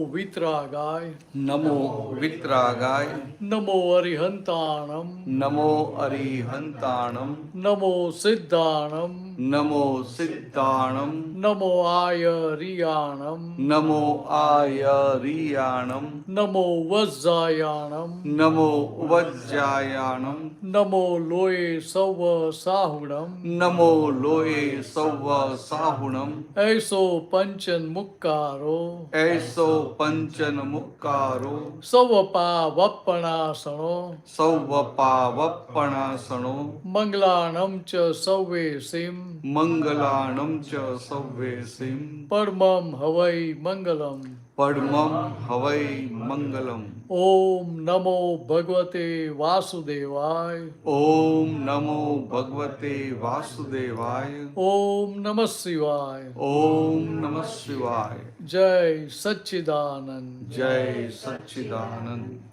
વિતરાગાય નમો વિતરાગાય નમો અરિહંતાણમ નમો અરિહંતાણમ નમો સિદ્ધાણમ નમો સિદ્ધાણમ નમો આયરિયાણમ નમો આયરિયાણમ નમો વજ્જાયાણમ નમો વજ્જાયાણમ નમો લોય સૌ સાહુણમ નમો લોએ સૌવ સાહુણમ એસો પંચન મુક્કારો એસો પંચન મુક્કારો સૌ પાવપણાસણો સૌવ પાવપણાસણો મંગલાણમ ચ સૌવે સિમ મંગલાણમ ચ સૌવે સિમ પરમમ હવૈ મંગલમ પડમમ હવૈ મંગલમ ઓમ નમો ભગવતે વાસુદેવાય ઓમ નમો ભગવતે વાસુદેવાય ઓમ નમઃ શિવાય ઓમ નમઃ શિવાય જય સચ્ચિદાનંદ જય સચ્ચિદાનંદ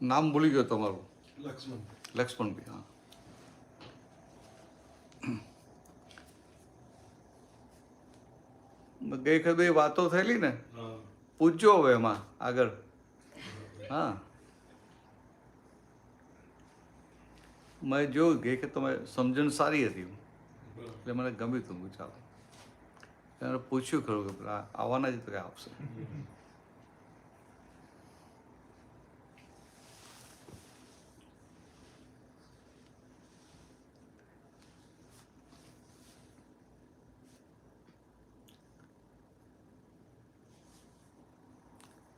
નામ ભૂલી ગયો તમારું લક્ષ્મણભાઈ હા ગઈ વખત બધી વાતો થયેલી ને પૂછજો હવે એમાં આગળ હા મેં જોયું ગઈ વખત તમે સમજણ સારી હતી એટલે મને ગમ્યું હતું ચાલો એને પૂછ્યું ખરું કે પેલા આવવાના જ તો કે આપશે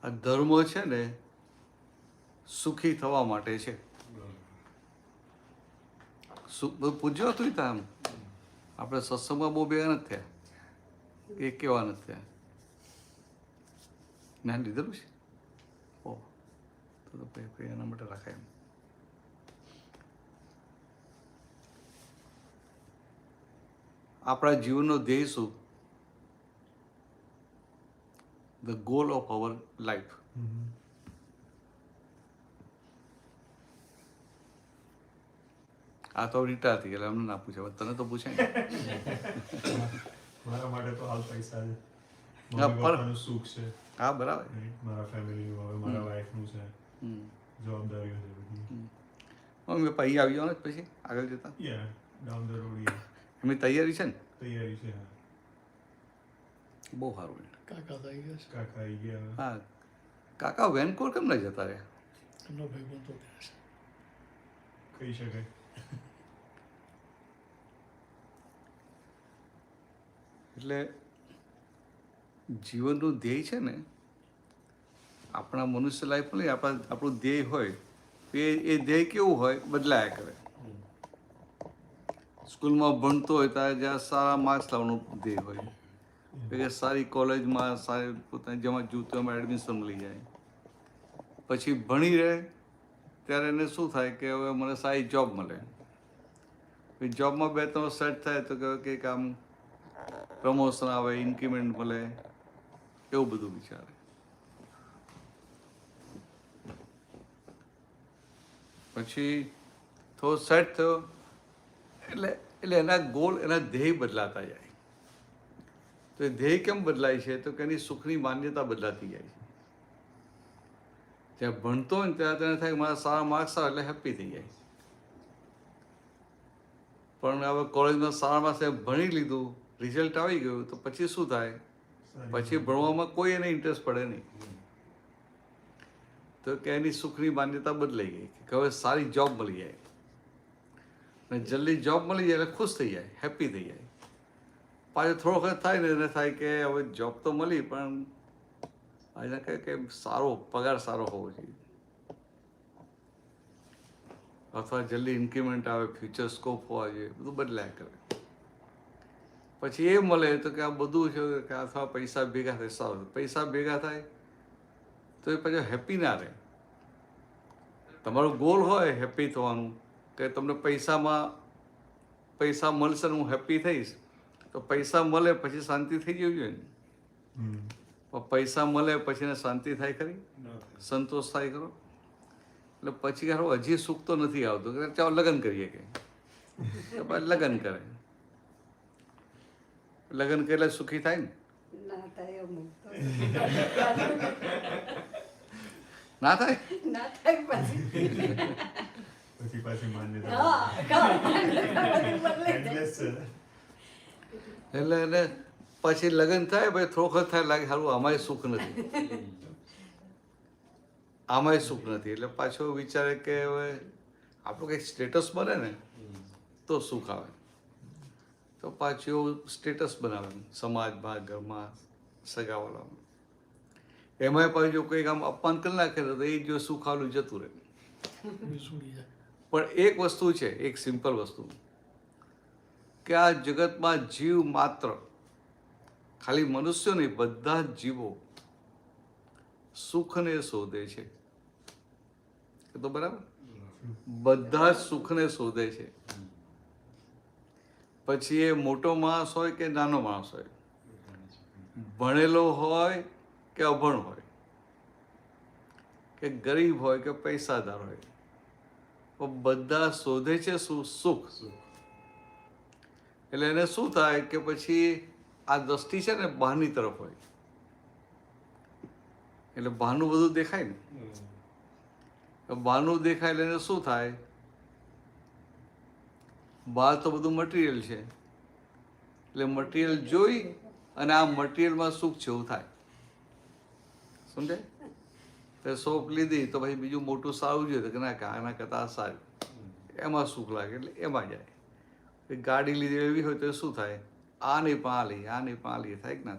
આ ધર્મ છે ને સુખી થવા માટે છે પૂછ્યો હતું આમ આપણે સત્સંગમાં બહુ ભેગા નથી થયા કે કેવા નથી થયા જ્ઞાન લીધેલું છે ઓ તો પછી એના માટે રાખાય એમ આપણા જીવનનો ધ્યેય શું the goal of our life. આ તો રિટાયર થઈ ગયા અમને ના પૂછે તને તો પૂછે મારા માટે તો હાલ પૈસા છે હા, મમ્મી પપ્પાનું સુખ છે હા બરાબર મારા ફેમિલીનું હવે મારા વાઈફનું છે જવાબદારીઓ છે બધી મમ્મી પપ્પા અહીં આવી જવાના પછી આગળ જતા યા ડાઉન ધ રોડ યા એમની તૈયારી છે ને તૈયારી છે હા બહુ સારું કાકા થઈ ગયા છે કાકા આવી ગયા હવે. હા કાકા વેનકોર કેમ નહીં જતા રહ્યા એમનો ભેગો તો ત્યાં છે કહી શકાય એટલે જીવનનું ધ્યેય છે ને આપણા મનુષ્ય લાઈફ નહીં આપણું ધ્યેય હોય તો એ ધ્યેય કેવું હોય બદલાયા કરે સ્કૂલમાં ભણતો હોય ત્યારે જ્યાં સારા માર્ક્સ લાવવાનું ધ્યેય હોય કે સારી કોલેજમાં સારી પોતાની જેમાં જોતું એમાં એડમિશન મળી જાય પછી ભણી રહે ત્યારે એને શું થાય કે હવે મને સારી જોબ મળે પછી જોબમાં બે ત્રણ સેટ થાય તો કંઈક આમ પ્રમોશન આવે ઇન્ક્રીમેન્ટ મળે એવું બધું વિચારે પછી થોડો સેટ થયો એટલે એના ગોલ એના ધ્યેય બદલાતા જાય તો એ ધ્યેય કેમ બદલાય છે તો કે એની સુખની માન્યતા બદલાતી જાય છે જ્યાં ભણતો હોય ને ત્યાં તેને થાય મારા સારા માર્ક્સ આવે એટલે હેપી થઈ જાય પણ હવે કોલેજમાં સારા માર્ક્સ ભણી લીધું રિઝલ્ટ આવી ગયું તો પછી શું થાય પછી ભણવામાં કોઈ એને ઇન્ટરેસ્ટ પડે નહીં તો કે એની સુખની માન્યતા બદલાઈ ગઈ કે હવે સારી જોબ મળી જાય અને જલ્દી જોબ મળી જાય એટલે ખુશ થઈ જાય હેપી થઈ જાય પાછું થોડો વખત થાય ને એને થાય કે હવે જોબ તો મળી પણ એને કહે કે સારો પગાર સારો હોવો જોઈએ અથવા જલ્દી ઇન્ક્રીમેન્ટ આવે ફ્યુચર સ્કોપ હોવા જોઈએ બધું બદલાયા કરે પછી એ મળે તો કે આ બધું છે કે અથવા પૈસા ભેગા થાય સારું પૈસા ભેગા થાય તો એ પછી હેપી ના રહે તમારો ગોલ હોય હેપી થવાનું કે તમને પૈસા મળશે ને હું હેપી થઈશ તો પૈસા મળે પછી શાંતિ થઈ જવી જોઈએ ને પણ પૈસા મળે પછી એને શાંતિ થાય ખરી, ના થાય. સંતોષ થાય ખરો? એટલે પછી કે હારું હજી સુખ તો નથી આવતું, કે ચાલો લગ્ન કરીએ કે તો પછી લગ્ન કરે. લગ્ન કરે એટલે સુખી થાય ને? ના થાય અમુક તો. ના થાય? ના થાય પછી. પછી પાછી માન્યતા હા, બધું બદલાઈ જાય. Endless છે ને. એટલે એને પછી લગ્ન થાય પછી થોડોક જ થાય લાગે સારું આમાંય સુખ નથી, આમાંય સુખ નથી. એટલે પાછો વિચારે કે હવે આપણું કંઈક સ્ટેટસ બને ને તો સુખ આવે. તો પાછું એવું સ્ટેટસ બનાવે સમાજમાં, ઘરમાં, સગાવાલામાં. એમાંય પાછું જો કંઈક આમ અપમાન કરી નાખે તો એ જો સુખ આવેલું જતું રહે. વિસુડી જાય. પણ એક વસ્તુ છે, એક સિમ્પલ વસ્તુ, કે આ જગતમાં જીવ માત્ર, ખાલી મનુષ્યો નહીં, બધા જ જીવો સુખને શોધે છે. એ તો બરાબર, બધા જ સુખને શોધે છે. પછી એ મોટો માણસ હોય કે નાનો માણસ હોય, ભણેલો હોય કે અભણ હોય, કે ગરીબ હોય કે પૈસાદાર હોય, પણ બધા શોધે છે શું? સુખ. એટલે એને શું થાય કે પછી આ દ્રષ્ટિ છે ને બહારની તરફ હોય, એટલે બહારનું બધું દેખાય ને. બહારનું દેખાય એટલે એને શું થાય? બહાર તો બધું મટીરિયલ છે, એટલે મટીરિયલ જોઈ અને આ મટીરિયલમાં સુખ છે એવું થાય. સમજાય? તો સોપ લીધી તો પછી બીજું મોટું સારું જોઈએ તો કે ના, આના કરતાં આ સારું, એમાં સુખ લાગે એટલે એમાં જાય. ગાડી લીધી એવી હોય તો શું થાય? આ નહીં પણ આ લઈએ, આ નહીં પણ આ લઈએ, થાય કે ના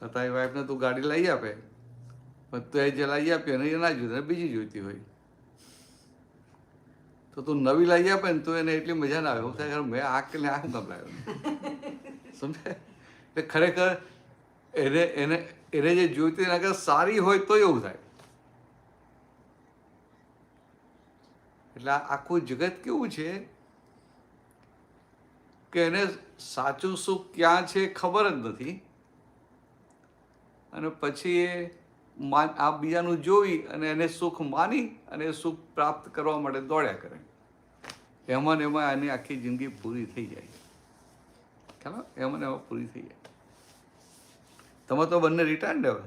થાય? તારી વાઈફને તું ગાડી લઈ આપે, પણ તું એ જે લઈ આપી એને એ ના જોઈતી, બીજી જોઈતી હોય, તો તું નવી લઈ આપે ને તો એને એટલી મજા ના આવે. હું થાય મેં આ કે આ શું કામ લાવ્યો? સમજાય? એટલે ખરેખર એને એને એને જે જોઈતી એના કરતાં સારી હોય તો એવું થાય. એટલે આખું જગત કેવું છે કે એને સાચું સુખ ક્યાં છે ખબર જ નથી, અને પછી એ આ બીજાનું જોઈ અને એને સુખ માની અને સુખ પ્રાપ્ત કરવા માટે દોડ્યા કરે. એમાં ને એમાં આની આખી જિંદગી પૂરી થઈ જાય. ખ્યાલ? એમાં ને એમાં પૂરી થઈ જાય. તમે તો બંને રિટાયર્ડ હવે,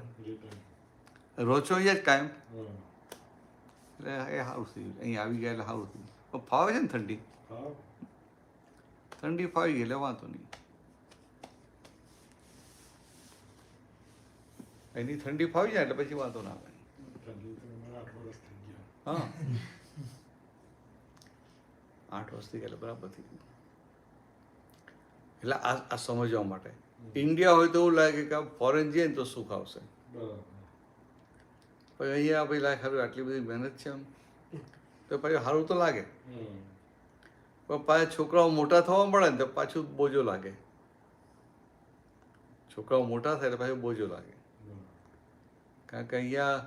રહો છો અહીંયા જ કાયમ, એટલે એ સારું થયું. અહીંયા આવી ગયા એટલે સારું થયું. પણ ફાવે છે ને ઠંડી? ઠંડી ફાવી ગઈ એટલે વાંધો નહીં. એની ઠંડી ફાવી જાય એટલે પછી વાંધો ના આવે. હા, 8 વર્ષથી એટલે બરાબર થઈ ગયું. એટલે આ સમજવા માટે ઇન્ડિયા હોય તો એવું લાગે કે ફોરેન જઈએ ને તો સુખ આવશે. પછી અહીંયા ભાઈ લાગે ખરું આટલી બધી મહેનત છે આમ, તો પછી સારું તો લાગે. પણ પાછા છોકરાઓ મોટા થવા મળે ને તો પાછું બોજો લાગે. છોકરાઓ મોટા થાય એટલે પાછું બોજો લાગે. કારણ કે અહીંયા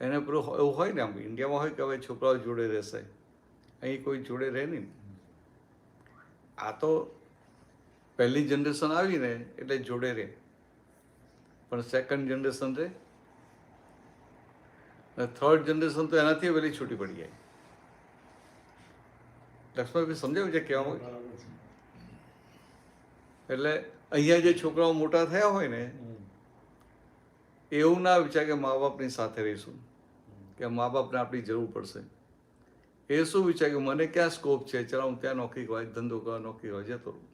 એને પેલું એવું હોય ને, આમ ઇન્ડિયામાં હોય કે હવે છોકરાઓ જોડે રહેશે, અહીં કોઈ જોડે રહે નહીં. આ તો પહેલી જનરેશન આવીને એટલે જોડે રહે, પણ સેકન્ડ જનરેશન રહે, થર્ડ જનરેશન તો એનાથી વહેલી છૂટી પડી જાય. લક્ષ્મણભાઈ સમજાયું છે કહેવામાં? એટલે અહીંયા જે છોકરાઓ મોટા થયા હોય ને એવું ના વિચારે કે મા બાપની સાથે રહીશું, કે મા બાપને આપણી જરૂર પડશે. એ શું વિચારે કે મને ક્યાં સ્કોપ છે, ચાલો હું ત્યાં નોકરી કરવા, ધંધો કરવા, નોકરી કરવા જતો રહું.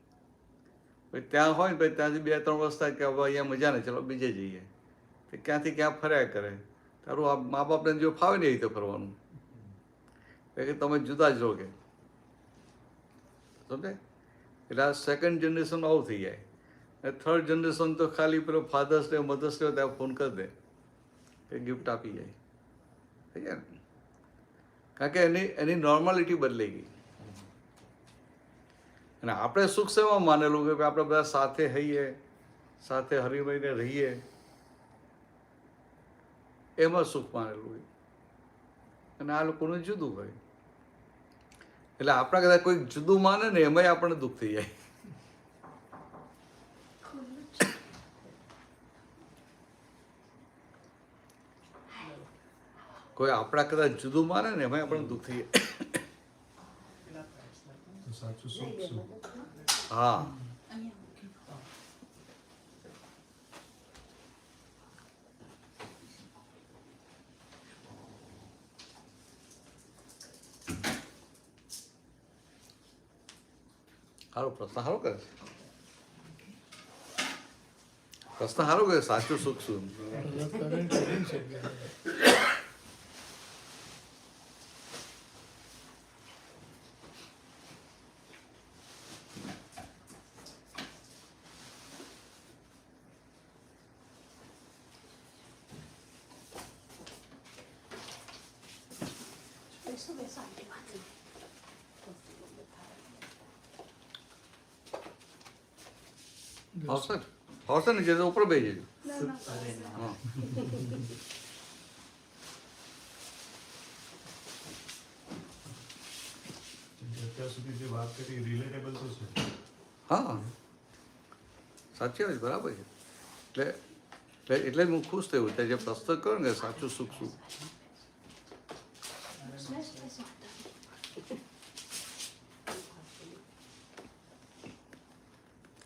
પછી ત્યાં હોય ને પછી ત્યાંથી 2-3 વર્ષ થાય કે હવે અહીંયા મજા નહીં, ચાલો બીજે જઈએ. તો ક્યાંથી ક્યાં ફર્યા કરે. તારું આ મા બાપને જો ફાવે ને એ રીતે ફરવાનું, કે તમે જુદા જ રહો કે. સમજાય? એટલે આ સેકન્ડ જનરેશન આવું થઈ જાય. થર્ડ જનરેશન તો ખાલી પેલો ફાધર્સ ડે, મધર્સ ડે ત્યાં ફોન કરી દે કે ગિફ્ટ આપી જાય, થઈ જાય ને. કારણ કે એની નોર્માલિટી બદલાઈ ગઈ. અને આપણે સુખ સેવામાં માનેલું કે આપણે બધા સાથે હઈએ, સાથે હરીમળીને રહીએ, એમાં સુખ માનેલું હોય. અને આ લોકોનું જુદું હોય. એટલે આપણા કદાચ કોઈક જુદું માને ને એમાંય આપણને દુઃખ થઈ જાય. કોઈ આપણા કદાચ જુદું માને ને એમાં આપણે દુઃખ થઈ જાય. તો સાચું સુખ શું? હા સારો પ્રશ્ન સારો કરે છે. પ્રશ્ન સારો કરે સાચું સુખ શું? બધા parent કરી શકે. બેસો બેસો આંટી પાસે. આવશે ને? આવશે ને જે ઉપર બે જજો. ના ના હા અત્યાર સુધી જે વાત કરી રિલેટેબલ તો છે. હા સાચી વાત છે, બરાબર છે. એટલે જ હું ખુશ થયો ત્યાં જે પ્રશ્ન કર્યો ને સાચું સુખ શું.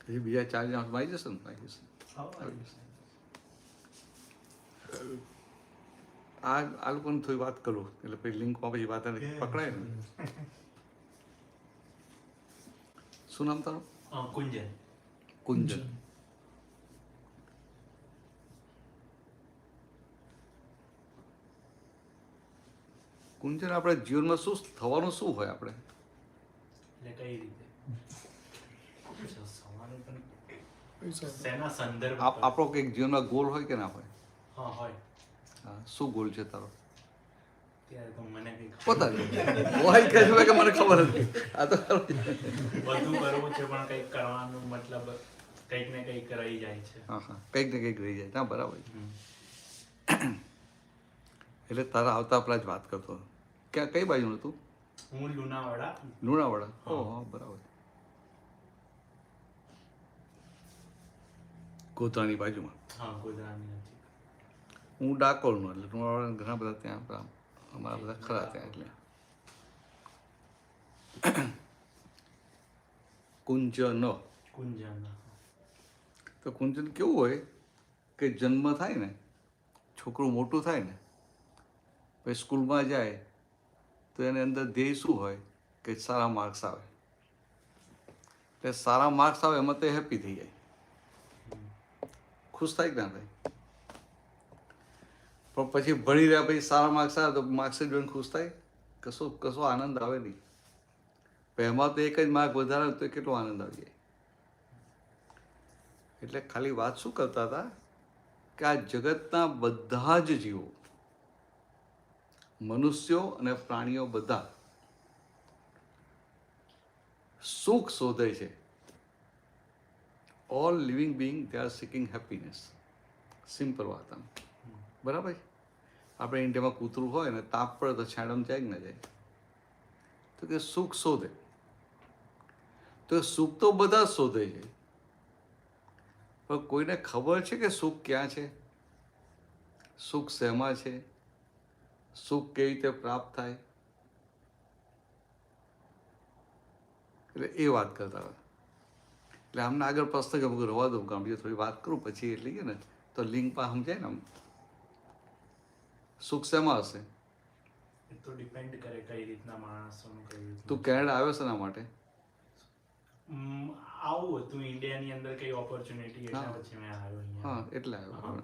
હજી બીજા 4 જણા આવી જશે ને આવી જશે. આ લોકોને થોડી વાત કરું એટલે પછી લિંકમાં પછી વાત પકડાય ને. શું નામ તારું? કુંજન. કુંજન. કુંજન આપણે જીવનમાં શું થવાનું શું હોય આપણે? એટલે કઈ રીતે સવારે પણ પૈસા શેના સંદર્ભ પર? આપણો કંઈક જીવનમાં ગોલ હોય કે ના હોય? હા હોય. હા શું ગોલ છે તારો? ત્યારે તો મને કઈ પોતાની હોય કે છે કે મને ખબર નથી. આ તો બધું કરવું છે પણ કંઈક કરવાનું મતલબ કંઈક ને કંઈક રહી જાય છે. હા હા કંઈક ને કંઈક રહી જાય. ના બરાબર છે. હમ. એટલે તારા આવતા પેલા જ વાત કરતો હતો. ક્યાં કઈ બાજુનું તું? હું લુણાવાડા. લુણાવાડા. હા. ઓહ બરાબર. ગોધરાની બાજુમાં. હા ગોધરાની નજીક. હું ડાકોરનો એટલે લુણાવાડા ઘણા બધા ત્યાં આપણા અમારા બધા ખરા ત્યાં એટલે. કુંજન. કુંજન. તો કુંજન કેવું હોય કે જન્મ થાય ને છોકરું મોટું થાય ને પછી સ્કૂલમાં જાય તો એની અંદર ધ્યેય શું હોય કે સારા માર્ક્સ આવે. એટલે સારા માર્ક્સ આવે એમાં તો હેપી થઈ જાય. ખુશ થાય કે ના થાય? પણ પછી ભણી રહ્યા પછી સારા માર્ક્સ આવે તો માર્ક્સ જ જોઈને ખુશ થાય? કશો આનંદ આવે નહીં. પણ એમાં તો એક જ માર્ક વધારે તો કેટલો આનંદ આવી જાય. એટલે ખાલી વાત શું કરતા હતા કે આ જગતના બધા જ જીવો મનુષ્યો અને પ્રાણીઓ બધા સુખ શોધે છે. All living Bing they are seeking happiness. Simple વાત આમ બરાબર છે. આપણે ઇન્ડિયામાં કૂતરું હોય ને તાપ પડે તો છાંડમ જાય કે ના જાય? તો કે સુખ શોધે. તો સુખ તો બધા જ શોધે છે પણ કોઈને ખબર છે કે સુખ ક્યાં છે? સુખ શેમાં છે? સુખ કેવી રીતે પ્રાપ્ત થાય? એટલે એ વાત કરતા હતા. એટલે આમને આગળ પ્રશ્ન કે હું રવા દઉં કારણ બીજી થોડી વાત કરું પછી એટલે કે ને તો લિંક પર સમજાય ને આમ. સુખ શેમાં હશે? એ તો ડિપેન્ડ કરે કઈ રીતના માણસોનું કઈ રીતના. તું કેનેડા આવ્યો છે એના માટે? આવું હતું ઇન્ડિયાની અંદર કઈ ઓપોર્ચ્યુનિટી એટલે હા. પછી મેં આવ્યો હા અહીંયા. એટલે આવ્યો. હા.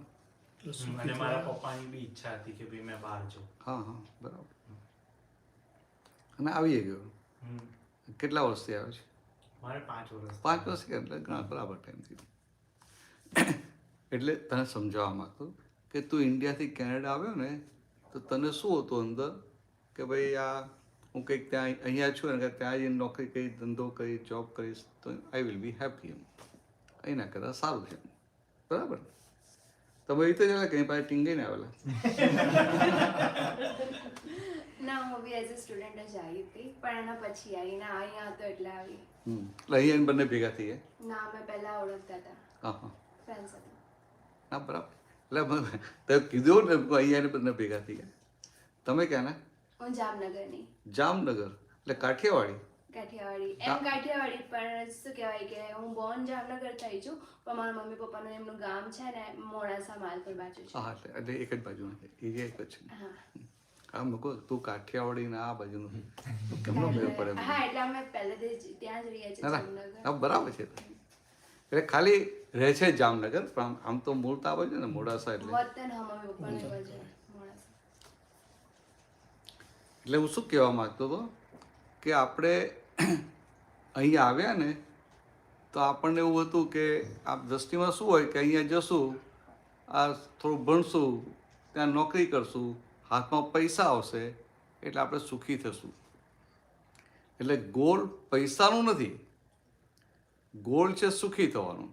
એટલે અને સુખી મારા થયા. પપ્પાની બી ઈચ્છા હતી કે ભાઈ મેં બહાર જાઉં. હા હા બરાબર. અને આવી ગયો. હમ. કેટલા વર્ષથી આવ્યો છે? મારે 5 વર્ષ. 5 વર્ષ કે એટલે ઘણા બરાબર ટાઈમથી. એટલે તને સમજાવવા માંગતો કે તું ઇન્ડિયાથી કેનેડા આવ્યો ને તો તને શું હતું અંદર કે ભાઈ આ હું કંઈક ત્યાં અહીંયા છું ને ત્યાં જઈને નોકરી કરી ધંધો કરી જોબ કરીશ તો આઈ વિલ બી હેપી એમ. અહીંના કરતાં સારું છે બરાબર. તમે એ તો જ કંઈ પાસે ટીંગાઈને આવેલા? ના હું બી એઝ અ સ્ટુડન્ટ જ આવી હતી પણ એના પછી આવી ના અહીંયા હતો એટલે આવી. એટલે અહીંયા બંને ભેગા થઈ ગયા? ના અમે પહેલા ઓળખતા હતા હા હા ફ્રેન્ડ્સ હતા. ના બરાબર. એટલે તે કીધું ને અહીંયા બંને ભેગા થઈ ગયા તમે ક્યાં ના? હું જામનગરની. જામનગર એટલે કાઠિયાવાડી. કાઠિયાવાડી એમ કાઠિયાવાડી પણ શું કહેવાય કે હું બોર્ન જામનગર થઈ છું પણ મારા મમ્મી પપ્પાનું એમનું ગામ છે ને મોડાસા માલપુર બાજુ છે. હા એટલે એક જ બાજુના છે, એરિયા એક જ છે. હા હા મૂકો તું કાઠિયાવાડી ના આ બાજુનું કેમનો મેળ પડે? હા એટલે અમે પહેલેથી જ ત્યાં જ રહીએ છીએ ના જામનગર. હા બરાબર છે. એટલે ખાલી રહે છે જામનગર પણ આમ તો મૂળ તો આ બાજુ ને મોડાસા એટલે. વતન હા મમ્મી પપ્પાનું એ બાજુ મોડાસા. એટલે હું શું કહેવા માંગતો હતો કે આપણે અહીંયા આવ્યા ને તો આપણને એવું હતું કે આ દ્રષ્ટિમાં શું હોય કે અહીંયા જશું, આ થોડું ભણશું, ત્યાં નોકરી કરશું, હાથમાં પૈસા આવશે એટલે આપણે સુખી થશું. એટલે ગોલ પૈસાનું નથી, ગોલ છે સુખી થવાનું.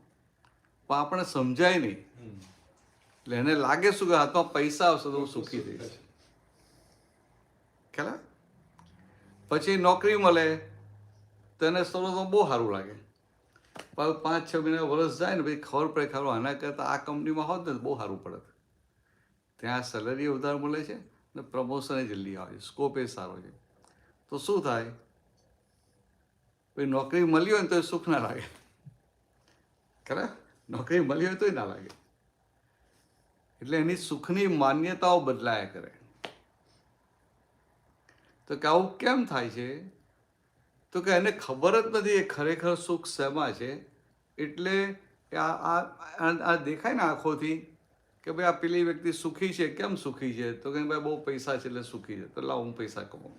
પણ આપણને સમજાય નહીં એટલે એને લાગે શું કે હાથમાં પૈસા આવશે તો હું સુખી થઈશ. ખ્યાલ આવે? પછી નોકરી મળે તો એને શરૂઆતમાં બહુ સારું લાગે, પણ 5-6 મહિના વર્ષ જાય ને પછી ખબર પડે ખબર આના કરતાં આ કંપનીમાં હોત ને બહુ સારું પડે. ત્યાં સેલરી વધારે મળે છે ને પ્રમોશન જલ્દી આવે છે, સ્કોપ એ સારો છે. તો શું થાય, પછી નોકરી મળી હોય ને તો સુખ ના લાગે. ખરા? નોકરી મળી હોય તોય ના લાગે. એટલે એની સુખની માન્યતાઓ બદલાયા કરે. તો કે આવું કેમ થાય છે? તો કે એને ખબર જ નથી એ ખરેખર સુખ શેમાં છે. એટલે આ દેખાય ને આંખોથી કે ભાઈ આ પેલી વ્યક્તિ સુખી છે. કેમ સુખી છે? તો કે ભાઈ બહુ પૈસા છે એટલે સુખી છે, તો લાવ હું પૈસા કમાઉં.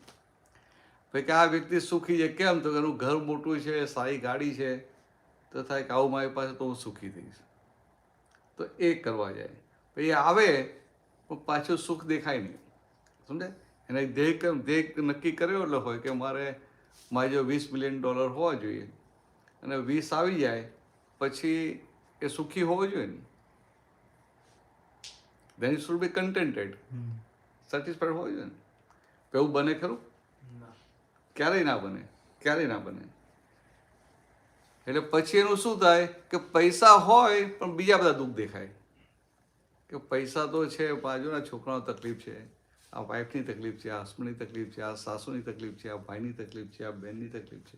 ભાઈ કે આ વ્યક્તિ સુખી છે કેમ? તો કે એનું ઘર મોટું છે, સારી ગાડી છે, તો થાય કે આવું મારી પાસે તો હું સુખી થઈશ. તો એ કરવા જાય. પછી આવે પણ પાછું સુખ દેખાય નહીં. સમજાય? એને ધ્યેય નક્કી કરેલો હોય કે મારે જો $20 મિલિયન હોવા જોઈએ અને 20 આવી જાય પછી એ સુખી હોવો જોઈએ ને. then you should be contented, satisfied હોવો જોઈએ ને. એવું બને ખરું? ક્યારેય ના બને, ક્યારેય ના બને. એટલે પછી એનું શું થાય કે પૈસા હોય પણ બીજા બધા દુઃખ દેખાય કે પૈસા તો છે, બાજુના છોકરાનો તકલીફ છે, આ વાઈફની તકલીફ છે, આ હસબન્ડની તકલીફ છે, આ સાસુની તકલીફ છે, આ ભાઈની તકલીફ છે, આ બહેનની તકલીફ છે,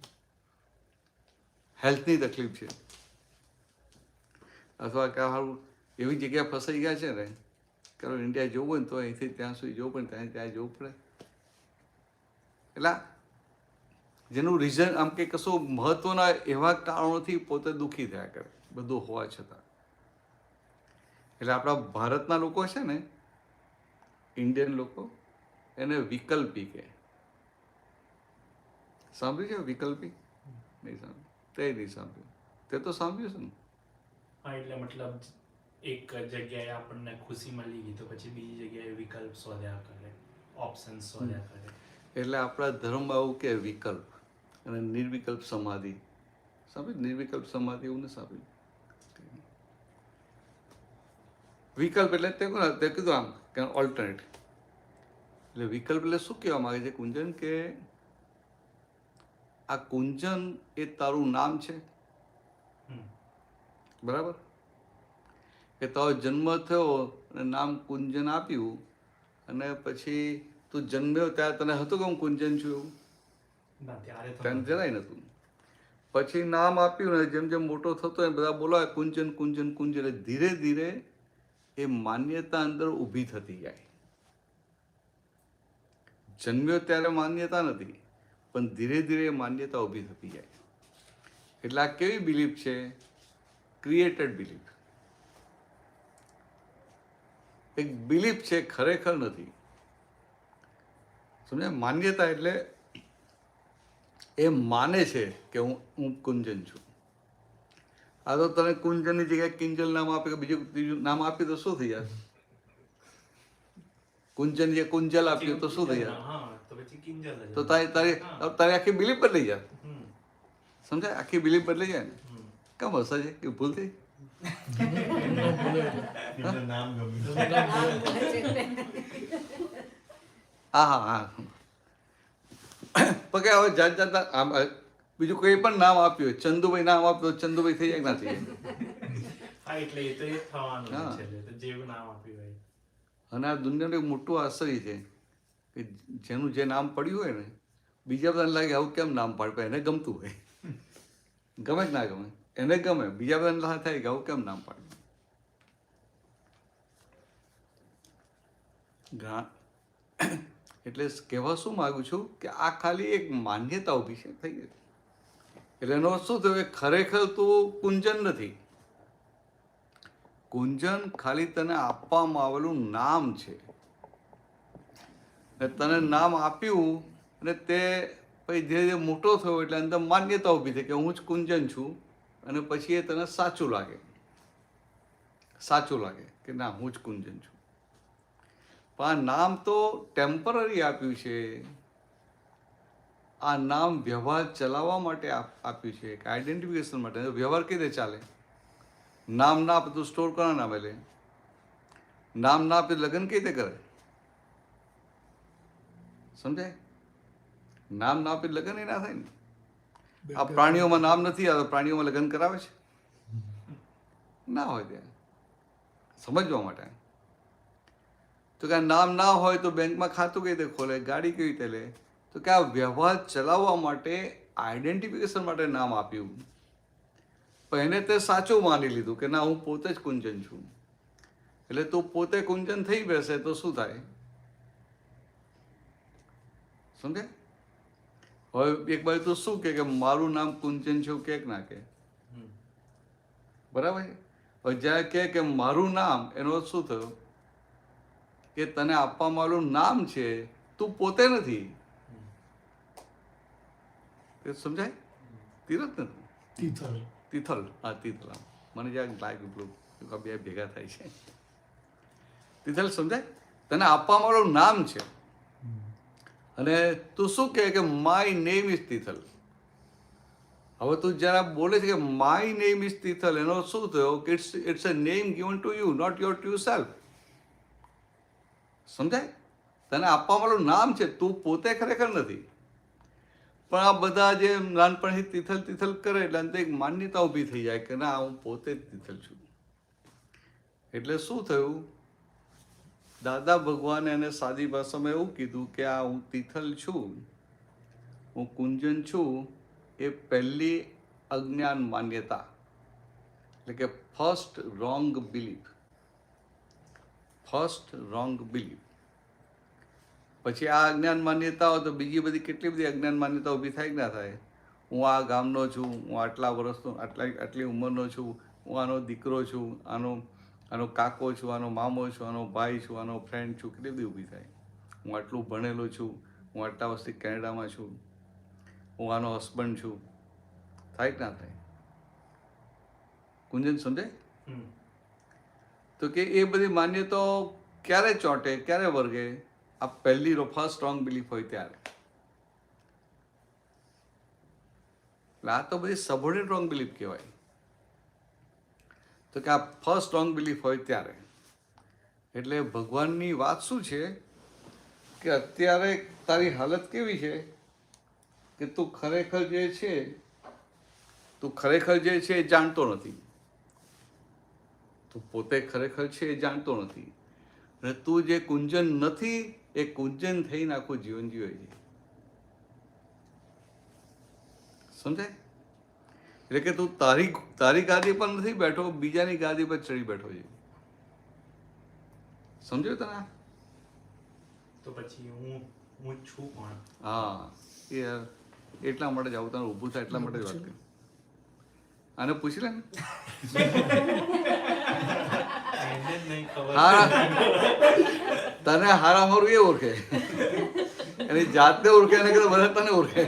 હેલ્થની તકલીફ છે, અથવા કે સારું એવી જગ્યાએ ફસાઈ ગયા છે ને કે ઇન્ડિયા જવું હોય ને તો અહીંથી ત્યાં સુધી જવું પડે, ત્યાં જવું પડે. એટલે જેનું રીઝન આમ કે કશું મહત્વના એવા કારણોથી પોતે દુઃખી થયા કરે બધું હોવા છતાં. એટલે આપણા ભારતના લોકો છે ને, ઇન્ડિયન લોકો, એને વિકલ્પી કહે. સાંભળ્યું છે વિકલ્પી? નહીં સાંભળ્યું? તે નહીં સાંભળ્યું? તે તો સાંભળ્યું છે ને? હા એટલે મતલબ એક જગ્યાએ આપણને ખુશી મળી ગઈ તો પછી બીજી જગ્યાએ વિકલ્પ શોધ્યા કરે, ઓપ્શન શોધ્યા કરે. એટલે આપણા ધર્મમાં એવું કે વિકલ્પ અને નિર્વિકલ્પ સમાધિ. સાંભળ્યું? નિર્વિકલ્પ સમાધિ એવું ને સાંભળ્યું? વિકલ્પ એટલે તે કીધું આમ કે ઓલ્ટરનેટ. એટલે વિકલ્પ એટલે શું કહેવા માંગે છે કુંજન કે આ કુંજન એ તારું નામ છે, બરાબર? કે તારો જન્મ થયો અને નામ કુંજન આપ્યું અને પછી તું જન્મ્યો ત્યારે તને હતું કે હું કુંજન છું એવું? તને જરાય નતું. પછી નામ આપ્યું ને જેમ જેમ મોટો થતો એ બધા બોલાવે કુંજન કુંજન કુંજન. ધીરે ધીરે એ માન્યતા અંદર ઊભી થતી જાય. જન્મ્યો ત્યારે માન્યતા નથી પણ ધીરે ધીરે માન્યતા ઊભી થતી જાય. એટલે આ કેવી બિલીફ છે? Created belief. એક બિલીફ છે, ખરેખર નથી. સમજ્યા? માન્યતા એટલે એ માને છે કે હું કુંજન છું. આ તો તને કુંજનની જગ્યાએ કિંજલ નામ આપે કે બીજું ત્રીજું નામ આપી તો શું થઈ જાય? કુંજન જે કુંજલ આપ્યું તો શું થઈ જાય? તો તારી આખી બિલીફ બદલાઈ જાય. સમજાય? આખી બિલીફ બદલાઈ જાય ને. કેમ હશે છે કે ભૂલ થઈ? નામ ગમ્યું. હા હા હા. પણ કે હવે જાત જાતના આમ બીજું કોઈ પણ નામ આપ્યું હોય, ચંદુભાઈ નામ આપ્યું તો ચંદુભાઈ થઈ જાય કે ના થઈ જાય? હા એટલે એ તો એ થવાનું છે, તો જેવું નામ આપ્યું હોય. અને આ દુનિયાનું એક મોટું આશ્ચર્ય છે કે જેનું જે નામ પડ્યું હોય ને બીજા બધાને લાગે આવું કેમ નામ પાડે, પણ એને ગમતું હોય, ગમે કે ના ગમે, એને ગમે, બીજા બધાને થાય કે આવું કેમ નામ પાડ્યું. એટલે કહેવા શું માગું છું કે આ ખાલી એક માન્યતા ઊભી છે થઈ ગઈ. એટલે એનો શું થયું કે ખરેખર તો કુંજન નથી. કુંજન ખાલી તને આપવામાં આવેલું નામ છે. તને નામ આપ્યું અને તે પછી ધીરે ધીરે મોટો થયો એટલે અંદર માન્યતા ઊભી થઈ કે હું જ કુંજન છું, અને પછી એ તને સાચું લાગે કે ના હું જ કુંજન છું. પણ આ નામ તો ટેમ્પરરી આપ્યું છે. આ નામ વ્યવહાર ચલાવવા માટે આપ્યું છે, કે આઈડેન્ટિફિકેશન માટે. વ્યવહાર કઈ રીતે ચાલે? નામ ના આપે તો સ્ટોર કોના નામે લે? નામ ના આપે લગ્ન કઈ રીતે કરે? સમજાય? નામ ના આપે લગ્ન એ ના થાય ને. આ પ્રાણીઓમાં નામ નથી આવતો, પ્રાણીઓમાં લગ્ન કરાવે છે? ના હોય ત્યાં. સમજવા માટે તો કે નામ ના હોય તો બેંકમાં ખાતું કઈ રીતે ખોલે, ગાડી કેવી રીતે લે? તો કે આ વ્યવહાર ચલાવવા માટે આઈડેન્ટિફિકેશન માટે નામ આપ્યું. પણ એને તે સાચું માની લીધું કે ના હું પોતે જ કુંજન છું. એટલે તું પોતે કુંજન થઈ બેસે તો શું થાય? સમજે? હવે એક બાજુ તો શું કે મારું નામ કુંજન છે એવું કે ના કે? બરાબર છે. હવે જ્યારે કે મારું નામ, એનો અર્થ શું થયો કે તને આપવામાં આવેલું નામ છે, તું પોતે નથી. સમજાય? તીરથ નથી, તિથલ. હા, તિથલ. મને જ્યાં લાગ્યું પેલું બે ભેગા થાય છે. તિથલ સમજાય? તને આપવામાં આવેલું નામ છે, અને તું શું કહે કે માય નેમ ઇઝ તિથલ. હવે તું જ્યારે બોલે છે કે માય નેમ ઇઝ તિથલ, એનો શું થયો કે it's a name given to you, not your true self. સમજાય? તને આપવામાં આવેલું નામ છે, તું પોતે ખરેખર નથી. પણ આ બધા જે નાનપણથી તિથલ તિથલ કરે એટલે અંતે એક માન્યતા ઊભી થઈ જાય કે ના હું પોતે જ તિથલ છું. એટલે શું થયું? દાદા ભગવાને એને સાદી ભાષામાં એવું કીધું કે આ હું તિથલ છું, હું કુંજન છું, એ પહેલી અજ્ઞાન માન્યતા, એટલે કે ફર્સ્ટ રોંગ બિલીફ. પછી આ અજ્ઞાન માન્યતાઓ તો બીજી બધી કેટલી બધી અજ્ઞાન માન્યતાઓ ઊભી થાય કે ના થાય? હું આ ગામનો છું, હું આટલા વર્ષનો, આટલી ઉંમરનો છું, હું આનો દીકરો છું, આનો કાકો છું, આનો મામો છું, આનો ભાઈ છું, આનો ફ્રેન્ડ છું, કેટલી બધી ઊભી થાય. હું આટલું ભણેલો છું, હું આટલા વર્ષથી કેનેડામાં છું, હું આનો હસબન્ડ છું. થાય કે ના થાય? કુંજન સમજાય? તો કે એ બધી માન્યતાઓ ક્યારે ચોંટે, ક્યારે વર્ગે? આ પહેલી ફર્સ્ટ સ્ટ્રોંગ બિલીફ હોય ત્યારે. એટલે આ તો બધી સબોર્ડિનેટ રોંગ બિલીફ કહેવાય. તો કે આ ફર્સ્ટ સ્ટ્રોંગ બિલીફ હોય ત્યારે. એટલે ભગવાનની વાત શું છે કે અત્યારે તારી હાલત કેવી છે કે તું ખરેખર જે છે એ જાણતો નથી. તું પોતે ખરેખર છે એ જાણતો નથી, અને તું જે કુંજન નથી એ કુંજન થઈને આખું જીવન જીવે છે. સમજાય? એટલે કે તું તારી ગાદી પર નથી બેઠો, બીજાની ગાદી પર ચડી બેઠો છે. સમજ્યો તને? તો પછી હું છું કોણ? હા, એ એટલા માટે જ આવું તને ઊભું થાય એટલા માટે જ વાત કરી. આને પૂછી લે ને. એને જ નહીં ખબર. તને હારા મારું એ ઓળખે, એની જાતને ઓળખે, એને કદાચ બધા તને ઓળખે.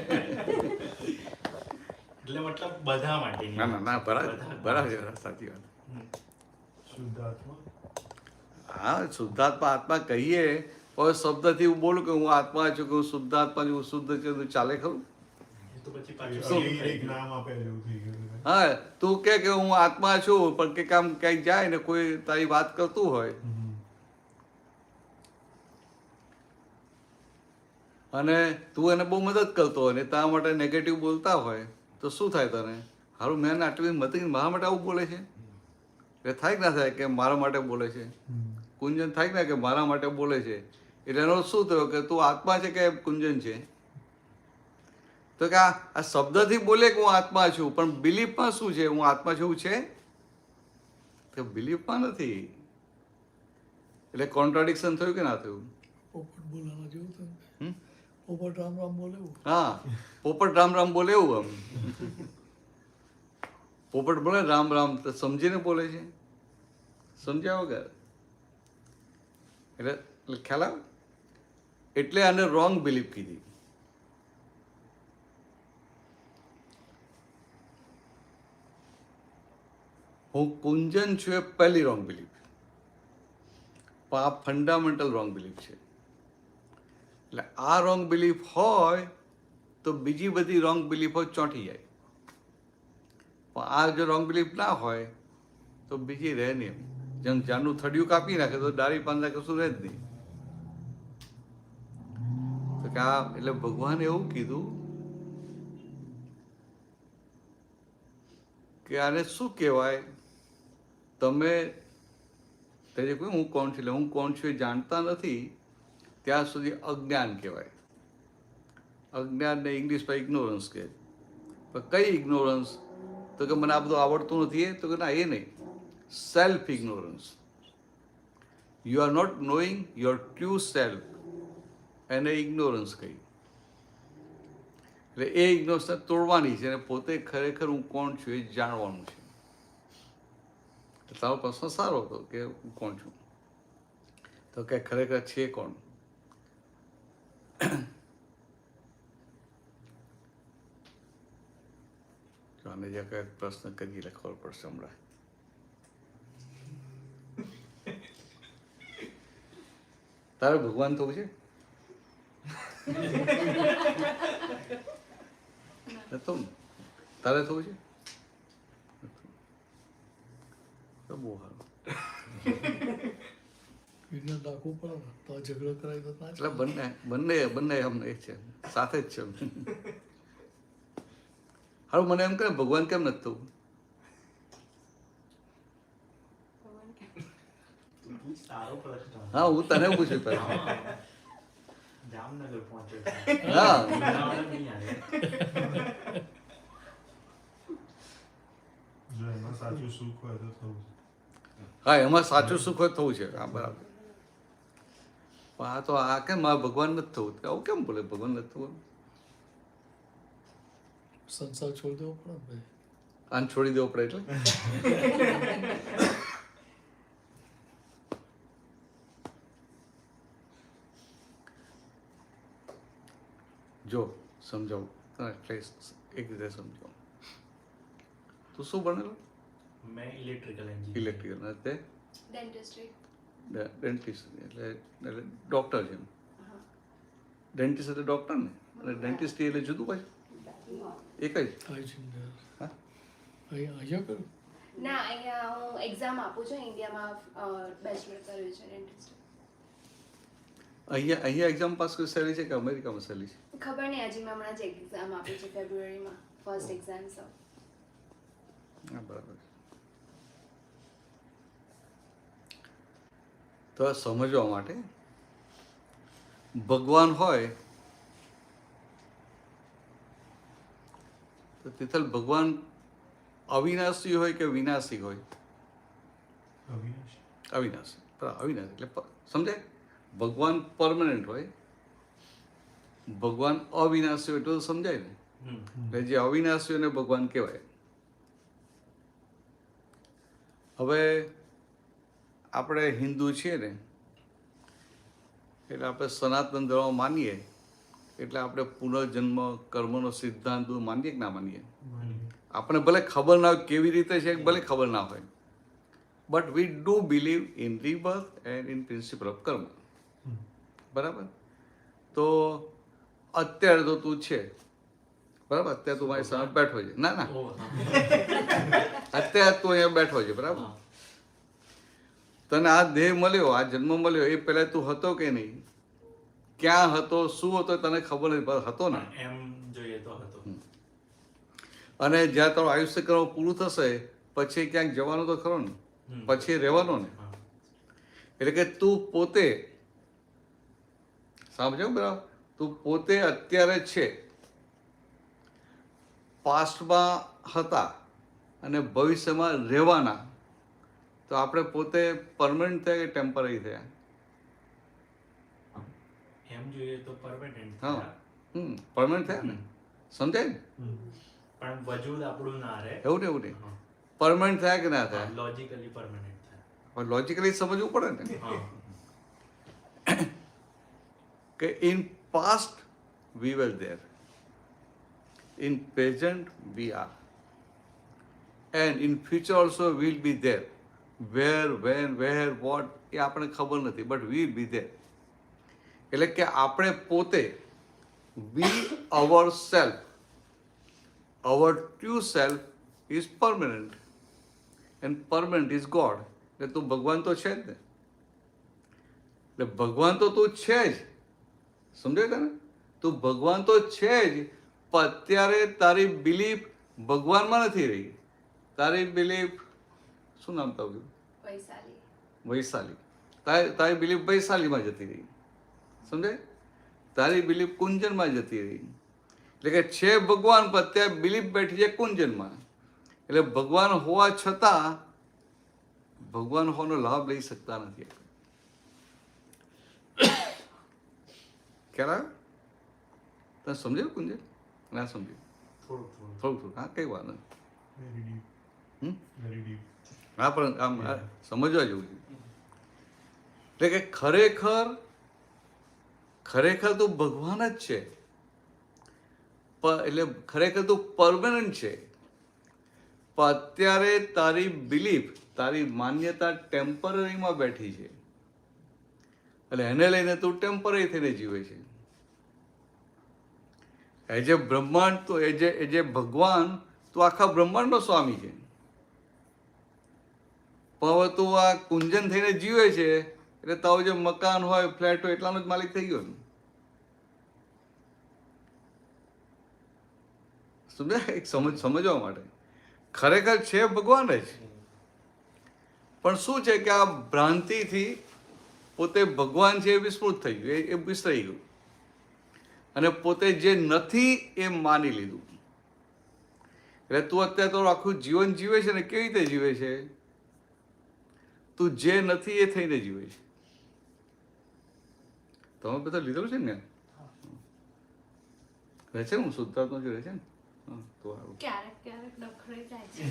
એટલે મતલબ બધા માટે. ના બરાબર, સાચી વાત. શુદ્ધાત્મા. હા, શુદ્ધાત્મા આત્મા કહીએ, હવે શબ્દથી હું બોલું કે હું આત્મા છું, કે હું શુદ્ધાત્મા છું, હું શુદ્ધ છું, ચાલે ખરું? તો પછી પાછું એક નામ આપે એવું થઈ ગયું. હા, તું કે હું આત્મા છું, પણ કે કામ ક્યાંક જાય ને કોઈ તારી વાત કરતું હોય અને તું એને બહુ મદદ કરતો હોય ને તારા માટે નેગેટિવ બોલતા હોય તો શું થાય તને? હારું, મેં એને આટલી મદદ કરી, મારા માટે આવું બોલે છે. એ થાય કે ના થાય કે મારા માટે બોલે છે? કુંજન થાય કે ના કે મારા માટે બોલે છે? એટલે એનો શું થયો કે તું આત્મા છે કે કુંજન છે? તો કે આ શબ્દથી બોલે કે હું આત્મા છું, પણ બિલીફમાં શું છે? હું આત્મા છું છે તો બિલીફમાં નથી. એટલે કોન્ટ્રાડિક્શન થયું કે ના થયું? પોપટ બોલાવા જેવું થયું. હમ? પોપટ રામ રામ બોલે એવું. હા, પોપટ રામ રામ બોલે એવું. આમ પોપટ બોલે રામ રામ તો સમજીને બોલે છે, સમજ્યા વગર. એટલે ખ્યાલ આવે? એટલે આને રોંગ બિલીફ કીધી. હું કુંજન છું એ પહેલી રોંગ બિલીફ, પણ આ ફંડામેન્ટલ રોંગ બિલીફ છે. એટલે આ રોંગ બિલીફ હોય તો બીજી બધી રોંગ બિલીફો ચોંટી જાય, પણ આ જો રોંગ બિલીફ ના હોય તો બીજી રહે નહીં. જેમ જાનું થડિયું કાપી નાખે તો ડાળી પાંદડા કશું રહે જ નહીં. તો કે આ એટલે ભગવાને એવું કીધું કે આને શું કહેવાય? તમે તે જે કહ્યું હું કોણ છું, એટલે હું કોણ છું એ જાણતા નથી ત્યાં સુધી અજ્ઞાન કહેવાય. અજ્ઞાનને ઇંગ્લિશમાં ઇગ્નોરન્સ કહે. પણ કઈ ઇગ્નોરન્સ? તો કે મને આ બધું આવડતું નથી. તો કે ના, એ નહીં, self ignorance. You are not knowing your true self, એને ઇગ્નોરન્સ કહી. એટલે એ ઇગ્નોરન્સને તોડવાની છે અને પોતે ખરેખર હું કોણ છું એ જાણવાનું છે. તારો પ્રશ્ન સારો હતો કે હું કોણ છું, તો કે ખરેખર છે કોણ? જો આને જે કંઈક પ્રશ્ન કરી એટલે ખબર પડશે હમણાં. તારે ભગવાન થવું છે? નતું ને? તારે થવું છે? તો બહુ સારું. વિજ્ઞાન રાખવું પડે ને, તો આ ઝઘડો કરાય તો ના એટલે ચાલે. બંને અમને એક છે, સાથે જ છે. હારું, મને એમ કહે ભગવાન કેમ નથી થવું? સારો પ્રશ્ન. હા, હું તને પૂછું પહેલા. જામનગર પહોંચ્યો છે. હા, જુનાગઢ નહીં આવે. જો એમાં સાચું સુખ હોય તો થવું. હા, એમાં સાચું સુખ હોય થવું છે. હા, બરાબર. પણ આ તો આ કેમ આ ભગવાન નથી થવું? આવું કેમ બોલે ભગવાન નથી થવું? સંસાર છોડી દેવો પડે ને ભાઈ. આને છોડી દેવો પડે એટલે જો સમજાવું તને, એટલે એક રીતે સમજાવું. તું શું ભણેલો? મેં ઇલેક્ટ્રિકલ એન્જિનિયર. ઇલેક્ટ્રિકલ. ને તે ડેન્ટિસ્ટ્રી. ડેન્ટિસ્ટ એટલે ડૉક્ટર છે. ડેન્ટિસ્ટ એટલે ડૉક્ટર ને, અને ડેન્ટિસ્ટ એટલે જુદું પાછું એક જ. હાઇજીન. હા, અહીંયા કરું. ના, અહીંયા હું એક્ઝામ આપું છું. ઇન્ડિયામાં બેચલર કર્યું છે ડેન્ટિસ્ટ. અહીંયા એક્ઝામ પાસ કરી સહેલી છે કે અમેરિકામાં સહેલી છે? ખબર નહીં, હજી મેં હમણાં જ એક્ઝામ આપી છે ફેબ્રુઆરીમાં, ફર્સ્ટ એક્ઝામ. સો હા, બરાબર. તો આ સમજવા માટે ભગવાન હોય તો તિથલ ભગવાન અવિનાશી હોય કે વિનાશી હોય? અવિનાશી. અવિનાશી. બરાબર, અવિનાશી એટલે સમજાય? ભગવાન પરમનન્ટ હોય, ભગવાન અવિનાશી હોય એટલું તો સમજાય ને. એટલે જે અવિનાશી હોય એને ભગવાન કહેવાય. હવે આપણે હિન્દુ છીએ ને, એટલે આપણે સનાતન ધર્મ માનીએ, એટલે આપણે પુનર્જન્મ કર્મનો સિદ્ધાંત માનીએ કે ના માનીએ? આપણે ભલે ખબર ના હોય કેવી રીતે છે, ભલે ખબર ના હોય, but we do believe in રિબર્થ and in principal of કર્મ. બરાબર? તો અત્યારે તો તું છે, બરાબર? અત્યારે તું મારી સામે બેઠો છે. ના ના, અત્યારે તું અહીંયા બેઠો છે, બરાબર? તને આ દેહ મળ્યો, આ જન્મ મળ્યો, એ પહેલા તું હતો કે નહીં? ક્યાં હતો, શું હતો તને ખબર નથી, બસ હતો ને. એમ જોઈએ તો હતો. અને જ્યાં તારું આયુષ્ય કર્મ પૂરું થશે પછી ક્યાંક જવાનું તો ખરો ને, પછી રહેવાનો ને. એટલે કે તું પોતે સમજો બરાબર? તું પોતે અત્યારે છે, પાસ્ટમાં હતા અને ભવિષ્યમાં રહેવાના, તો આપણે પોતે પરમનન્ટ થયા કે ટેમ્પરરી થયા? એમ જોઈએ તો પરમેનન્ટ હા પરમનન્ટ થયા ને, સમજાય ને? પણ વજૂદ આપણું ના રહે. એવું ને એવું નહીં, પરમનન્ટ થયા કે ના થયા? લોજિકલી પરમેનન્ટ થાય. હવે લોજિકલી સમજવું પડે ને હા. કે in past we were there, in present we are, and in future also will be there. Where, when, where, what એ આપણને ખબર નથી, બટ વીલ બી ધેર. એટલે કે આપણે પોતે, we our self, our true self is permanent and permanent is God. એટલે તું ભગવાન તો છે જ ને, એટલે ભગવાન તો તું છે જ, સમજાય તને? તું ભગવાન તો છે જ, પણ અત્યારે તારી બિલીફ ભગવાનમાં નથી રહી. તારી બિલીફ, શું નામ તારું? વૈશાલી. વૈશાલી. તારી બિલીફ વૈશાલીમાં જતી રહી, સમજાય? તારી બિલીફ કુંજનમાં જતી રહી. એટલે કે છે ભગવાન, પણ અત્યારે બિલીફ બેઠી છે કુંજનમાં. એટલે ભગવાન હોવા છતાં ભગવાન હોવાનો લાભ લઈ શકતા નથી. ખ્યાલ આવ્યો? તમે સમજાયું કુંજન? ના સમજ્યું? થોડું થોડું. થોડું હા, કઈ વાત નથી. Very deep, hmm? Very deep. હા, પણ આમ સમજવા જેવું છે. એટલે કે ખરેખર તું ભગવાન જ છે, એટલે ખરેખર તું પરમનન્ટ છે. પણ અત્યારે તારી બિલીફ, તારી માન્યતા ટેમ્પરરીમાં બેઠી છે, એટલે એને લઈને તું ટેમ્પરરી થઈને જીવે છે. એજ એ બ્રહ્માંડ, તો એ જે ભગવાન, તું આખા બ્રહ્માંડનો સ્વામી છે. પણ હવે તું આ કુંજન થઈને જીવે છે, એટલે તારું જે મકાન હોય, ફ્લેટ હોય, એટલાનો જ માલિક થઈ ગયો ને. સમજાય? એક સમજવા માટે ખરેખર છે ભગવાન જ, પણ શું છે કે આ ભ્રાંતિથી પોતે ભગવાન છે એ વિસ્મૃત થઈ ગયું, એ વિસરાઈ ગયું, અને પોતે જે નથી એ માની લીધું. એટલે તું અત્યારે તારું આખું જીવન જીવે છે ને, કેવી રીતે જીવે છે? તું જે નથી એ થઈને જીવે છે. તમે બધા લીધેલું છે ને? રહે છે ને? હું શુદ્ધાત્મા જે રહે છે ને, તો સારું. ક્યારેક ક્યારેક ડખરાઈ જાય છે.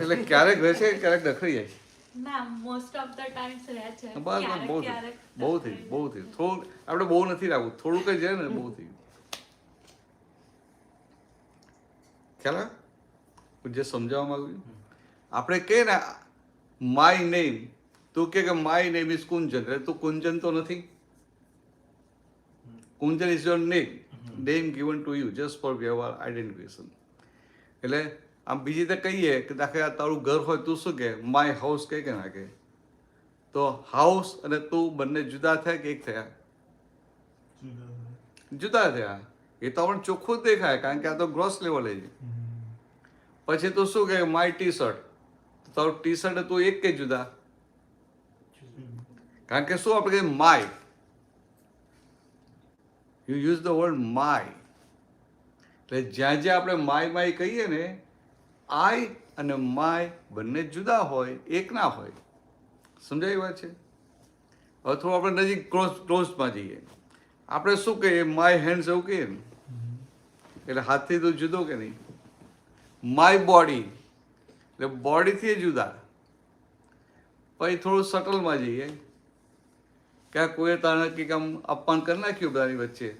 એટલે ક્યારેક રહે છે, ક્યારેક ડખરી જાય છે. ના, મોસ્ટ ઓફ ધ ટાઈમ્સ રહે છે. બસ ક્યારેક બહુ ક્યારેક થયું, થોડું આપણે બહુ નથી રાખવું, થોડુંક જ છે ને, બહુ થયું. ખ્યાલ આવે? જે સમજાવવા માંગુ છું, આપણે કહીએ ને માય નેમ, તું કે માય નેમ ઇઝ કુંજન, એટલે તું કુંજન તો નથી. Kunjan is your name, name given to you just for your identification. એટલે આમ બીજી રીતે કહીએ કે દાખલા તારું ઘર હોય, તું શું કહે? માય હાઉસ કહે કે ના કહે? તો હાઉસ અને તું બંને જુદા થયા કે એક થયા? જુદા થયા. એ તો આપણને ચોખ્ખું જ દેખાય, કારણ કે આ તો ગ્રોસ લેવલે છે. પછી તું શું કહે? માય ટી શર્ટ, તારું ટી શર્ટ તું એક કે જુદા? કારણ કે શું આપણે કહીએ my, you use the word my. એટલે જ્યાં જ્યાં આપણે માય કહીએ ને, આઈ અને માય બંને જુદા હોય, એક ના હોય. સમજાય વાત છે? હવે થોડું આપણે નજીક ક્લોઝમાં જઈએ. આપણે શું કહીએ? માય હેન્ડ્સ એવું કહીએ ને, એટલે હાથથી તો જુદો કે નહીં? માય બોડી, એટલે બોડીથી જુદા. પછી થોડું સટલમાં જઈએ, ક્યાં કોઈ તારે કંઈક આમ અપમાન કરી નાખ્યું બધાની વચ્ચે,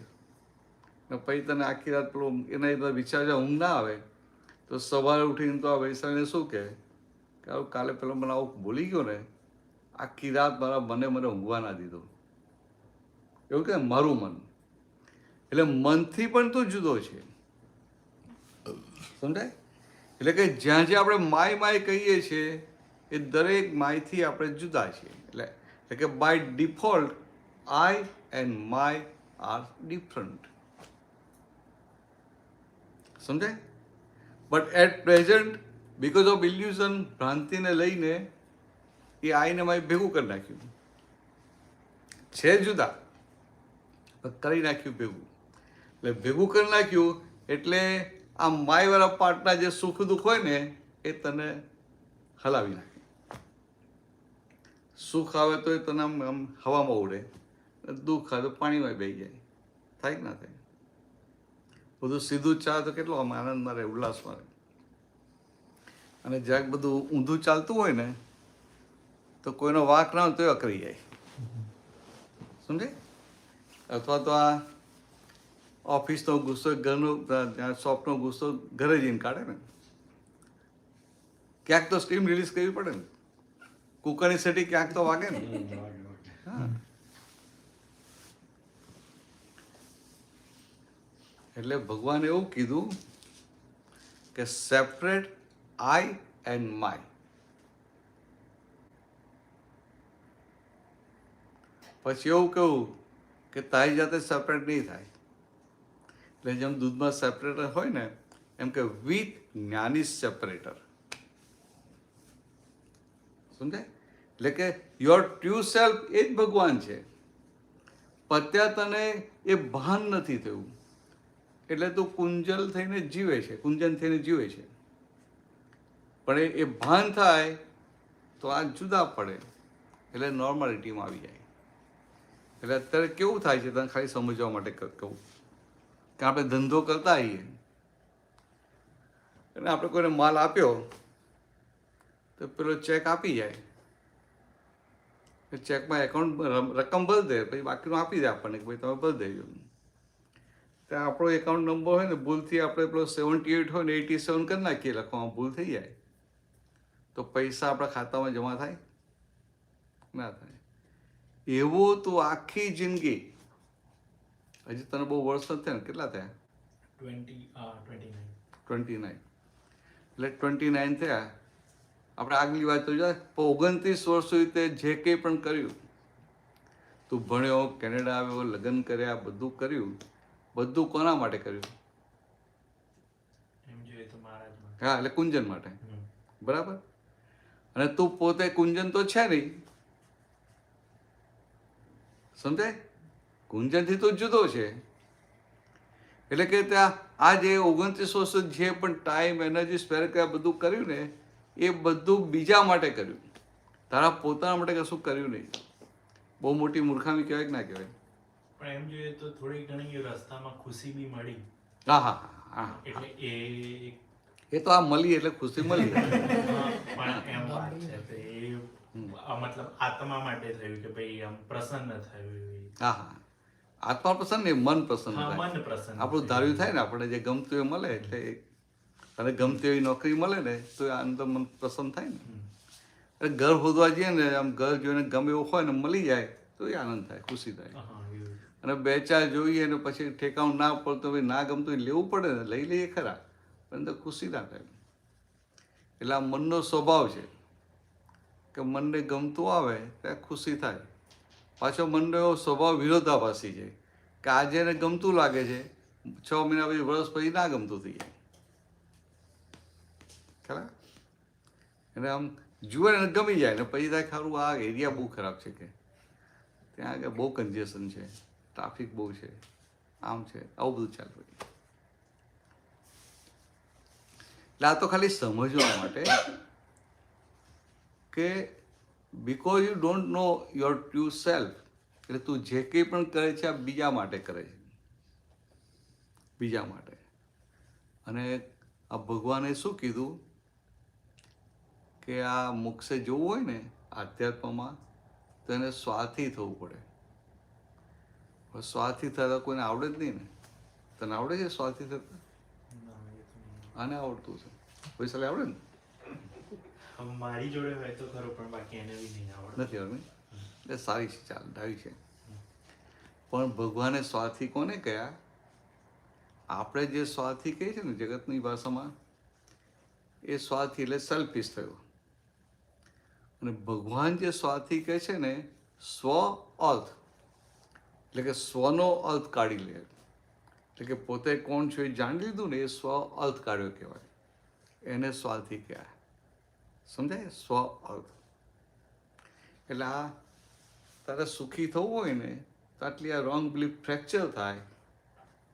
પછી તને આખી રાત પેલું એના વિચાર ઊંઘ ના આવે, તો સવારે ઉઠીને તો આ વૈશાલીને શું કહે કે કાલે પેલો મને આવું બોલી ગયો ને, આખી રાત મને ઊંઘવા ના દીધો. એવું કે મારું મન, એટલે મનથી પણ તું જુદો છે. સમજાય? એટલે કે જ્યાં જ્યાં આપણે માય કહીએ છીએ, એ દરેક માયથી આપણે જુદા છીએ. એટલે કે by default I and my are different. સમજાય? But at present because of illusion, ભ્રાંતિને લઈને એ આઈને માય ભેગું કરી નાખ્યું. છે જુદા, કરી નાખ્યું ભેગું. એટલે ભેગું કરી નાખ્યું એટલે આ માયવાળા પાર્ટના જે સુખ દુઃખ હોય ને એ તને હલાવી નાખે. સુખ આવે તો એ તને આમ હવામાં ઉડે, દુઃખ આવે તો પાણીમાં બેસી જાય. થાય કે ના થાય? બધું સીધું ચાલે તો કેટલો આમ આનંદમાં રહે, ઉલ્લાસમાં રહે. અને જ્યાંક બધું ઊંધું ચાલતું હોય ને તો કોઈનો વાંક ના હોય તો અકરી જાય, સમજે? અથવા તો આ ઓફિસનો ગુસ્સો ઘરનો, શોપનો ગુસ્સો ઘરે જઈને કાઢે ને. ક્યાંક તો સ્ટીમ રિલીઝ કરવી પડે ને, કુકરની સેટી ક્યાંક તો વાગે ને. હા, એટલે ભગવાને એવું કીધું કે સેપરેટ આઈ એન્ડ માય. પછી એવું કહું કે તારી જાતે સેપરેટ નહીં થાય. એટલે જેમ દૂધમાં સેપરેટર હોય ને એમ કે વિથ જ્ઞાની સેપરેટર, સમજાય? એટલે કે યોર ટ્રુ સેલ્ફ એ જ ભગવાન છે. અત્યારે તને એ ભાન નથી થયું એટલે તું કુંજલ થઈને જીવે છે, કુંજન થઈને જીવે છે. પણ એ ભાન થાય તો આ જુદા પડે એટલે નોર્માલિટીમાં આવી જાય. એટલે અત્યારે કેવું થાય છે તને ખાલી સમજવા માટે કહું કે આપણે ધંધો કરતા આવીએ અને આપણે કોઈને માલ આપ્યો તો પેલો ચેક આપી જાય, ચેકમાં એકાઉન્ટ રકમ ભરી દે, પછી બાકીનું આપી દે આપણને કે ભાઈ તમે ભરી દેજો. ત્યાં આપણો એકાઉન્ટ નંબર હોય ને ભૂલથી આપણે પેલો 78 હોય ને 87 કરી નાખીએ, લખવામાં ભૂલ થઈ જાય તો પૈસા આપણા ખાતામાં જમા થાય ના થાય? એવું તું આખી જિંદગી, હજી તને બહુ વર્ષ નથી થયા ને, કેટલા થયા? 29. એટલે 29 થયા. આપણે આગલી વાત તો જાય 29 વર્ષ સુધી તે જે કંઈ પણ કર્યું, તું ભણ્યો, કેનેડા આવ્યો, લગ્ન કર્યા, બધું કર્યું, બધું કોના માટે કર્યું? એમ જોઈએ તો મહારાજ માટે. હા, એટલે કુંજન માટે, બરાબર? અને તું પોતે કુંજન તો છે નહીં, સમજાય? કુંજનથી તો જુદો છે. એટલે કે ત્યાં આ જે 29 વર્ષ જે પણ ટાઈમ, એનર્જી સ્પેર કર્યા, બધું કર્યું ને એ બધું બીજા માટે કર્યું, તારા પોતાના માટે કશું કર્યું નહીં. બહુ મોટી મૂર્ખામી કહેવાય કે ના કહેવાય? પણ એમ જોઈએ તો થોડી ઘણી રસ્તામાં ખુશી બી મળી. હા હા હા, એટલે એ તો આ મળી એટલે ખુશી મળી. પણ એમ વાત છે તો એ મતલબ આત્મા માટે થયું કે ભાઈ આમ પ્રસન્ન થયું. હા હા, આત્મા પ્રસન્ન ને મન પ્રસન્ન હા, થાય. મન પ્રસન્ન. આપણું ધાર્યું થાય ને, આપણે જે ગમતું એ મળે એટલે અને ગમતી એવી નોકરી મળે ને તો અંદર મન પ્રસન્ન થાય ને. એટલે ઘર શોધવા જઈએ ને, આમ ઘર જોઈને ગમે એવું હોય ને મળી જાય તો એ આનંદ થાય, ખુશી થાય. અને બે ચાર જોઈએ ને પછી ઠેકાણું ના પડતું હોય, ના ગમતું હોય લેવું પડે ને, લઈ લઈએ ખરા, પણ અંદર ખુશી ના થાય. એટલે આ મનનો સ્વભાવ છે કે મનને ગમતું આવે ત્યાં ખુશી થાય. પાછો મનનો એવો સ્વભાવ વિરોધાભાસી છે કે આજે એને ગમતું લાગે છે, 6 મહિના પછી, વર્ષ પછી ના ગમતું થઈ જાય. ખરા? એને આમ જુએ ને ગમી જાય ને પછી થાય ખરું આ એરિયા બહુ ખરાબ છે, કે ત્યાં આગળ બહુ કન્જેશન છે, ટ્રાફિક બહુ છે, આમ છે, આવું બધું ચાલતું હોય. એટલે આ તો ખાલી સમજવા માટે કે because you don't know your true self, એટલે તું જે કંઈ પણ કરે છે આ બીજા માટે કરે છે, બીજા માટે. અને આ ભગવાને શું કીધું કે આ મોક્ષે જવું હોય ને આધ્યાત્મમાં તો એને સ્વાર્થી થવું પડે. સ્વાર્થી થતા કોઈને આવડે જ નહીં ને. તને આવડે છે સ્વાર્થી થતા? આને આવડતું છે, કોઈ સાલે આવડે ને? મારી જોડે હોય તો ખરો, પણ બાકી એને બી નહીં આવડે. નથી આવડે? એટલે સારી છે, ચાલ ડાવી છે. પણ ભગવાને સ્વાર્થી કોને કહ્યા? આપણે જે સ્વાર્થી કહીએ છીએ ને જગતની ભાષામાં, એ સ્વાર્થી એટલે સેલ્ફિશ થયો. અને ભગવાન જે સ્વાર્થી કહે છે ને, સ્વ અર્થ, એટલે કે સ્વનો અર્થ કાઢી લે, એટલે કે પોતે કોણ છે એ જાણી લીધું ને, એ સ્વ અર્થ કાઢ્યો કહેવાય, એને સ્વાર્થી કહેવાય. સમજાય? સ્વ અર્થ. એટલે આ તારે સુખી થવું હોય ને તો આટલી આ રોંગ બિલીફ ફ્રેક્ચર થાય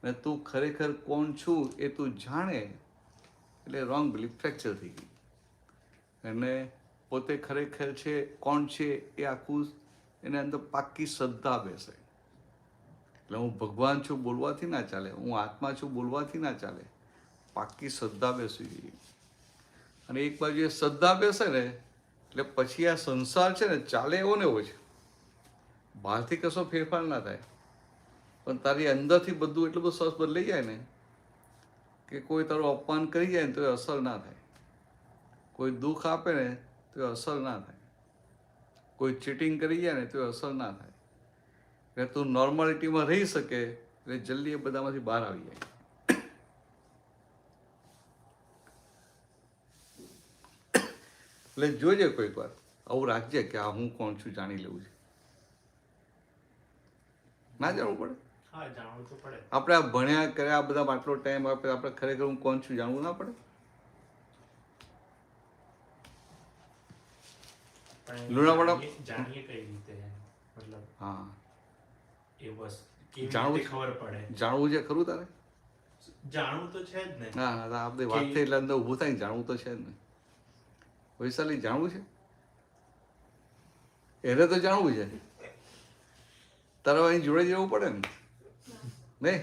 ને તું ખરેખર કોણ છું એ તું જાણે એટલે રોંગ બિલીફ ફ્રેક્ચર થઈ ગઈ. અને પોતે ખરેખર છે કોણ છે એ આખું એને અંદર પાક્કી શ્રદ્ધા બેસે. એટલે હું ભગવાન છું બોલવાથી ના ચાલે, હું આત્મા છું બોલવાથી ના ચાલે, પાક્કી શ્રદ્ધા બેસવી જોઈએ. અને એક બાજુ એ શ્રદ્ધા બેસે ને એટલે પછી આ સંસાર છે ને ચાલે એવો ને એવો છે, બહારથી કશો ફેરફાર ના થાય, પણ તારી અંદરથી બધું એટલું બધું સરસ બદલાઈ જાય ને કે કોઈ તારું અપમાન કરી જાય ને તો એ અસર ના થાય, કોઈ દુઃખ આપે ને તો એ અસર ના થાય, કોઈ ચીટિંગ કરી જાય ને તો એ અસર ના થાય. એટલે તું નોર્માલિટીમાં રહી શકે એટલે જલ્દી એ બધામાંથી બહાર આવી જાય. એટલે જોજે કોઈક વાર આવું રાખજે કે આ હું કોણ છું જાણી લેવું છે. ના જાણવું પડે, હા જાણવું તો પડે. આપણે આ ભણ્યા કર્યા બધા આટલો ટાઈમ આપે, આપણે ખરેખર હું કોણ છું જાણવું ના પડે. પણ લુણાવાડા જાણીએ કઈ રીતે મતલબ હા એ વસ્તુ કેવી જાણવું રીતે ખબર પડે? જાણવું છે ખરું તારે? જાણવું તો છે જ ને. ના ના આપણે વાત થઈ એટલે અંદર ઊભું થાય ને જાણવું તો છે જ ને. વૈશાલી જાણવું છે? એને તો જાણવું છે, તારે અહીં જોડે જવું પડે ને નહીં?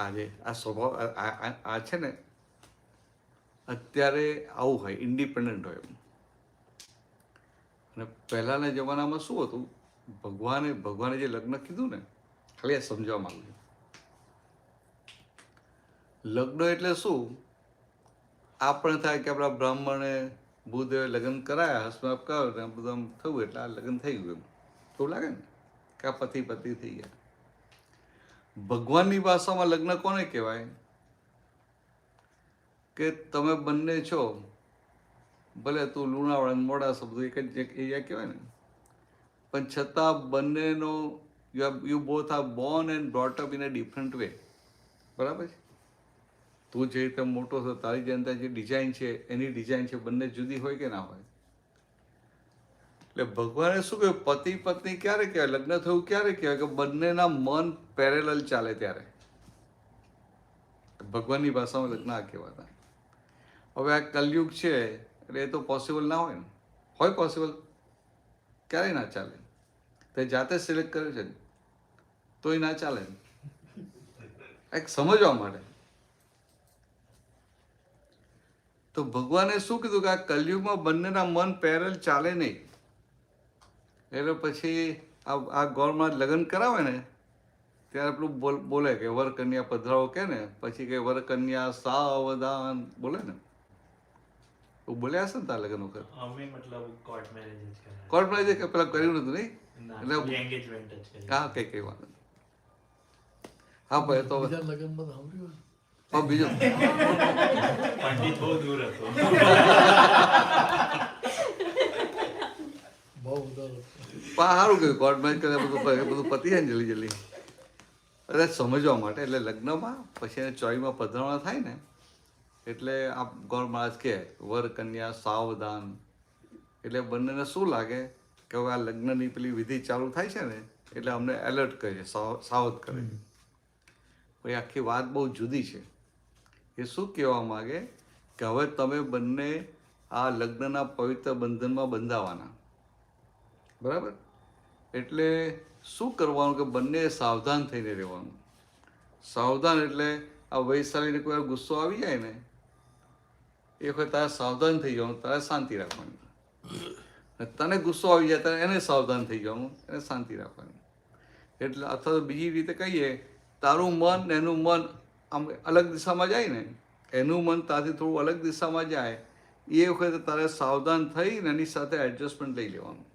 આજે આ સ્વભાવ આ છે ને અત્યારે આવું હોય, ઇન્ડિપેન્ડન્ટ હોય. અને પહેલાંના જમાનામાં શું હતું, ભગવાને જે લગ્ન કીધું ને, ખાલી આ સમજવા માંગુ છું. લગ્ન એટલે શું? આપણે થાય કે આપણા બ્રાહ્મણે ભૂદેવે લગ્ન કરાયા, હસમાપ કર્યો ને બધું આમ થયું એટલે આ લગ્ન થઈ ગયું, એમ એવું લાગે ને કે આ પતિ પત્ની થઈ ગયા. ભગવાનની ભાષામાં લગ્ન કોને કહેવાય? કે તમે બંને છો, ભલે તું લુણાવાડા મોડાસા બધું એક જ એરિયા કહેવાય ને, પણ છતાં બંનેનો you both are Born and brought up in a different way. બરાબર છે? તું જે રીતે મોટો છો, તારી જે અંદર જે ડિઝાઇન છે એની ડિઝાઇન છે, બંને જુદી હોય કે ના હોય. એટલે ભગવાને શું કહ્યું, પતિ પત્ની ક્યારે કહેવાય, લગ્ન થયું ક્યારે કહેવાય? કે બંનેના મન પેરેલલ ચાલે ત્યારે ભગવાનની ભાષામાં લગ્ન આ કહેવાતા. હવે આ કલયુગ છે એટલે એ તો પોસિબલ ના હોય ને. હોય પોસિબલ? ક્યારેય ના ચાલે. તે જાતે સિલેક્ટ કર્યું છે તોય ના ચાલે. એક સમજવા માટે તો ભગવાને શું કીધું કે આ કલયુગમાં બંનેના મન પેરેલ ચાલે નહીં. એટલે પછી આ ગોળમાં લગ્ન કરાવે ને ત્યારે પેલું બોલે કે વર કન્યા પધરાવો કે ને, પછી કે વર કન્યા સાવધાન બોલે ને, એવું બોલ્યા હશે ને તાર લગ્ન વખત? અમે મતલબ કોર્ટ મેરેજ જ કર્યા. કોર્ટ મેરેજ કે પેલા કર્યું નતું નહીં? ના, એન્ગેજમેન્ટ જ કર્યા. હા કઈ વાત નથી. હા ભાઈ તો બીજા લગ્નમાં સાંભળ્યું બીજું પંડિત બહુ દૂર હતો. બહુ ઉદાર સારું કહ્યું કોર્ટ મેરેજ કરે બધું પતી જાય ને જલ્દી જલ્દી. અરે સમજવા માટે એટલે લગ્નમાં પછી એને ચોરીમાં પધરાવણા થાય ને એટલે આ ગોળ મહારાજ કહે વર કન્યા સાવધાન. એટલે બંનેને શું લાગે કે હવે આ લગ્નની પેલી વિધિ ચાલુ થાય છે ને એટલે અમને એલર્ટ કરે છે, સાવધ કરે છે. પછી આખી વાત બહુ જુદી છે. એ શું કહેવા માગે કે હવે તમે બંને આ લગ્નના પવિત્ર બંધનમાં બંધાવાના. બરાબર? એટલે શું કરવાનું કે બંને સાવધાન થઈને રહેવાનું. સાવધાન એટલે આ વૈશાલીને કોઈ વાર ગુસ્સો આવી જાય ને એ વખતે તારે સાવધાન થઈ જવાનું, તારે શાંતિ રાખવાની. તને ગુસ્સો આવી જાય ત્યારે એને સાવધાન થઈ જવાનું, એને શાંતિ રાખવાની. એટલે અથવા તો બીજી રીતે કહીએ, તારું મન ને એનું મન આમ અલગ દિશામાં જાય ને, એનું મન તારથી થોડું અલગ દિશામાં જાય એ વખતે તારે સાવધાન થઈને એની સાથે એડજસ્ટમેન્ટ લઈ લેવાનું.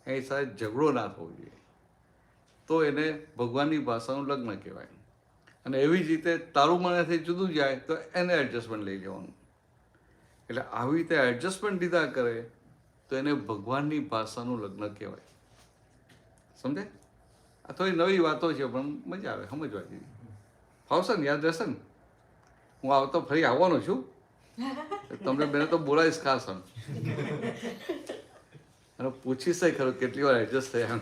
એની સાથે ઝઘડો ના થવો જોઈએ. તો એને ભગવાનની ભાષાનું લગ્ન કહેવાય. અને એવી જ રીતે તારું મનેથી જુદું જાય તો એને એડજસ્ટમેન્ટ લઈ લેવાનું. એટલે આવી રીતે એડજસ્ટમેન્ટ લીધા કરે તો એને ભગવાનની ભાષાનું લગ્ન કહેવાય. સમજે? આ થોડી નવી વાતો છે પણ મજા આવે સમજવા જેવી. ફાવશે ને? યાદ રહેશે ને? હું આવતો ફરી આવવાનો છું, તમને બેને તો બોલાવીશ ખાસ. અને પૂછીશ ખરું કેટલી વાર એડજસ્ટ થયા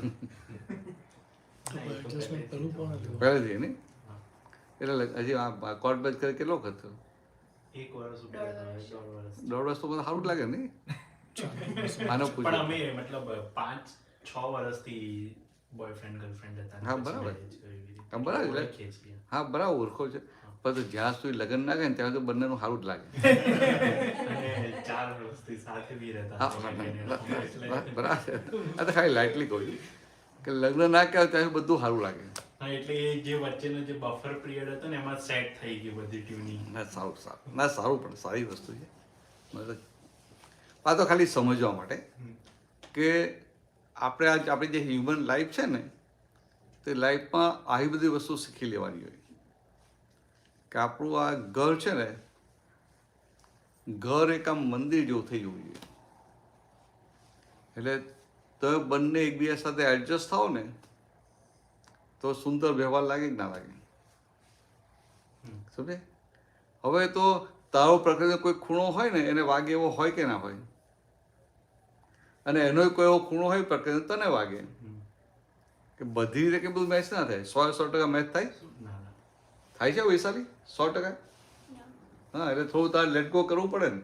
એડજસ્ટમેન્ટ કરવું પણ હતું. પહેલેથી નહીં એટલે હજી આ કોર્ટ બેચ કરે કેટલો ખર્ચો? 1 વર્ષ ઉપર દોઢ વર્ષ. 1.5 વર્ષ. 1.5 વર્ષ તો બધું સારું જ લાગે નહીં આનો પણ પૂછો અમે મતલબ 5-6 વર્ષથી બોયફ્રેન્ડ ગર્લફ્રેન્ડ હતા. હા, પછી બરાબર. marriage એવી રીતે. હા, બરાબર. ઓળખીએ છીએ. હા બરાબર ઓળખો છે પણ જ્યાં સુધી લગ્ન ના થાય ને ત્યાં સુધી બંનેનું સારું જ લાગે અને 4 વર્ષથી સાથે બી રહેતા હા હતા. બરાબર આ તો ખાલી લાઇટલી કહું છું કે લગ્ન ના કહેવાય ત્યાં સુધી બધું સારું લાગે. હા, એટલે એ જે વચ્ચેનો જે બફર પિરિયડ હતો ને એમાં સેટ થઈ ગઈ બધી ટ્યુનિંગ. ના સારું પણ સારી વસ્તુ છે મતલબ આ તો ખાલી સમજવા માટે કે આપણી જે હ્યુમન લાઈફ છે ને તે લાઈફમાં આવી બધી વસ્તુ શીખી લેવાની હોય કે આપણું આ ઘર છે ને ઘર એક આમ મંદિર જેવું થઈ જવું જોઈએ એટલે તમે બંને એકબીજા સાથે એડજસ્ટ થાઓ ને તો સુંદર વ્યવહાર લાગે કે ના લાગે સમજે? હવે તો તારો પ્રકૃતિનો કોઈ ખૂણો હોય ને એને વાગે એવો હોય કે ના હોય અને એનો કોઈ એવો ખૂણો હોય પ્રકૃતિ તને વાગે કે બધી રીતે કે બધું મેચ ના થાય 100% મેચ થાય ના ના. થાય છે વૈશાલી 100%? હા એટલે થોડું તારે લેટ ગો કરવું પડે ને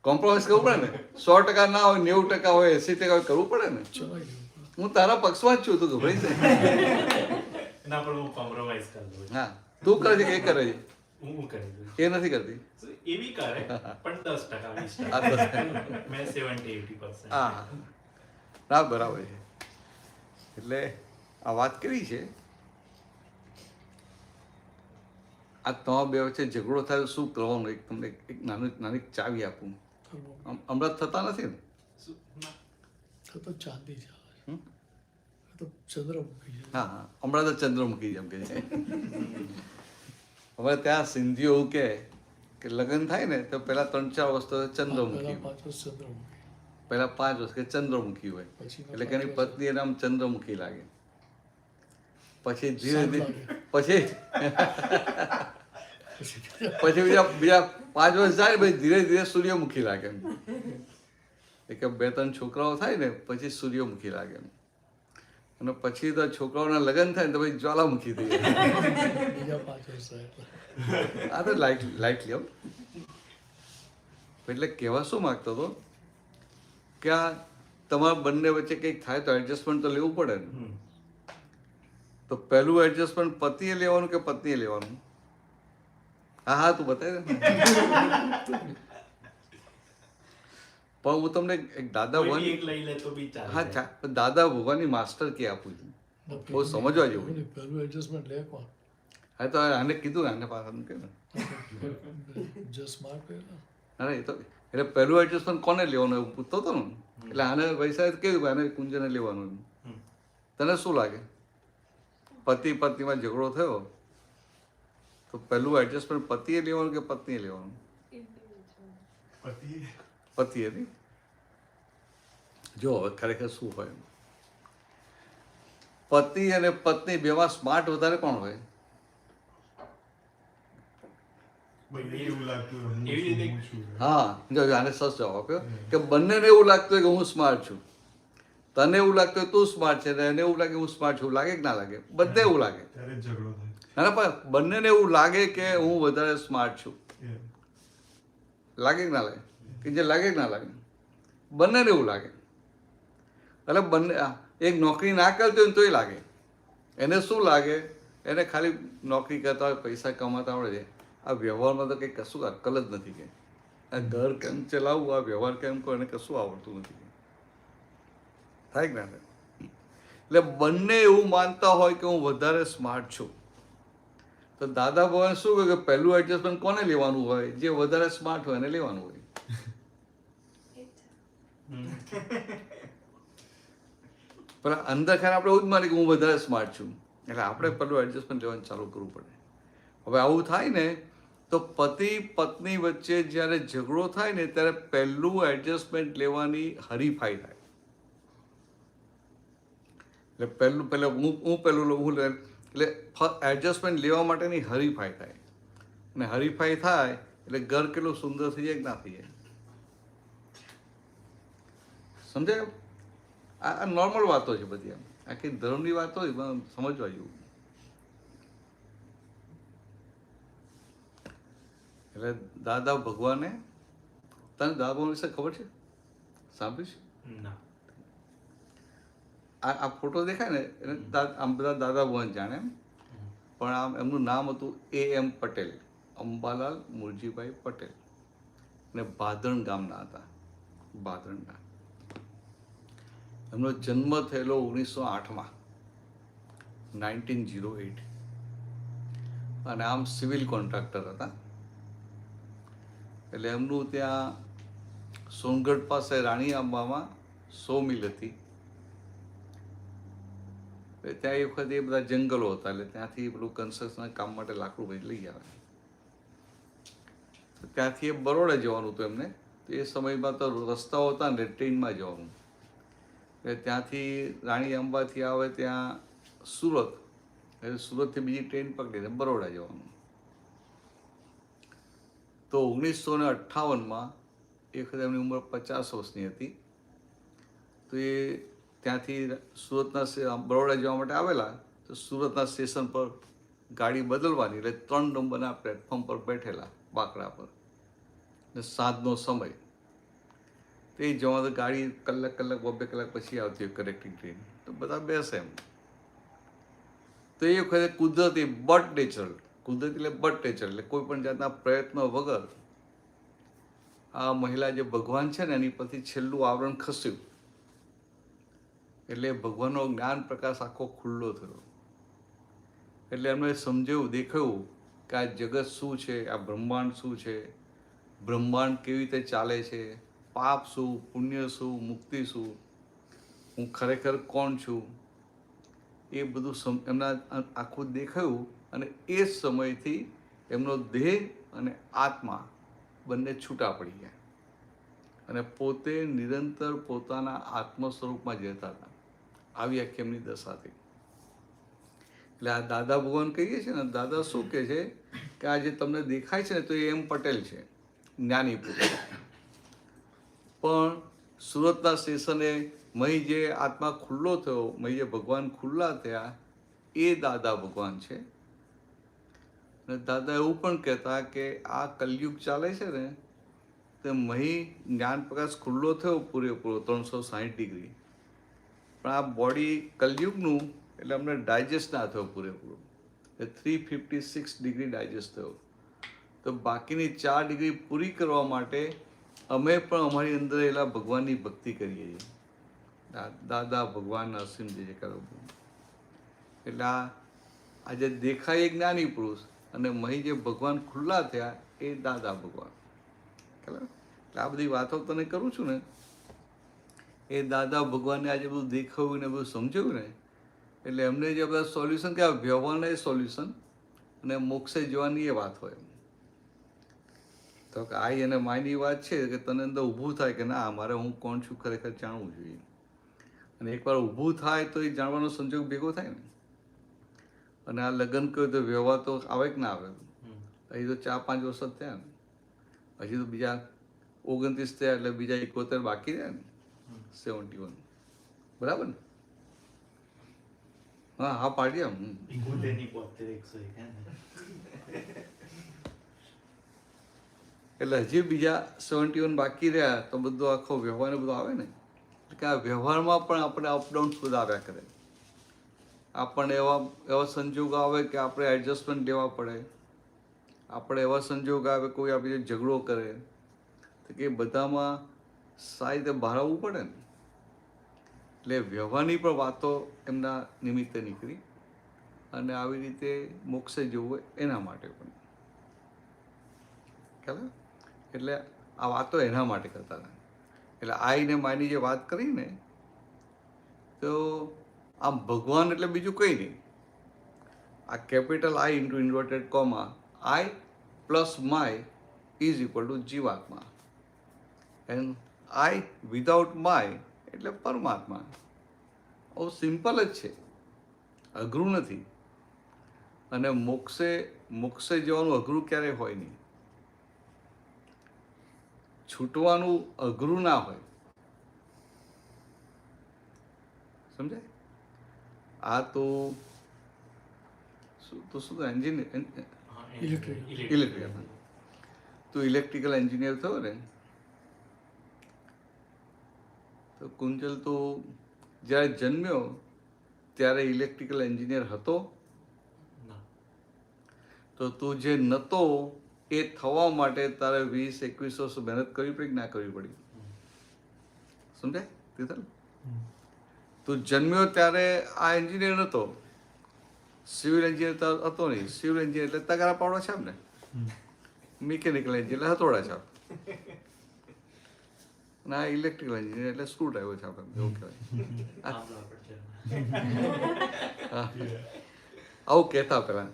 કોમ્પ્રોમાઇઝ કરવું પડે ને 100% ના હોય 90% હોય 80% હોય કરવું પડે ને ચલાવી લેવું પડે. હું તારા પક્ષમાં જ છું તું ગભરાઈ જાય ના પણ હું કોમ્પ્રોમાઇઝ કરી દઉં છું. હા તું કરે છે કે એ કરે છે હું કરી દઉં છું. એ નથી કરતી So, એ બી કરે પણ 10% 20%. આ તો મેં 70-80%. હા ના બરાબર છે એટલે આ વાત કરી છે આ તમારા બે વચ્ચે ઝઘડો થાય તો શું કરવાનું એક તમને એક નાની ચાવી આપું કરવું. હમણાં થતા નથી ને શું? ના. આ તો ચાંદી છે આ તો ચંદ્રમુખી છે. હા હમણાં તો ચંદ્રમુખી જેમ કે છે હવે ત્યાં સિંધીઓ એવું કહે કે લગ્ન થાય ને તો પહેલા 3-4 વર્ષ તો ચંદ્રમુખી પહેલા 5 વર્ષ ચંદ્રમુખી પહેલા 5 વર્ષ કે ચંદ્રમુખી હોય પછીના એટલે કે એની 5 વર્ષ પત્ની એના આમ ચંદ્રમુખી લાગે પછી ધીરે શાંત ધીરે લાગે. પછી પછી પછી બીજા 5 વર્ષ જાય ને પછી ધીરે ધીરે સૂર્યમુખી લાગે એક 2-3 છોકરાઓ થાય ને પછી સૂર્યમુખી લાગે અને પછી તો છોકરાઓના લગ્ન થાય ને તો પછી જ્વાલામુખી થઈ જાય બીજા 5 વર્ષ થાય એટલે આ તો લાઈટ લ્યો એટલે કહેવા શું માગતો હતો કે આ તમારા બંને વચ્ચે કંઈક થાય તો એડજસ્ટમેન્ટ તો લેવું પડે ને હમ. તો પહેલું એડજસ્ટમેન્ટ પતિએ લેવાનું કે પત્નીએ લેવાનું? હા તું બતાવી દે પણ હું તમને એક દાદા કોઈ બી ભગવાન એક લઈ લે તો બી ચાલે. હા પણ દાદા ભગવાનની માસ્ટર કે આપું છું બહુ સમજવા જેવું. એવું નહીં, પહેલું એડજસ્ટમેન્ટ લે કોણ હા તો આને કીધું ને આને પાછળ કે ને જસ્ટ સ્માર્ટ પહેલા અરે એ તો એટલે પહેલું એડજસ્ટમેન્ટ કોને લેવાનું એવું પૂછતો હતો ને એટલે આને પૈસા કેવું કે આને કુંજને લેવાનું એમ. હમ. તને શું લાગે પતિ પત્નીમાં ઝઘડો થયો તો પહેલું એડજસ્ટમેન્ટ પતિએ લેવાનું કે પત્નીએ લેવાનું? પતિ પતિએ નહીં જો હવે ખરેખર શું હોય પતિ અને પત્ની બેમાં સ્માર્ટ વધારે કોણ હોય? બંને એવું લાગતું હોય, હું એવી છું, રીતે- હું છું. હા જો આને સસ જવાબ આપ્યો કે બંનેને એવું લાગતું હોય કે હું સ્માર્ટ છું તને એવું લાગતું હોય તું સ્માર્ટ છે ને એને એવું લાગે હું સ્માર્ટ છું લાગે કે ના લાગે? બધે એવું લાગે ત્યારે જ ઝઘડો થાય. ના પણ બંનેને એવું લાગે કે હું વધારે સ્માર્ટ છું Yeah. લાગે કે ના લાગે? કે જે લાગે કે ના લાગે? બંનેને એવું લાગે એટલે બંને એક નોકરી ના કરતી હોય ને તોય લાગે એને શું લાગે એને ખાલી નોકરી કરતા હોય પૈસા કમાતા આવડે છે આ વ્યવહારમાં તો કંઈ કશું અક્કલ જ નથી કે આ ઘર કેમ ચલાવવું આ વ્યવહાર કેમ કરો એને કશું આવડતું નથી કે થાય કે ના થાય? એટલે બંને એવું માનતા હોય કે હું વધારે સ્માર્ટ છું તો દાદા ભગવાન શું કહે કે પહેલું એડજસ્ટમેન્ટ કોને લેવાનું હોય? જે વધારે સ્માર્ટ હોય એને લેવાનું હોય. પણ અંદર ખાને આપણે એવું જ માની કે હું વધારે સ્માર્ટ છું એટલે આપણે પહેલું એડજસ્ટમેન્ટ લેવાનું ચાલુ કરવું પડે. હવે આવું થાય ને તો પતિ પત્ની વચ્ચે જ્યારે ઝઘડો થાય ને ત્યારે પહેલું એડજસ્ટમેન્ટ લેવાની હરીફાઈ થાય એટલે પહેલું હું પહેલું લઉં હું એટલે એડજસ્ટમેન્ટ લેવા માટેની હરીફાઈ થાય અને હરીફાઈ થાય એટલે ઘર કેટલું સુંદર થઈ જાય કે ના થઈ જાય? સમજાય? આ નોર્મલ વાતો છે બધી, એમ આખી ધર્મની વાતો હોય પણ સમજવા જેવું. એટલે દાદા ભગવાને, તને દાદા ભગવાન વિશે ખબર છે? સાંભળ્યું છે? ના. આ ફોટો દેખાય ને એને આમ બધા દાદા ભગવાન જાણે એમ, પણ આમ એમનું નામ હતું A.M. પટેલ, અંબાલાલ મુરજીભાઈ પટેલ, અને ભાદરણ ગામના હતા. ભાદરણના. એમનો જન્મ થયેલો 1908માં, 1908, અને આમ સિવિલ કોન્ટ્રાક્ટર હતા. એટલે એમનું ત્યાં સોનગઢ પાસે રાણી આંબામાં 100 મિલ હતી. ત્યાં એ વખતે એ બધા જંગલો હતા, એટલે ત્યાંથી પેલું કન્સ્ટ્રક્શનના કામ માટે લાકડું ભાઈ લઈ આવે. ત્યાંથી એ બરોડા જવાનું હતું એમને. એ સમયમાં તો રસ્તાઓ હતા ને ટ્રેનમાં જવાનું. એટલે ત્યાંથી રાણી અંબાથી આવે ત્યાં સુરત, એટલે સુરતથી બીજી ટ્રેન પકડીને બરોડા જવાનું. તો 1958માં એ વખતે એમની ઉંમર 50 વર્ષની હતી. તો એ ત્યાંથી સુરતના બરોડા જવા માટે આવેલા. તો સુરતના સ્ટેશન પર ગાડી બદલવાની, એટલે 3 નંબરના પ્લેટફોર્મ પર બેઠેલા બાકડા પર, ને સાંજનો સમય. તો એ જવા તો ગાડી કલાક 2 કલાક પછી આવતી હોય કનેક્ટિંગ ટ્રેન, તો બધા બેસે એમ. તો એ વખતે કુદરતી બટ નેચરલ, કુદરતી એટલે બટ નેચરલ, એટલે કોઈ પણ જાતના પ્રયત્ન વગર આ મહિલા જે ભગવાન છે ને એની પરથી છેલ્લું આવરણ ખસ્યું. એટલે ભગવાનનો જ્ઞાન પ્રકાશ આખો ખુલ્લો થયો. એટલે એમને સમજાયું, દેખાયું કે આ જગત શું છે, આ બ્રહ્માંડ શું છે, બ્રહ્માંડ કેવી રીતે ચાલે છે, પાપ શું, પુણ્ય શું, મુક્તિ શું, હું ખરેખર કોણ છું, એ બધું એમના આખું દેખાયું. અને એ જ સમયથી એમનો દેહ અને આત્મા બંને છૂટા પડી ગયા, અને પોતે નિરંતર પોતાના આત્મ સ્વરૂપમાં જતા હતા. આવી આખી એમની દશા થઈ. એટલે આ દાદા ભગવાન કહીએ છીએ ને, દાદા શું કહે છે કે આ જે તમને દેખાય છે ને, તો એ M. પટેલ છે, જ્ઞાની પુરુષ. પણ સુરતના સ્ટેશને મહી જે આત્મા ખુલ્લો થયો, મહી જે ભગવાન ખુલ્લા થયા, એ દાદા ભગવાન છે. અને દાદા એવું પણ કહેતા કે આ કલયુગ ચાલે છે ને, તો મહી જ્ઞાન પ્રકાશ ખુલ્લો થયો પૂરેપૂરો 360 ડિગ્રી, પણ આ બોડી કલયુગનું, એટલે અમને ડાયજેસ્ટ ના થયો પૂરેપૂરો, એટલે 356 ડિગ્રી ડાયજેસ્ટ થયો. તો બાકીની 4 ડિગ્રી પૂરી કરવા માટે અમે પણ અમારી અંદર એલા ભગવાનની ભક્તિ કરીએ છીએ. દાદા ભગવાન અસીમ જે કરો. એટલે આ જે દેખાય એ જ્ઞાની પુરુષ, અને મહી જે ભગવાન ખુલ્લા થયા એ દાદા ભગવાન. એટલે આ બધી વાતો તને કરું છું ને, એ દાદા ભગવાનને આજે બધું દેખાયું ને બધું સમજાયું ને, એટલે એમને જે બધા સોલ્યુશન કે વ્યવહારના એ સોલ્યુશન, અને મોક્ષે જવાની એ વાત હોય. તો કે આઈ અને માયની વાત છે કે તને અંદર ઊભું થાય કે ના, મારે હું કોણ છું ખરેખર જાણવું જોઈએ. અને એકવાર ઊભું થાય તો એ જાણવાનો સંજોગ ભેગો થાય ને. અને આ લગ્ન કર્યું તો વ્યવહાર તો આવે કે ના આવે? હજી તો 4-5 વર્ષ જ થયા ને, હજી તો બીજા 29 થયા, એટલે બીજા 71 બાકી રહ્યા ને, 71. બરાબર ને? હા પાડી આમ. એટલે હજી બીજા 71 બાકી રહ્યા, તો બધો આખો વ્યવહાર બધો આવે ને. કે આ વ્યવહારમાં પણ આપણે અપડાઉન બધા આવ્યા કરે. આપણને એવા સંજોગો આવે કે આપણે એડજસ્ટમેન્ટ લેવા પડે. આપણે એવા સંજોગ આવે કોઈ આપણે ઝઘડો કરે, તો કે બધામાં સારી રીતે બહાર આવવું પડે ને. એટલે વ્યવહારની પણ વાતો એમના નિમિત્તે નીકળી, અને આવી રીતે મોક્ષે જવું હોય એના માટે પણ ખ્યાલ. એટલે આ વાતો એના માટે કરતા હતા. એટલે આઈ ને માની જે વાત કરી ને, તો આમ ભગવાન એટલે બીજું કંઈ નહીં. આ capital I into inverted comma I plus my is equal to જીવાત્મા, એન્ડ આઈ વિધાઉટ માય એટલે પરમાત્મા. બહુ સિમ્પલ જ છે, અઘરું નથી. અને મોક્ષે જવાનું અઘરું ક્યારેય હોય નહીં. છૂટવાનું અઘરું ના હોય, સમજાય? આ તો શું એન્જિનિયર ઇલેક્ટ્રિકલ, તું ઇલેક્ટ્રિકલ એન્જિનિયર થયો ને તો કુંજલ તો જ્યારે જન્મ્યો ત્યારે ઇલેક્ટ્રિકલ એન્જિનિયર હતો? ના. તો તું જે નતો એ થવા માટે તારે 20-21 વર્ષ મહેનત કરવી પડી કે ના કરવી પડી? સમજાય તીથલ? તું જન્મ્યો ત્યારે આ એન્જિનિયર નતો, સિવિલ એન્જિનિયર હતો નહીં. સિવિલ એન્જિનિયર એટલે તગારા પાડવા છાપ ને, મિકેનિકલ એન્જિનિયર એટલે હથોડા છાપ, અને આ ઇલેક્ટ્રિકલ એન્જિનિયર એટલે સ્ક્રૂ ડ્રાઈવર છાપ, એવું કહેવાય. આવું કહેતા પેલા,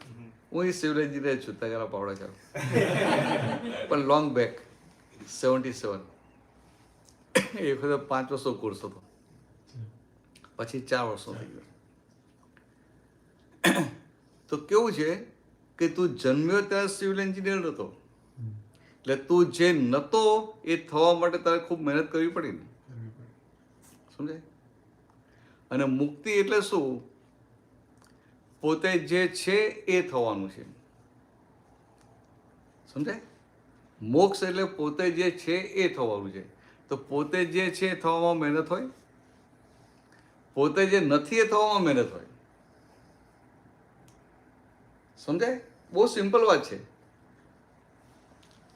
હું એ સિવિલ એન્જિનિયર છું, તગારા પાવડા છાપ. પણ લોંગ બેક 77 એ વખતે 5 વર્ષનો કોર્સ હતો, પછી 4 વર્ષનો થઈ ગયો. તો કેવું છે કે તું જન્મ્યો ત્યારે સિવિલ એન્જિનિયર નતો, એટલે તું જે નતો એ થવા માટે તારે ખૂબ મહેનત કરવી પડી ને, સમજાય? અને મુક્તિ એટલે શું? પોતે જે છે એ થવાનું છે, સમજાય? મોક્ષ એટલે પોતે જે છે એ થવાનું છે. તો પોતે જે છે એ થવામાં મહેનત હોય, પોતે જે નથી એ થવામાં મહેનત હોય. સમજાય? બહુ સિમ્પલ વાત છે.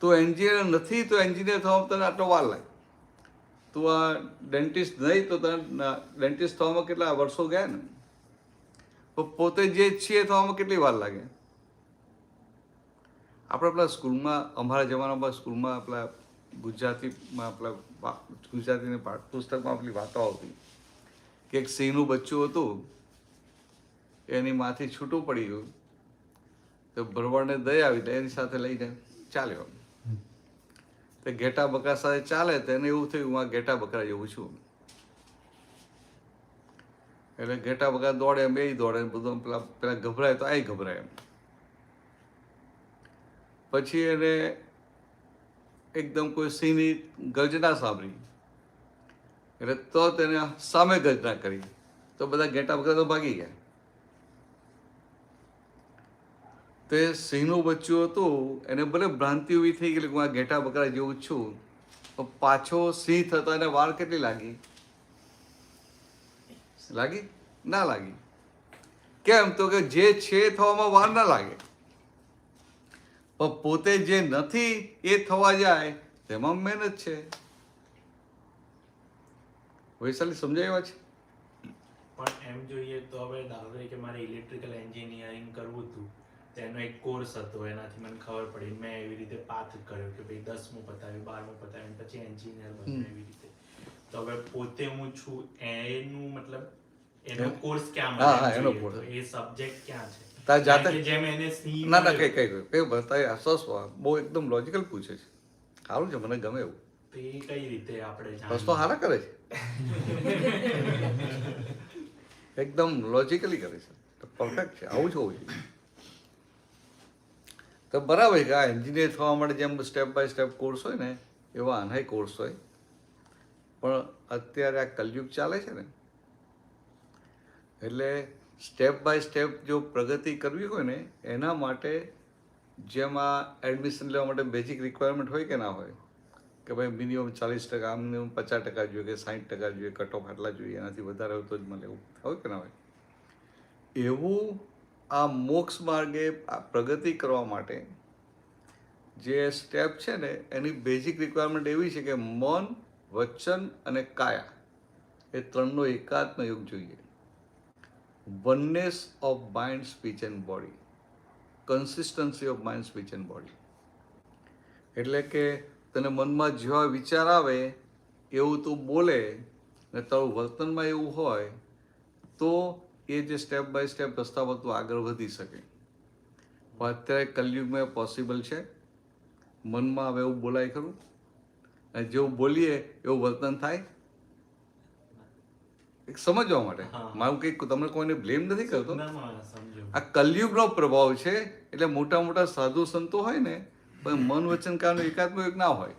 તું એન્જિનિયર નથી તો એન્જિનિયર થવામાં તને આટલો વાર લાગે. તું આ ડેન્ટિસ્ટ નહીં તો તને ડેન્ટિસ્ટ થવામાં કેટલા વર્ષો ગયા ને. પણ પોતે જે છીએ થવામાં કેટલી વાર લાગે? આપણે પેલા સ્કૂલમાં, અમારા જમાનામાં સ્કૂલમાં આપણા ગુજરાતીમાં ગુજરાતીની પાઠ્યપુસ્તકમાં પેલી વાતો આવતી કે એક સિંહનું બચ્ચું હતું, એની માથી છૂટું પડી ગયું તો ભરવાડને દયા આવી એની સાથે લઈને ચાલ્યો. તો ઘેટા બકરા સાથે ચાલે તો એને એવું થયું હું આ ઘેટા બકરા જેવું છું. એટલે ઘેટા બકરા દોડે એમ એ દોડે, બધું પેલા ગભરાય તો આ ગભરાય એમ. પછી એને એકદમ કોઈ સિંહની ગર્જના સાંભળી, એટલે તો તેને સામે ગર્જના કરી, તો બધા ઘેટા બકરા તો ભાગી ગયા. તે સિંહનું બચ્ચું હતું, એને ભલે ભ્રાંતિ ઉભી થઈ ગઈ કે હું આ ઘેટા બકરા જેવું છું, પણ પાછો સિંહ થતા એને વાર કેટલી લાગી? ના લાગી. કેમ? તો કે જે છે થવામાં વાર ના લાગે, પણ પોતે જે નથી એ થવા જાય તેમાં મહેનત છે. વૈશાલી સમજાય છે? પણ એમ જોઈએ તો હવે દાખલા તરીકે મારે ઇલેક્ટ્રિકલ એન્જિનિયરિંગ કરવું હતું, તેનો એક કોર્સ હતો, એનાથી મને ખબર પડી, મેં એવી રીતે પાથ કર્યો કે ભાઈ 10મું પતાવ્યું, 12મું પતાવ્યું, પછી એન્જિનિયર બન્યો એવી રીતે. તો હવે પોતે હું છું એનું મતલબ એનો કોર્સ ક્યાં મળે? એનો જોઈએ course. તો એ સબ્જેક્ટ ક્યાં છે? તાર જાતે કારણ કે જેમ એને સિંહ ના મળ્યો, કઈ બતાય અફસોસ બહુ એકદમ લોજિકલ પૂછે છે. સારું છે, મને ગમે એવું. તો એ કઈ રીતે આપણે પ્રશ્નો સારા કરે છે, એકદમ લોજિકલી કરે છે, પરફેક્ટ છે. આવું જ હોવું જોઈએ. તો બરાબર કે આ એન્જિનિયર થવા માટે જેમ સ્ટેપ બાય સ્ટેપ કોર્સ હોય ને, એવા આનાય કોર્સ હોય. પણ અત્યારે આ કલયુગ ચાલે છે ને, એટલે સ્ટેપ બાય સ્ટેપ જો પ્રગતિ કરવી હોય ને, એના માટે જેમ આ એડમિશન લેવા માટે બેઝિક રિક્વાયરમેન્ટ હોય કે ના હોય, કે ભાઈ મિનિમમ 40%, મિનિમમ 50% જોઈએ કે 60% જોઈએ, કટ ઓફ આટલા જોઈએ, એનાથી વધારે હોય તો જ મને એવું હોય કે ના હોય. એવું આ મોક્ષ માર્ગે પ્રગતિ કરવા માટે જે સ્ટેપ છે ને, એની બેઝિક રિક્વાયરમેન્ટ એવી છે કે મન, વચન અને કાયા એ ત્રણનો એકાત્મ યોગ જોઈએ. વનનેસ of mind, speech and body, consistency of mind, speech and body. એટલે કે તને મનમાં જેવા વિચાર આવે એવું તું બોલે ને તારું વર્તનમાં એવું હોય તો એ જે સ્ટેપ બાય સ્ટેપ રસ્તા પર તું આગળ વધી શકે. પણ અત્યારે કલયુગમાં પોસિબલ છે? મનમાં આવે એવું બોલાય ખરું? અને જેવું બોલીએ એવું વર્તન થાય? એક સમજવા માટે મારું કંઈક તમને કોઈને બ્લેમ નથી કરતો, આ કલયુગનો પ્રભાવ છે. એટલે મોટા મોટા સાધુ સંતો હોય ને, પણ મન વચન કાયાનો એકાત્મ યોગ ના હોય.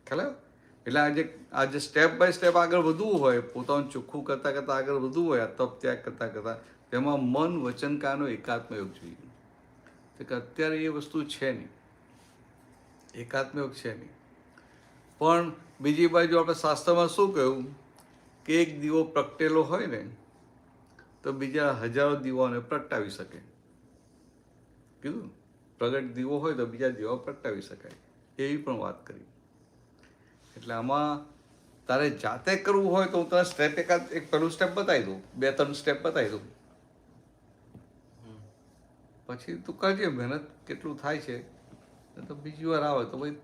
ખ્યાલ? એટલે આ જે સ્ટેપ બાય સ્ટેપ આગળ વધવું હોય, પોતાનું ચોખ્ખું કરતાં કરતાં આગળ વધવું હોય, આ તપ ત્યાગ કરતાં કરતાં, તેમાં મન વચન કાયાનો એકાત્મ યોગ જોઈએ. કે અત્યારે એ વસ્તુ છે નહીં, એકાત્મ યોગ છે નહીં. પણ બીજી બાજુ આપણે શાસ્ત્રમાં શું કહ્યું કે એક દીવો પ્રગટેલો હોય ને તો બીજા હજારો દીવાઓને પ્રગટાવી શકે. કીધું પ્રગટ દીવો હોય તો બીજા દીવા પ્રગટાવી શકાય, એવી પણ વાત કરી. એટલે આમાં તારે જાતે કરવું હોય તો હું તને સ્ટેપ એક પહેલું સ્ટેપ બતાવી દઉં, 2-3 સ્ટેપ બતાવી દઉં, પછી તું કરજે મહેનત કેટલું થાય છે. તો બીજી વાર આવે તો ભાઈ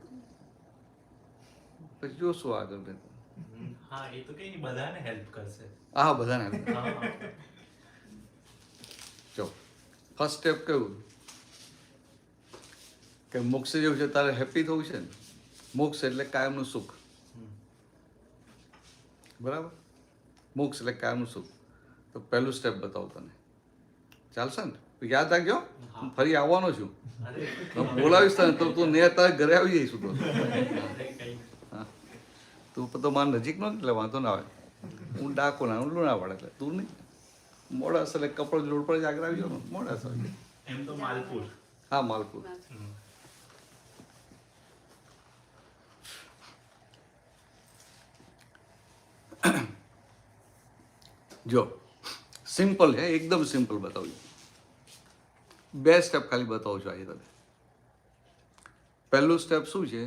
પછી જોશું આગળ. હા, એ તો કઈ નહીં, બધાને હેલ્પ કરશે. હા, બધાને. હા. જો ફર્સ્ટ સ્ટેપ કયું કે મોક્ષ જેવું છે, તારે હેપી થવું છે ને. મોક્ષ એટલે કાયમનું સુખ, બરાબર? મોક્ષ એટલે કાયમનું સુખ. તો પહેલું સ્ટેપ બતાવું તને, ચાલશે ને? યાદ રાખજો, હું ફરી આવવાનો છું, બોલાવીશ તને તો તું ને તારે ઘરે આવી જઈશું. તો હા, તું તો મારા નજીક નો એટલે વાંધો ના આવે. હું ડાકો ના, હું લુણાવાડા, એટલે તું નહીં. મોડાસા એટલે કપડ રોડ પર જ આગળ આવી જાવ ને, મોડાસા. એમ તો માલપુર. હા, માલપુર. જો સિમ્પલ છે, એકદમ સિમ્પલ બતાવું. 2 સ્ટેપ ખાલી બતાવું છું આજે તને. પહેલું સ્ટેપ શું છે?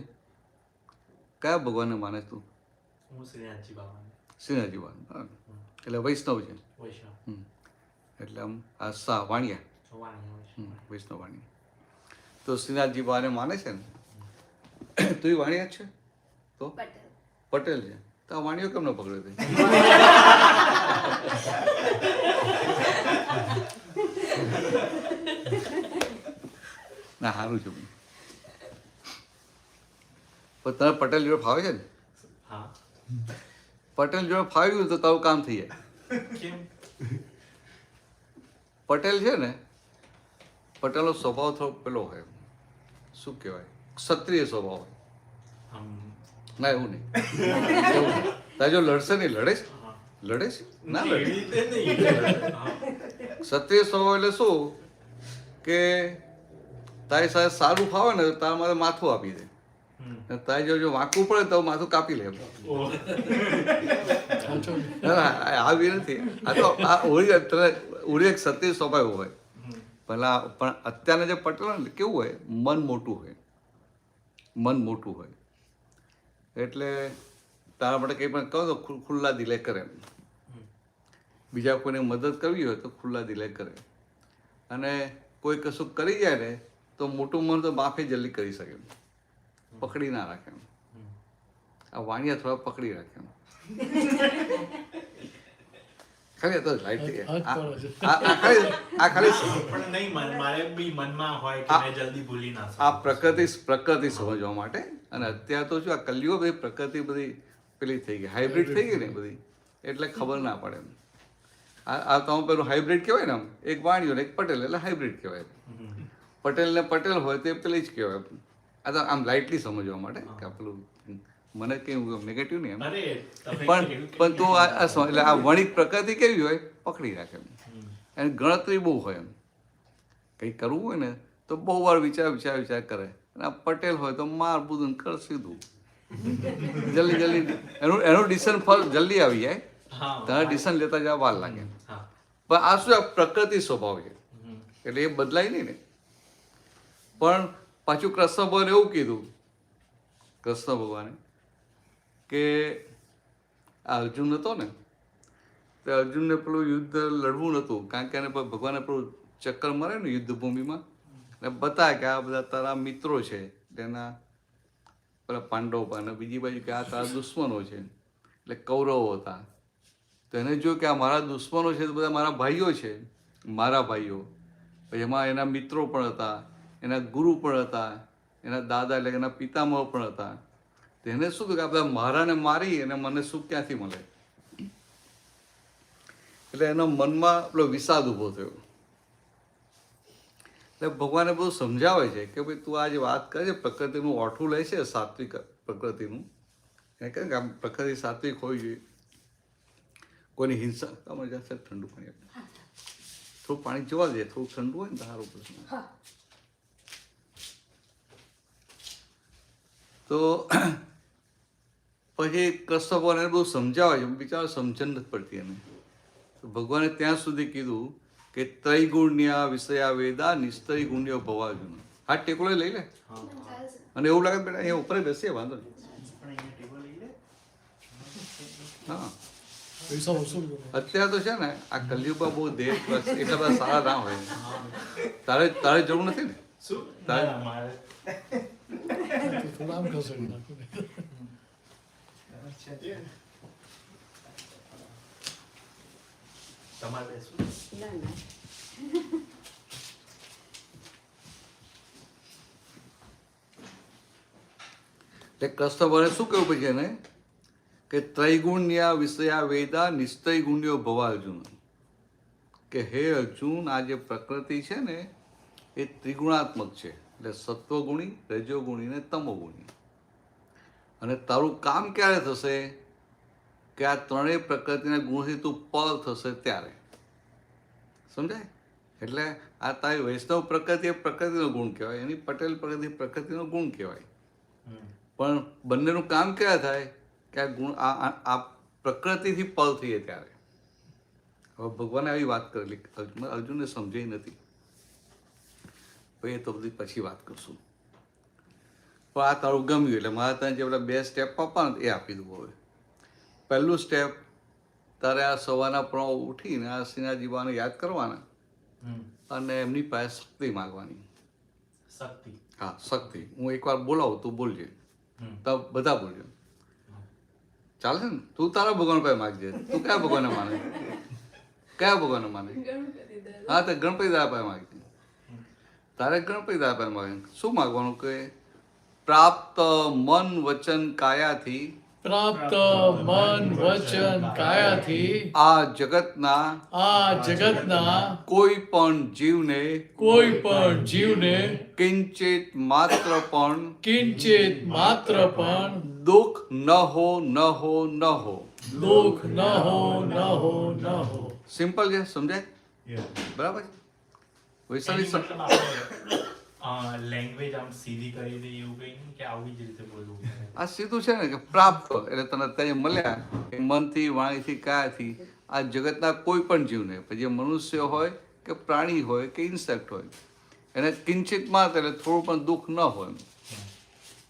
કયા ભગવાનને માને તું? હું શ્રીનાથજી બાબાને. શ્રીનાથજી ભગવાન, એટલે વૈષ્ણવ છે. વૈષ્ણવ. એટલે આમ આ વાણિયા, વાણિયા. વૈષ્ણવ વાણિયા. તો શ્રીનાથજી બાબાને માને છે ને? તું એ વાણિયા જ છે? તો પટેલ છે. તો આ વાણિયો કેમ ન પકડ્યો તે? ના, સારું છે. પણ તને પટેલ જોડે ફાવે છે ને? હા. પટેલ જોડે ફાવ્યું તો તારું કામ થઈ જાય. કેમ? પટેલ છે ને, પટેલનો સ્વભાવ થોડો પેલો હોય, શું કહેવાય, ક્ષત્રિય સ્વભાવ હોય. ના, એવું નહીં. તારે જો લડશે નહીં, લડે છે? લડે છે? ના લડે. ક્ષત્રિય સ્વભાવ એટલે શું કે તારી સાથે સારું ફાવે ને તારા મારે માથું આપી દે, તારે જો વાંકું પડે તો માથું કાપી લે. આવી નથી. આ તો આ ઓરી એક ક્ષત્રિય સ્વભાવ હોય. પણ અત્યારના જે પટેલો ને કેવું હોય, મન મોટું હોય, મન મોટું હોય. એટલે તારા માટે કંઈ પણ કહો તો ખુલ્લા દિલે કરે. બીજા કોઈને મદદ કરવી હોય તો ખુલ્લા દિલે કરે. અને કોઈ કશું કરી જાય ને તો મોટું મન તો માફી જલ્દી કરી શકે, પકડી ના રાખે. આ વાણિયા થોડા પકડી રાખે. ખાલી તો લાઈટ આ ખાલી પણ નહીં, મારે બી મનમાં હોય કે મેં જલ્દી ભૂલી ના શકું. આ પ્રકૃતિ સમજવા માટે. અને અત્યારે તો શું આ કલિયુગ બધી પ્રકૃતિ બધી પેલી થઈ ગઈ, હાઇબ્રિડ થઈ ગઈ ને બધી, એટલે ખબર ના પડે. આ તો પેલું હાઇબ્રિડ કહેવાય ને, આમ એક વાણિયો ને એક પટેલ એટલે હાઇબ્રિડ કહેવાય. પટેલ ને પટેલ હોય તે પેલી જ કહેવાય. આ તો આમ લાઇટલી સમજવા માટે કે પેલું મને કેવું નેગેટિવ નહીં એમ, પણ તું એટલે આ વણિક પ્રકૃતિ કેવી હોય, પકડી રાખે. એની ગણતરી બહુ હોય. એમ કંઈ કરવું હોય ને તો બહુ વાર વિચાર કરે. અને આ પટેલ હોય તો માર બુધું કર સીધું, જલ્દી એનું ડિસિઝન જલ્દી આવી જાય. તારા ડિસિઝન લેતા જવા વાર લાગે. પણ આ શું, આ પ્રકૃતિ સ્વભાવ છે, એટલે એ બદલાય નહીં ને. પણ પાછું કૃષ્ણ ભગવાને એવું કીધું, કૃષ્ણ ભગવાને કે આ અર્જુન હતો ને, તો અર્જુનને પેલું યુદ્ધ લડવું નહોતું, કારણ કે એને ભગવાને પેલું ચક્કર મારે ને યુદ્ધ ભૂમિમાં, એટલે બતાવે કે આ બધા તારા મિત્રો છે, તેના પેલા પાંડવ અને બીજી બાજુ કે આ તારા દુશ્મનો છે, એટલે કૌરવો હતા. તો એને જોયું કે આ મારા દુશ્મનો છે, તો બધા મારા ભાઈઓ છે, મારા ભાઈઓ. પછી એમાં એના મિત્રો પણ હતા, એના ગુરુ પણ હતા, એના દાદા એટલે એના પિતામહ પણ હતા. તો એને શું થયું કે આ બધા મારાને મારી અને મને સુખ ક્યાંથી મળે? એટલે એના મનમાં પેલો વિષાદ ઊભો થયો. એટલે ભગવાને બધું સમજાવે છે કે ભાઈ તું આ જે વાત કરે છે પ્રકૃતિનું ઓઠું લે છે, સાત્વિક પ્રકૃતિનું, એને કહે કે આમ પ્રકૃતિ સાત્વિક હોવી જોઈએ, કોઈની હિંસા. તમારે જ્યાં સાહેબ ઠંડુ પાણી આપે, થોડું પાણી જોવા દે, થોડું ઠંડુ હોય ને તો સારું પ્રશ્ન. તો પછી કૃષ્ણ ભગવાન એને બધું સમજાવે છે, બિચારો સમજણ નથી પડતી એને. તો ભગવાને ત્યાં સુધી કીધું કે ત્રૈગુણ્યા વિષયા વેદા નિસ્ત્રય ગુણ્યો ભવાર્જુન. હા ટેકલો લઈ લે, અને એવું લાગે બેટા અહીંયા ઉપર બેસીએ, વાંધો નહીં. હા પૈસા વસૂલ કરો. અત્યારે તો છે ને આ કલયુગમાં બહુ દેહ એટલા બધા સારા ના હોય. તારે જરૂર નથી ને. શું તારે ના, મારે તો થોડા આમ ખસેડી નાખો ને. તમારે બેસવું? એટલે કૃષ્ણ ભગવાને શું કહ્યું પછી એને કે ત્રૈગુણ્યા વિષયા વેદા નિસ્ત્રય ગુણ્યો ભવા અર્જુન. કે હે અર્જુન, આ જે પ્રકૃતિ છે ને એ ત્રિગુણાત્મક છે, એટલે સત્વગુણી, રજોગુણી ને તમોગુણી. અને તારું કામ ક્યારે થશે કે આ ત્રણેય પ્રકૃતિના ગુણથી તું પર થશે ત્યારે. સમજાય? એટલે આ તારી વૈષ્ણવ પ્રકૃતિ એ પ્રકૃતિનો ગુણ કહેવાય, એની પટેલ પ્રકૃતિ પ્રકૃતિનો ગુણ કહેવાય. પણ બંનેનું કામ ક્યાં થાય કે આ ગુણ આ પ્રકૃતિથી પલ થઈએ ત્યારે. હવે ભગવાને આવી વાત કરેલી, અર્જુનને સમજાઈ નથી. એ તો બધી પછી વાત કરશું. પણ આ તારું ગમ્યું એટલે મારે તને જે બધા 2 સ્ટેપ આપવાના એ આપી દઉં. હવે પહેલું સ્ટેપ, તારે આ સવારના પ્રણવ ઉઠીને આ શ્રીનાથજીવાને યાદ કરવાના અને એમની પાસે શક્તિ માગવાની. શક્તિ? હા શક્તિ. હું એકવાર બોલાવું તું બોલજે, તો બધા બોલજો, ચાલશે ને? તું તારા ભગવાન પાસે માગજે. તું કયા ભગવાનને માને? કયા ભગવાનને માને? હા તો ગણપતિ દાદા પાસે માગજે. તારે ગણપતિ દાદા પાસે માગે. શું માગવાનું કે પ્રાપ્ત મન વચન કાયાથી, પ્રાપ્ત મન વચન કાયાથી આ જગતના કોઈ પણ જીવને કિંચિત માત્ર પણ દુઃખ ન હો. દુઃખ ન હો. સિમ્પલ છે, સમજાય? Yeah. બરાબર છે? વૈશાલી લેંગ્વેજ આમ સીધી કરી દે એવું કઈ નહીં કે આવી જ રીતે બોલવું? આ સીધું છે ને કે પ્રાપ્ત એટલે તને અત્યારે મળ્યા એ મનથી, વાણીથી, કાયાથી આ જગતના કોઈ પણ જીવને, પછી મનુષ્ય હોય કે પ્રાણી હોય કે ઇન્સેક્ટ હોય, એને કિંચિત માત્ર એટલે થોડું પણ દુઃખ ન હોય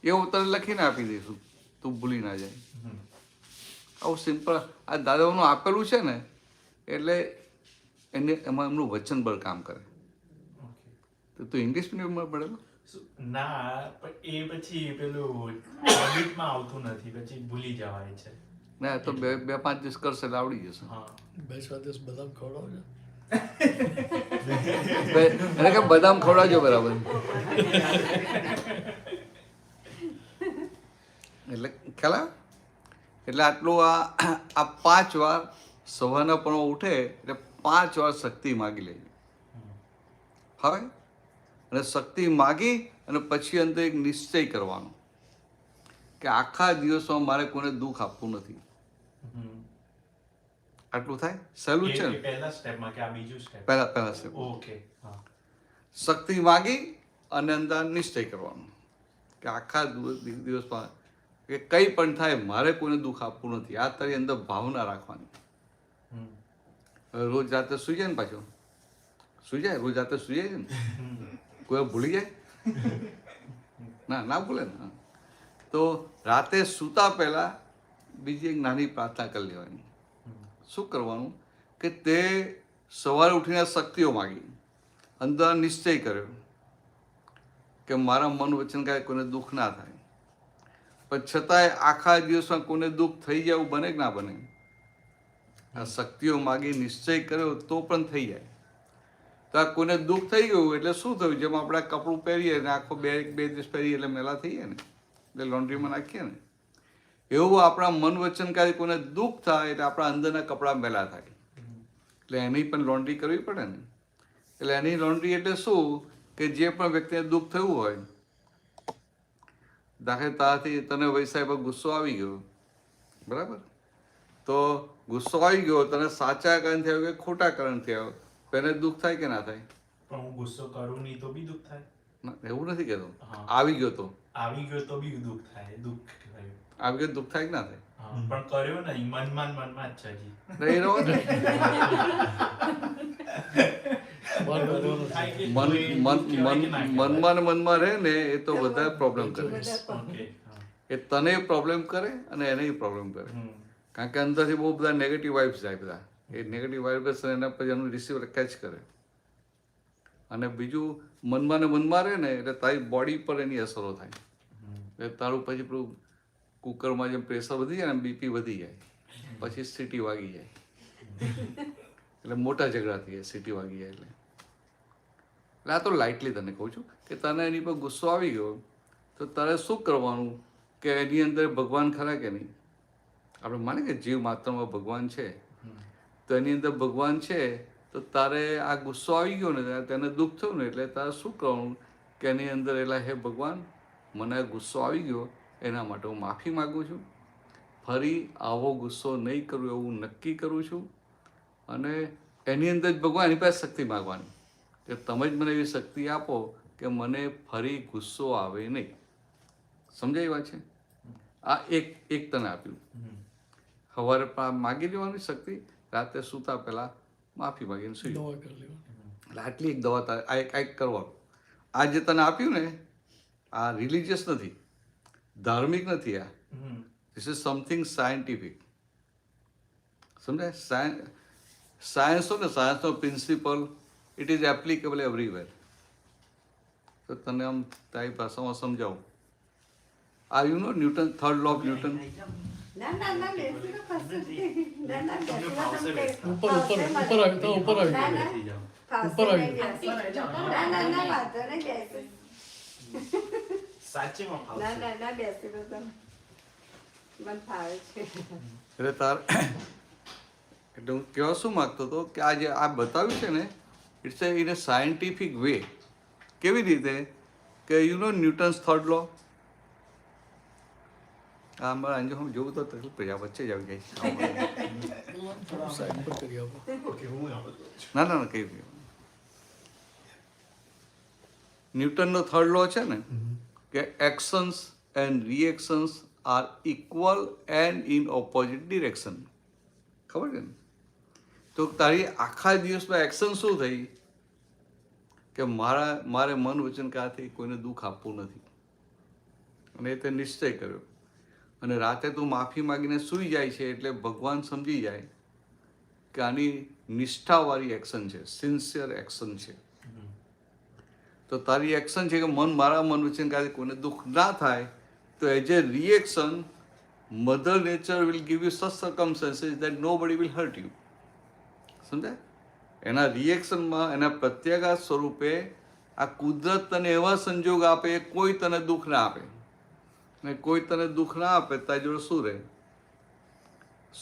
એવું તને લખીને આપી દઈશું, તું ભૂલી ના જાય. આવું સિમ્પલ આ દાદાઓનું આપેલું છે ને, એટલે એમાં એમનું વચન બળ કામ કરે. તો તું ઇંગ્લિશ મીડિયમમાં ભણેલો? ના, પણ એ પછી પેલું હેબિટમાં આવતું નથી, પછી ભૂલી જવાય છે. ના તો 2-5 દિવસ કરશે એટલે આવડી જશે. હા, 2 દિવસ બદામ ખવડાવજો. એને કે બદામ ખવડાવજો બરાબર. એટલે ખ્યાલ આવે? એટલે આટલું આ 5 વાર સવારના પણ ઉઠે એટલે 5 વાર શક્તિ માગી લેજો. હવે અને શક્તિ માગી અને પછી અંદર એક નિશ્ચય કરવાનો કે આખા દિવસમાં મારે કોઈને દુઃખ આપવું નથી. આટલું થાય? સહેલું છે ને? પહેલા સ્ટેપમાં કે આ બીજું સ્ટેપ? પહેલા સ્ટેપ. ઓકે. હા, શક્તિ માગી અને અંદર નિશ્ચય કરવાનો કે આખા દિવસમાં કે કંઈ પણ થાય મારે કોઈને દુઃખ આપવું નથી. આ તારી અંદર ભાવના રાખવાની. રોજ રાતે સુઈ જાય ને, પાછો સુઈ જાય, રોજ રાતે સુઈ જાય છે ને, કોઈ ભૂલી જાય? ના ભૂલે ને. તો રાતે સૂતા પહેલા બીજી એક નાની પ્રાર્થના કરી લેવાની. શું કરવાનું કે તે સવારે ઉઠીને શક્તિઓ માગી, અંદર નિશ્ચય કર્યો કે મારા મન વચન કાંઈ કોઈને દુઃખ ના થાય, પણ છતાંય આખા દિવસમાં કોઈને દુઃખ થઈ જાય એવું બને કે ના બને? આ શક્તિઓ માગી નિશ્ચય કર્યો તો પણ થઈ જાય. તો આ કોઈને દુઃખ થઈ ગયું એટલે શું થયું? જેમ આપણે કપડું પહેરીએ ને આખો 2 દિવસ પહેરીએ એટલે મેલા થઈ જાય ને, એટલે લોન્ડ્રીમાં નાખીએ ને, એવું આપણા મન વચન કાંઈ કોઈને દુઃખ થાય એટલે આપણા અંદરના કપડાં મેલા થાય, એટલે એની પણ લોન્ડ્રી કરવી પડે ને. એટલે એની લોન્ડ્રી એટલે શું કે જે પણ વ્યક્તિને દુઃખ થયું હોય, દાખલા તારાથી તને વૈસાઈ પર ગુસ્સો આવી ગયો બરાબર? તો ગુસ્સો આવી ગયો, તને સાચા કારણથી આવ્યો કે ખોટા કારણથી આવ્યો, તો એને દુઃખ થાય કે ના થાય? પણ હું ગુસ્સો કરું નહીં તો બી દુઃખ થાય. ના, એવું નથી કહેતો. હા. આવી ગયો તો આવી ગયો તો બી દુઃખ થાય. દુઃખ થયું. આવી ગયો તો દુઃખ થાય કે ના થાય? હા, પણ કર્યો નહીં, મનમાં જ છે હજી. નહીં રહો ને. બહાર કાઢવાનો થાય છે. કે મન કોઈ દુઃખ કહેવાય કે ના કહેવાય? મનમાં ને મનમાં રહે ને એ તો બધા પ્રોબ્લેમ કરે. Okay, હા. એ તને પ્રોબ્લેમ કરે અને એને પ્રોબ્લેમ કરે. હમ. કારણ કે અંદરથી બહુ બધા નેગેટિવ વાઇબ્સ જાય બધા. એ નેગેટિવ વાઇબ્સ એના પછી એનું રિસીવર કેચ કરે. અને બીજું મનમાં ને મનમાં રહે ને એટલે તારી બોડી પર એની અસરો થાય. એટલે તારું પછી પેલું કુકરમાં જેમ પ્રેશર વધી જાય ને બીપી વધી જાય, પછી સીટી વાગી જાય. એટલે મોટા ઝઘડા થઈ જાય સીટી વાગી જાય એટલે. એટલે આ તો લાઇટલી તને કહું છું કે તને એની પર ગુસ્સો આવી ગયો તો તારે શું કરવાનું કે એની અંદર ભગવાન ખરા કે નહીં? આપણે માને કે જીવ માત્રમાં ભગવાન છે, તો એની અંદર ભગવાન છે, તો તારે આ ગુસ્સો આવી ગયો ને તેને દુઃખ થયું ને એટલે તારે શું કરવાનું કે એની અંદર એટલે હે ભગવાન, મને ગુસ્સો આવી ગયો એના માટે હું માફી માગું છું, ફરી આવો ગુસ્સો નહીં કરું એવું નક્કી કરું છું. અને એની અંદર જ ભગવાન એની પાસે શક્તિ માગવાની કે તમે જ મને એવી શક્તિ આપો કે મને ફરી ગુસ્સો આવે નહીં. સમજાય વાત છે? આ એક તને આપ્યું. સવારે માગી લેવાની શક્તિ, રાતે સૂતા પહેલા માફી માગીને સુઈ દવા કરી લેવાની. એટલે આટલી એક દવા તારે આ એક કરવાનું. આ જે તને આપ્યું ને આ રિલિજિયસ નથી, ધાર્મિક નથી. આ ધીસ ઇઝ સમથિંગ સાયન્ટિફિક. સમજાય? સાયન્સ હોય ને, સાયન્સનો principle it is applicable everywhere. તો તને આમ તારી ભાષામાં સમજાવું. આ you know Newton, third law of Newton. ઉપર આવ્યું તો ઉપર આવ્યું. બેસી જાઓ. ઉપર આવ્યું. સાચેમાં ફાવશે. એટલે તાર એટલે હું કહેવા શું માગતો હતો કે આ જે આ બતાવ્યું છે ને it's in a scientific way. કેવી રીતે કે you know Newton's third law. આ મારા અંજો હું જોઉં તો તકલીફ પડી જાય, વચ્ચે જ આવી જાય. સાઈડ પર કરી આપો. ઓકે, હું આ બધું છું. ના ના ના કઈ બી. ન્યૂટનનો થર્ડ લો છે ને કે actions and reactions are equal and in opposite direction. ખબર છે ને? તો તારી આખા દિવસમાં એક્શન શું થઈ કે મારે મન વચન કાથી કોઈને દુઃખ આપવું નથી, અને એ તે નિશ્ચય કર્યો. અને રાતે તું માફી માગીને સૂઈ જાય છે એટલે ભગવાન સમજી જાય કે આની નિષ્ઠાવાળી એક્શન છે, સિન્સિયર એક્શન છે. તો તારી એક્શન છે કે મારા મન વચન કાથી કોઈને દુઃખ ના થાય, તો as a reaction mother nature will give you such circumstances that nobody will hurt you. સમજાય? એના રિએક્શનમાં એના પ્રત્યાઘાત સ્વરૂપે આ કુદરત તને એવા સંજોગ આપે કોઈ તને દુઃખ ના આપે. ને કોઈ તને દુઃખ ના આપે તારી જોડે શું રહે?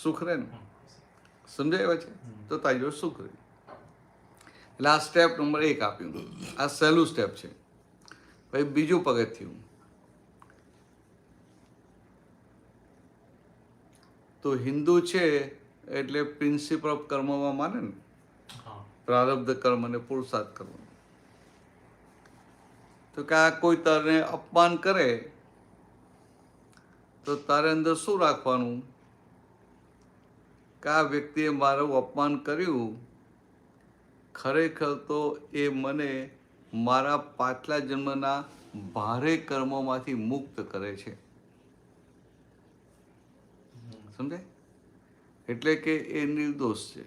સુખ રહે ને. સમજાય છે? તો તારી જોડે સુખ રહે. એટલે આ સ્ટેપ નંબર 1 આપ્યું. આ સહેલું સ્ટેપ છે. પછી બીજું પગથિયું તો હિન્દુ છે એટલે પ્રિન્સિપલ ઓફ કર્મમાં માને ને, પ્રારબ્ધ કર્મ અને પુરુષાર્થ કર્મ. તો કે આ કોઈ તારે અપમાન કરે તો તારે અંદર શું રાખવાનું કે આ વ્યક્તિએ મારું અપમાન કર્યું, ખરેખર તો એ મને મારા પાછલા જન્મના ભારે કર્મોમાંથી મુક્ત કરે છે. સમજાય? એટલે કે એ નિર્દોષ છે.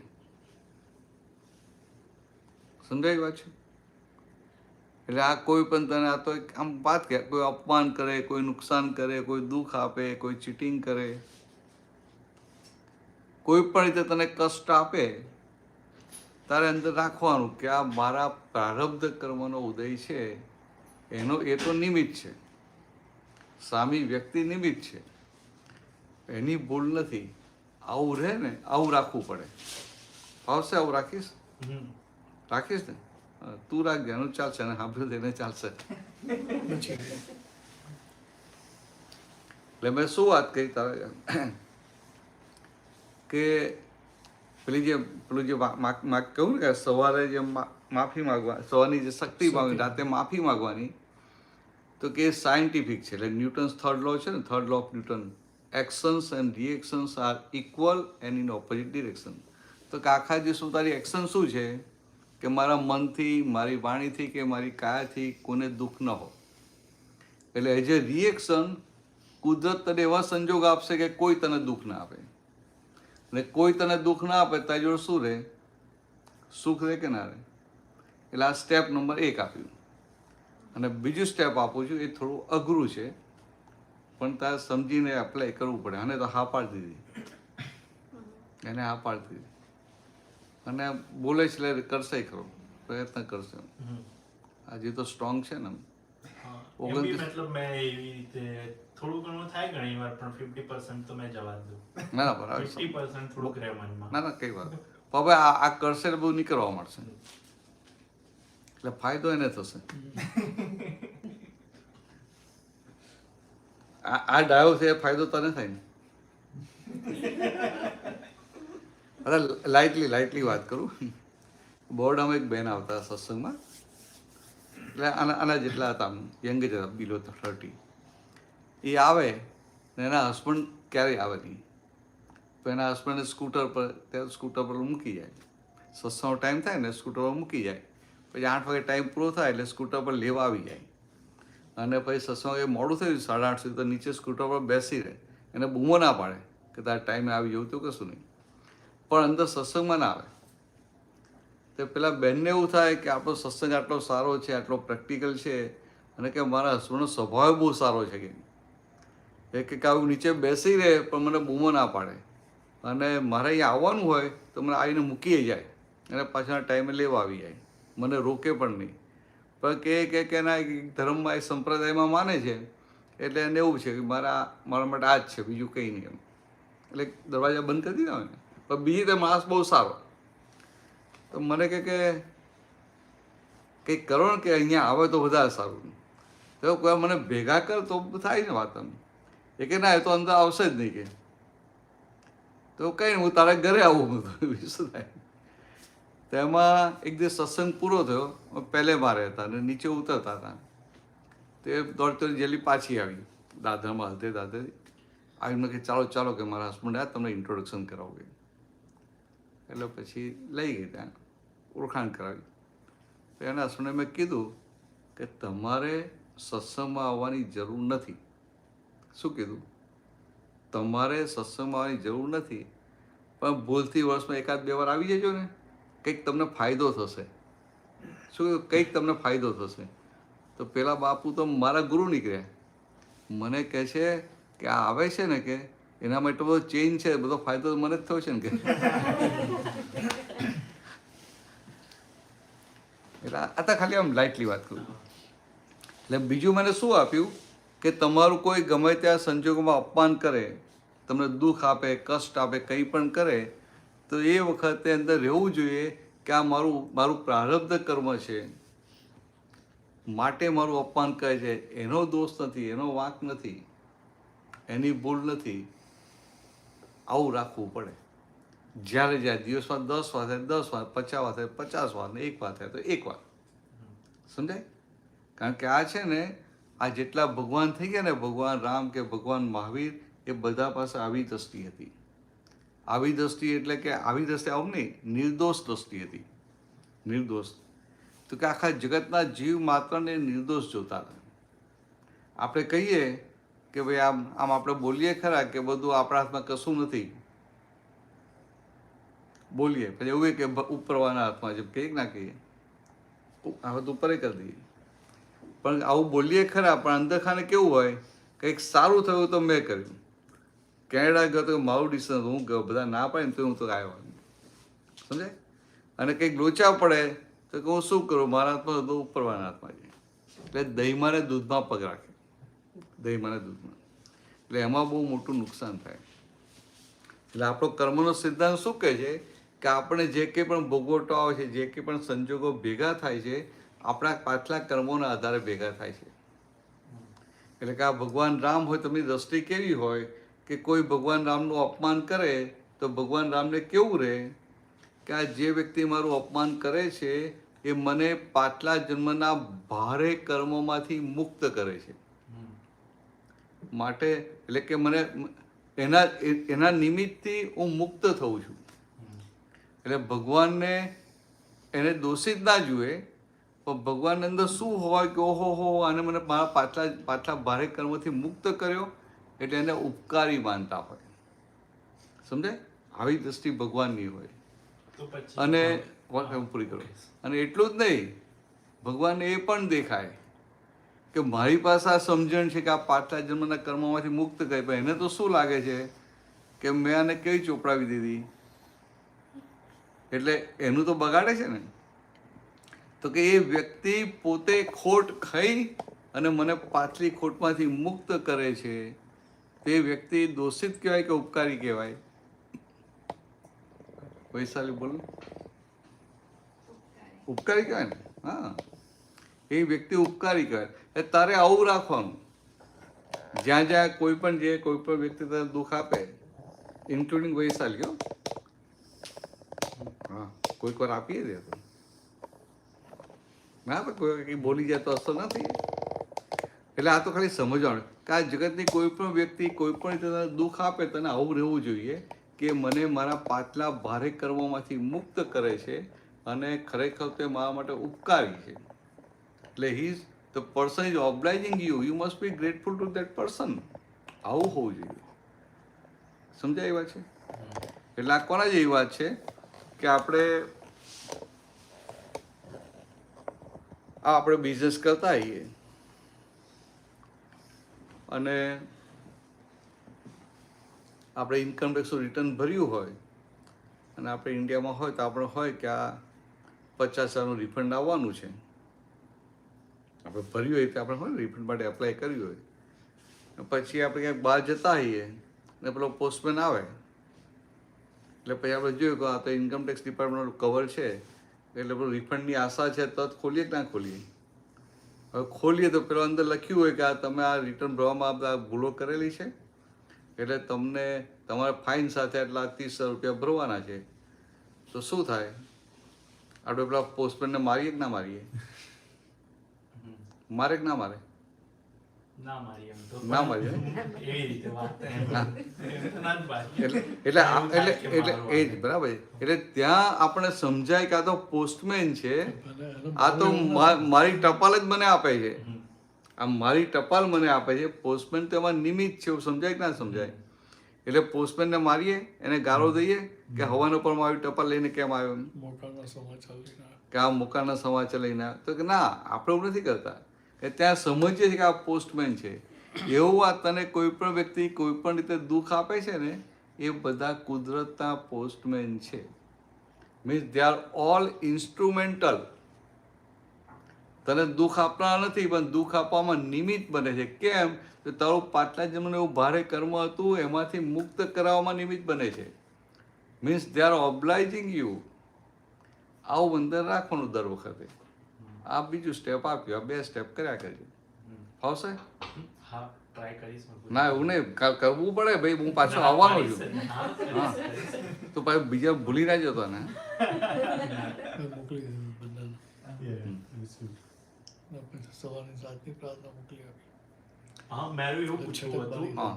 સમજાય વાત છે? એટલે આ કોઈ પણ તને આ તો આમ વાત કે કોઈ અપમાન કરે, કોઈ નુકસાન કરે, કોઈ દુઃખ આપે, કોઈ ચીટિંગ કરે, કોઈ પણ રીતે તને કષ્ટ આપે, તારે અંદર રાખવાનું કે આ મારા પ્રારબ્ધ કર્મનો ઉદય છે. એનો એ તો નિમિત્ત છે, સામી વ્યક્તિ નિમિત્ત છે, એની ભૂલ નથી. આવું રહે ને આવું રાખવું પડે. આવશે આવું રાખીશ? રાખીશ ને? તું રાખજે, એનું ચાલશે ને સાંભળ્યું એને ચાલશે. એટલે મેં શું વાત કરી તારે કે પેલું જે કહ્યું ને કે સવારે જે માફી માગવા, સવારની જે શક્તિ માગવી, રાતે માફી માગવાની, તો કે સાયન્ટિફિક છે. એટલે ન્યૂટન્સ થર્ડ લો છે ને, third law of Newton, actions and reactions are equal and in opposite direction. તો કે આખા દિવસનું તારી એક્શન શું છે કે મારા મનથી, મારી વાણીથી કે મારી કાયાથી કોઈને દુઃખ ન હો. એટલે એઝ એ રિએક્શન કુદરત તને એવા સંજોગ આપશે કે કોઈ તને દુઃખ ના આપે. અને કોઈ તને દુઃખ ના આપે તારી જોડે શું રહે? સુખ રહે કે ના રહે? એટલે આ સ્ટેપ નંબર 1 આપ્યું. અને બીજું સ્ટેપ આપું છું, એ થોડું અઘરું છે પણ તારે સમજીને એપ્લાય કરવું પડે. અને તો હા પાડી દીધી, એને હા પાડી દીધી. અને બોલે છે એટલે કરશે ખરો, પ્રયત્ન કરશે. આજે તો સ્ટ્રોંગ છે ને. એમ બી મતલબ મેં એવી રીતે થોડું ઘણું થાય ઘણી વાર, પણ 50% તો મેં જવા જ દઉં. ના બરાબર, 50% થોડુંક રહે મનમાં. ના કઈ વાત. હવે આ કરશે એટલે બધું નીકળવા મળશે, એટલે ફાયદો એને થશે. આ ડાયો છે એ ફાયદો તને થાય ને. અરે લાઇટલી વાત કરું. બોર્ડમાં એક બેન આવતા સત્સંગમાં, એટલે આના જેટલા હતા, યંગ જ હતા, બિલો 30. એ આવે ને એના હસબન્ડ ક્યારેય આવે નહીં, તો એના હસબન્ડને સ્કૂટર પર મૂકી જાય. સત્સંગનો ટાઈમ થાય ને સ્કૂટર પર મૂકી જાય, પછી 8 વાગે ટાઈમ પૂરો થાય એટલે સ્કૂટર પર લેવા આવી જાય. અને પછી સત્સંગ એ મોડું થયું 8:30 સુધી, તો નીચે સ્કૂટર પર બેસી રહે. એને બૂમો ના પાડે કે તારે ટાઈમે આવી જવું, તો કશું નહીં. પણ અંદર સત્સંગમાં ના આવે. તો પેલા બેનને એવું થાય કે આપણો સત્સંગ આટલો સારો છે, આટલો પ્રેક્ટિકલ છે, અને કે મારા હસબન્ડનો સ્વભાવ બહુ સારો છે કે આવું નીચે બેસી રહે પણ મને બૂમો ના પાડે, અને મારે અહીંયા આવવાનું હોય તો મને આવીને મૂકી જાય અને પાછા ટાઈમે લેવા આવી જાય, મને રોકે પણ નહીં. પણ કે એના ધર્મમાં, એ સંપ્રદાયમાં માને છે, એટલે એને એવું છે કે મારા માટે આ જ છે, બીજું કંઈ નહીં એમ. એટલે દરવાજા બંધ કરી દીધા હોય ને. પણ બીજી તે માણસ બહુ સારો. તો મને કે કંઈક કરો ને, કે અહીંયા આવે તો વધારે સારું. તો કોઈ મને ભેગા કર તો થાય ને વાત. એ કે ના, એ તો અંદર આવશે જ નહીં. કે તો કંઈ નહીં, હું તારા ઘરે આવું. શું થાય? તો એમાં એક દિવસ સત્સંગ પૂરો થયો, પહેલે મારે હતા અને નીચે ઉતરતા હતા, તે દોડતી જલ્દી પાછી આવી દાદરમાં, હલતે આવીને કે ચાલો કે મારા હસબન્ડ આ તમને ઇન્ટ્રોડક્શન કરાવું. એટલે પછી લઈ ગઈ, ત્યાં ઓળખાણ કરાવી. એના હસબન્ડે મેં કીધું કે તમારે સત્સંગમાં આવવાની જરૂર નથી. શું કીધું? તમારે સત્સંગમાં આવવાની જરૂર નથી, પણ ભૂલથી વર્ષમાં 1-2 વાર આવી જજો ને, કંઈક તમને ફાયદો થશે. શું? કંઈક તમને ફાયદો થશે. તો પેલા બાપુ તો મારા ગુરુ નીકળ્યા. મને કહે છે કે આ આવે છે ને, કે એનામાં એટલો બધો ચેન્જ છે, બધો ફાયદો તો મને જ થયો છે ને. કે એટલે આ તો ખાલી આમ લાઇટલી વાત કરું. એટલે બીજું મને શું આપ્યું કે તમારું કોઈ ગમે ત્યાં સંજોગોમાં અપમાન કરે, તમને દુઃખ આપે, કષ્ટ આપે, કંઈ પણ કરે, તો એ વખતે અંદર રહેવું જોઈએ કે આ મારું પ્રારબ્ધ કર્મ છે, માટે મારું અપમાન કરે છે. એનો દોષ નથી, એનો વાંક નથી, એની ભૂલ નથી. આવું રાખવું પડે. જ્યારે દિવસમાં 10 વાર થાય 10 વાર, 50 વાર થાય 50 વાર, ને 1 વાર થાય તો 1 વાર. સમજાય? કારણ કે આ છે ને, આ જેટલા ભગવાન થઈ ગયા ને, ભગવાન રામ કે ભગવાન મહાવીર, એ બધા પાસે આવી દ્રષ્ટિ હતી. આવી દ્રષ્ટિ એટલે કે આવી દ્રષ્ટિ આવું નહીં, નિર્દોષ દ્રષ્ટિ હતી. નિર્દોષ તો કે આખા જગતના જીવ માત્રને નિર્દોષ જોતા હતા. આપણે કહીએ કે ભાઈ આમ આપણે બોલીએ ખરા કે બધું આપણા હાથમાં કશું નથી, બોલીએ પછી એવું કે ઉપરવાના હાથમાં, જેમ કહીએ ના કહીએ, હવે તો ઉપર કરી દઈએ. પણ આવું બોલીએ ખરા, પણ અંદર ખાને કેવું હોય, કંઈક સારું થયું તો મેં કર્યું. કેનેડા ગયો તો મારું ડિસિઝન, હું ગયો, બધા ના પાડે ને તો હું તો આવ્યો. સમજાય? અને કંઈક લોચા પડે તો કે હું શું કરું, મારા હાથમાં તો ઉપરવાના હાથમાં છે. એટલે દહીંમાં ને દૂધમાં પગ રાખે, દહીંમાં ને દૂધમાં. એટલે એમાં બહુ મોટું નુકસાન થાય. એટલે આપણો કર્મનો સિદ્ધાંત શું કહે છે કે આપણે જે કંઈ પણ ભોગવટો આવે છે, જે કંઈ પણ સંજોગો ભેગા થાય છે, આપણા પાછલા કર્મોના આધારે ભેગા થાય છે. એટલે કે આ ભગવાન રામ હોય, તમારી દ્રષ્ટિ કેવી હોય કે કોઈ ભગવાન રામનું અપમાન કરે તો ભગવાન રામને કેવું રહે કે આ જે વ્યક્તિ મારું અપમાન કરે છે એ મને પાછલા જન્મના ભારે કર્મોમાંથી મુક્ત કરે છે, માટે એટલે કે મને એના નિમિત્તથી હું મુક્ત થઉં છું. એટલે ભગવાનને એને દોષિત ના જુએ, પણ ભગવાનની અંદર શું હોય કે ઓહો હો અને મને મારા પાછલા ભારે કર્મથી મુક્ત કર્યો, એટલે એને ઉપકારી માનતા હોય. સમજાય? આવી દ્રષ્ટિ ભગવાનની હોય. તો પછી અને હું પૂરી કરું. અને એટલું જ નહીં, ભગવાનને એ પણ દેખાય કે મારી પાસે આ સમજણ છે કે આ પાછલા જન્મના કર્મોમાંથી મુક્ત કરે, પણ એને તો શું લાગે છે કે મેં આને કેવી ચોપડાવી દીધી, એટલે એનું તો બગાડે છે ને. તો કે એ વ્યક્તિ પોતે ખોટ ખાઈ અને મને પાછલી ખોટમાંથી મુક્ત કરે છે, તે વ્યક્તિ દોષિત કહેવાય કે ઉપકારી કહેવાય? વૈશાલી બોલો. ઉપકારી કહેવાય ને. હા, એ વ્યક્તિ ઉપકારી કહેવાય. એટલે તારે આવું રાખવાનું, જ્યાં જ્યાં કોઈ પણ વ્યક્તિ તને દુઃખ આપે, ઇન્ક્લુડિંગ વૈશાલી. હો, હા, કોઈક વાર આપીએ દે તો ના, કોઈ કંઈ બોલી જાય તો અસર નથી. એટલે આ તો ખાલી સમજવાનું કે આ જગતની કોઈ પણ વ્યક્તિ કોઈ પણ રીતે દુઃખ આપે, તને આવું રહેવું જોઈએ કે મને મારા પાછલા ભારે કર્મોમાંથી મુક્ત કરે છે અને ખરેખર તે મારા માટે ઉપકારી છે. એટલે he is the person is obliging you, you must be grateful two that person. આવું હોવું જોઈએ. સમજાય એ વાત છે? એટલે આ કોના જેવી વાત છે કે આપણે બિઝનેસ કરતા હોઈએ અને આપણે ઇન્કમ ટેક્સનું રિટર્ન ભર્યું હોય અને આપણે ઇન્ડિયામાં હોય તો આપણે હોય કે આ 50,000નું રિફંડ આવવાનું છે. આપણે ભર્યું હોય તો આપણે હોય ને રિફંડ માટે એપ્લાય કર્યું હોય, પછી આપણે ક્યાંક બહાર જતા હોઈએ અને પેલો પોસ્ટમેન આવે, એટલે પછી આપણે જોયું કે આ તો ઇન્કમ ટેક્સ ડિપાર્ટમેન્ટનું કવર છે, એટલે પેલું રિફંડની આશા છે તો ખોલીએ કે ના ખોલીએ? હવે ખોલીએ તો પેલો અંદર લખ્યું હોય કે આ તમે આ રિટર્ન ભરવામાં આ ભૂલો કરેલી છે, એટલે તમને તમારા ફાઇન સાથે આટલા 30,000 રૂપિયા ભરવાના છે. તો શું થાય? આપણે પેલા પોસ્ટમેનને મારીએ કે ના મારીએ? મારે કે ના મારે? ના મારી એમ તો ના મારીએ. એવી રીતે વાત એટલે એ જ બરાબર. એટલે ત્યાં આપણે સમજાય કે આ તો પોસ્ટમેન છે, આ તો મારી ટપાલ જ મને આપે છે, આ મારી ટપાલ મને આપે છે. પોસ્ટમેન તો એમાં નિમિત્ત છે, એવું સમજાય કે ના સમજાય? એટલે પોસ્ટમેનને મારીએ, એને ગાળો દઈએ કે હવાનો પર આવી ટપાલ લઈને કેમ આવ્યો, મોકાના સમાચાર લઈને આવ્યા. કે આ મોકાના સમાચાર લઈને આવ્યો, તો કે ના, આપણે એવું નથી કરતા. કે ત્યાં સમજીએ છીએ કે આ પોસ્ટમેન છે. એવું આ તને કોઈ પણ વ્યક્તિ કોઈ પણ રીતે દુઃખ આપે છે ને, એ બધા કુદરતના પોસ્ટમેન છે. Means they are all instrumental. તને દુઃખ આપનાર નથી, પણ દુઃખ આપવામાં નિમિત્ત બને છે. કેમ? તો તારું પાછલા જન્મનું એવું ભારે કર્મ હતું, એમાંથી મુક્ત કરાવવામાં નિમિત્ત બને છે. Means they are obliging you. આવું અંદર રાખવાનું દર વખતે. આ બીજું સ્ટેપ આપ્યું, આ 2 સ્ટેપ કર્યા કરજો. ફાવશે? હા, ટ્રાય કરીશ. ના, એવું નહીં, કરવું પડે ભાઈ. હું પાછો આવવાનો છું. હા, તો પાછું બીજા ભૂલી ના જતો ને. મેં મોકલી દીધું બંને. Yeah, it's good. પછી સવારની 7ની પ્રાર્થના મોકલી આપી. હા, મારું એવું પૂછવું હતું હા.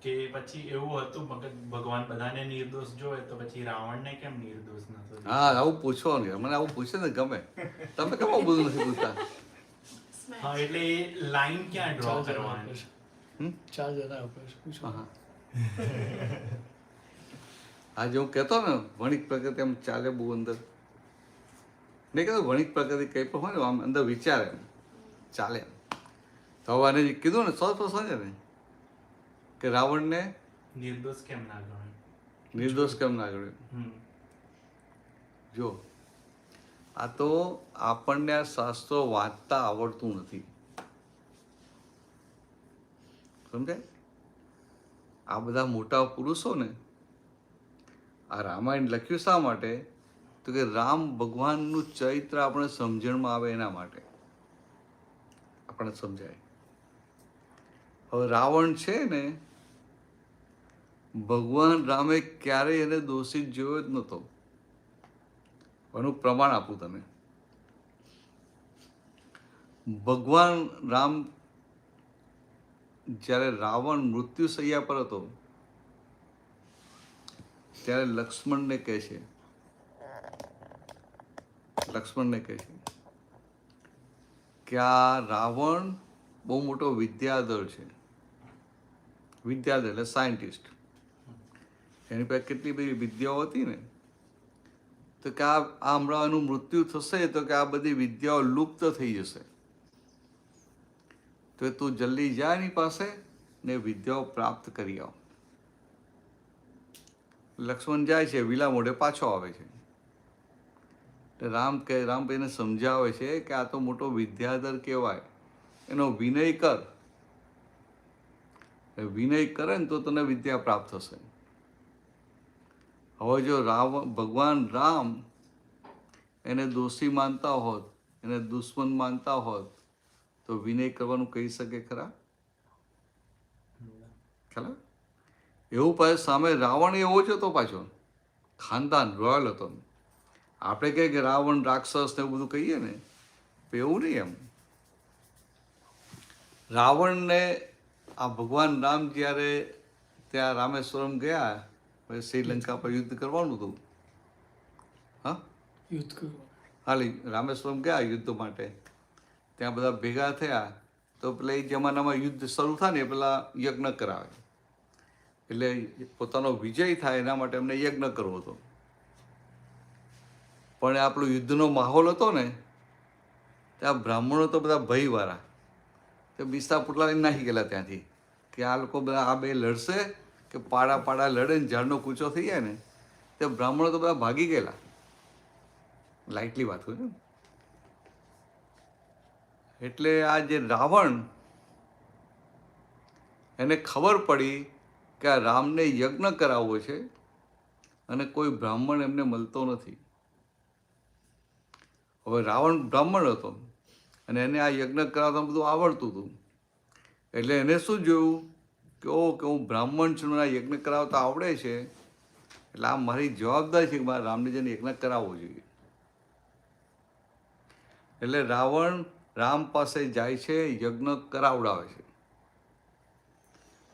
કે પછી એવું હતું ભગવાન બધાને નિર્દોષ જોવે તો પછી રાવણને કેમ નિર્દોષ નતો? હા, આવું પૂછવાનું. મને આવું પૂછે ને ગમે. તમે કેમ આવું બધું નથી પૂછતા? હા, એટલે એ લાઈન ક્યાં ડ્રો 4 જણા કરવાની? આપે છે. 4 જણા આપે છે. પૂછો. હા. આજે હું કહેતો ને વણિક પ્રકૃતિ એમ ચાલે બહુ અંદર. મેં કીધું વણિક પ્રકૃતિ કંઈ પણ હોય ને આમ અંદર વિચારે ચાલે. તો હવે આને જે કીધું ને 100% સમજે ને કે રાવણને નિર્દોષ કેમ ના ગણાય? નિર્દોષ કેમ ના ગણ્યો? જો, આ તો આપણને આ શાસ્ત્રો વાંચતા આવડતું નથી. સમજાય? આ બધા મોટા પુરુષો ને આ રામાયણ લખ્યું શા માટે? તો કે રામ ભગવાનનું ચરિત્ર આપણે સમજણમાં આવે એના માટે આપણને સમજાય. હવે રાવણ છે ને ભગવાન રામે ક્યારેય એને દોષિત જોયો જ નહોતો. એનું પ્રમાણ આપું તને. ભગવાન રામ જ્યારે રાવણ મૃત્યુશૈયા પર હતો ત્યારે લક્ષ્મણને કહે છે કે આ રાવણ બહુ મોટો વિદ્યાધર છે. વિદ્યાધર એટલે સાયન્ટિસ્ટ. એની પાસે કેટલી બધી વિદ્યાઓ હતી ને, તો કે આ હમણાં એનું મૃત્યુ થશે તો કે આ બધી વિદ્યાઓ લુપ્ત થઈ જશે. તો તું જલ્દી જા એની પાસે ને વિદ્યાઓ પ્રાપ્ત કરી આવ. લક્ષ્મણ જાય છે, વિલા મોઢે પાછો આવે છે. રામભાઈને સમજાવે છે કે આ તો મોટો વિદ્યાધર કહેવાય, એનો વિનય કર. વિનય કરે ને તો તને વિદ્યા પ્રાપ્ત થશે. હવે જો ભગવાન રામ એને દોષી માનતા હોત, એને દુશ્મન માનતા હોત, તો વિનય કરવાનું કહી શકે ખરા? એવું પાછું સામે રાવણ એવો જ હતો, પાછો ખાનદાન રોયલ હતો. આપણે કહીએ કે રાવણ રાક્ષસ ને એવું બધું કહીએ ને, એવું નહીં. એમ રાવણને આ ભગવાન રામ જ્યારે ત્યાં રામેશ્વરમ ગયા, પછી શ્રીલંકા પર યુદ્ધ કરવાનું હતું. હા, યુદ્ધ કરવાનું. હાલી રામેશ્વરમ ગયા યુદ્ધ માટે. ત્યાં બધા ભેગા થયા તો પેલા એ જમાનામાં યુદ્ધ શરૂ થાય ને પેલા યજ્ઞ કરાવે, એટલે પોતાનો વિજય થાય એના માટે એમને યજ્ઞ કરવો હતો. પણ આપણો યુદ્ધનો માહોલ હતો ને, ત્યાં બ્રાહ્મણો તો બધા ભયવાળા, તો બિસ્તા પુટલા લઈને નાખી ગયેલા ત્યાંથી કે આ લોકો બધા આ બે લડશે કે પાડા લડે ને ઝાડનો કૂચો થઈ જાય ને, તે બ્રાહ્મણો તો બધા ભાગી ગયેલા. લાઇટલી વાત હોય ને. એટલે આ જે રાવણ, એને ખબર પડી કે આ રામને યજ્ઞ કરાવવો છે અને કોઈ બ્રાહ્મણ એમને મળતો નથી. હવે રાવણ બ્રાહ્મણ હતો અને એને આ યજ્ઞ કરાવતા બધું આવડતું હતું. એટલે એને શું જોયું કે હું બ્રાહ્મણ છું, આ યજ્ઞ કરાવતા આવડે છે, એટલે આ મારી જવાબદારી છે કે મારે રામને જઈને યજ્ઞ કરાવવો જોઈએ. એટલે રાવણ રામ પાસે જાય છે, યજ્ઞ કરાવડાવે છે.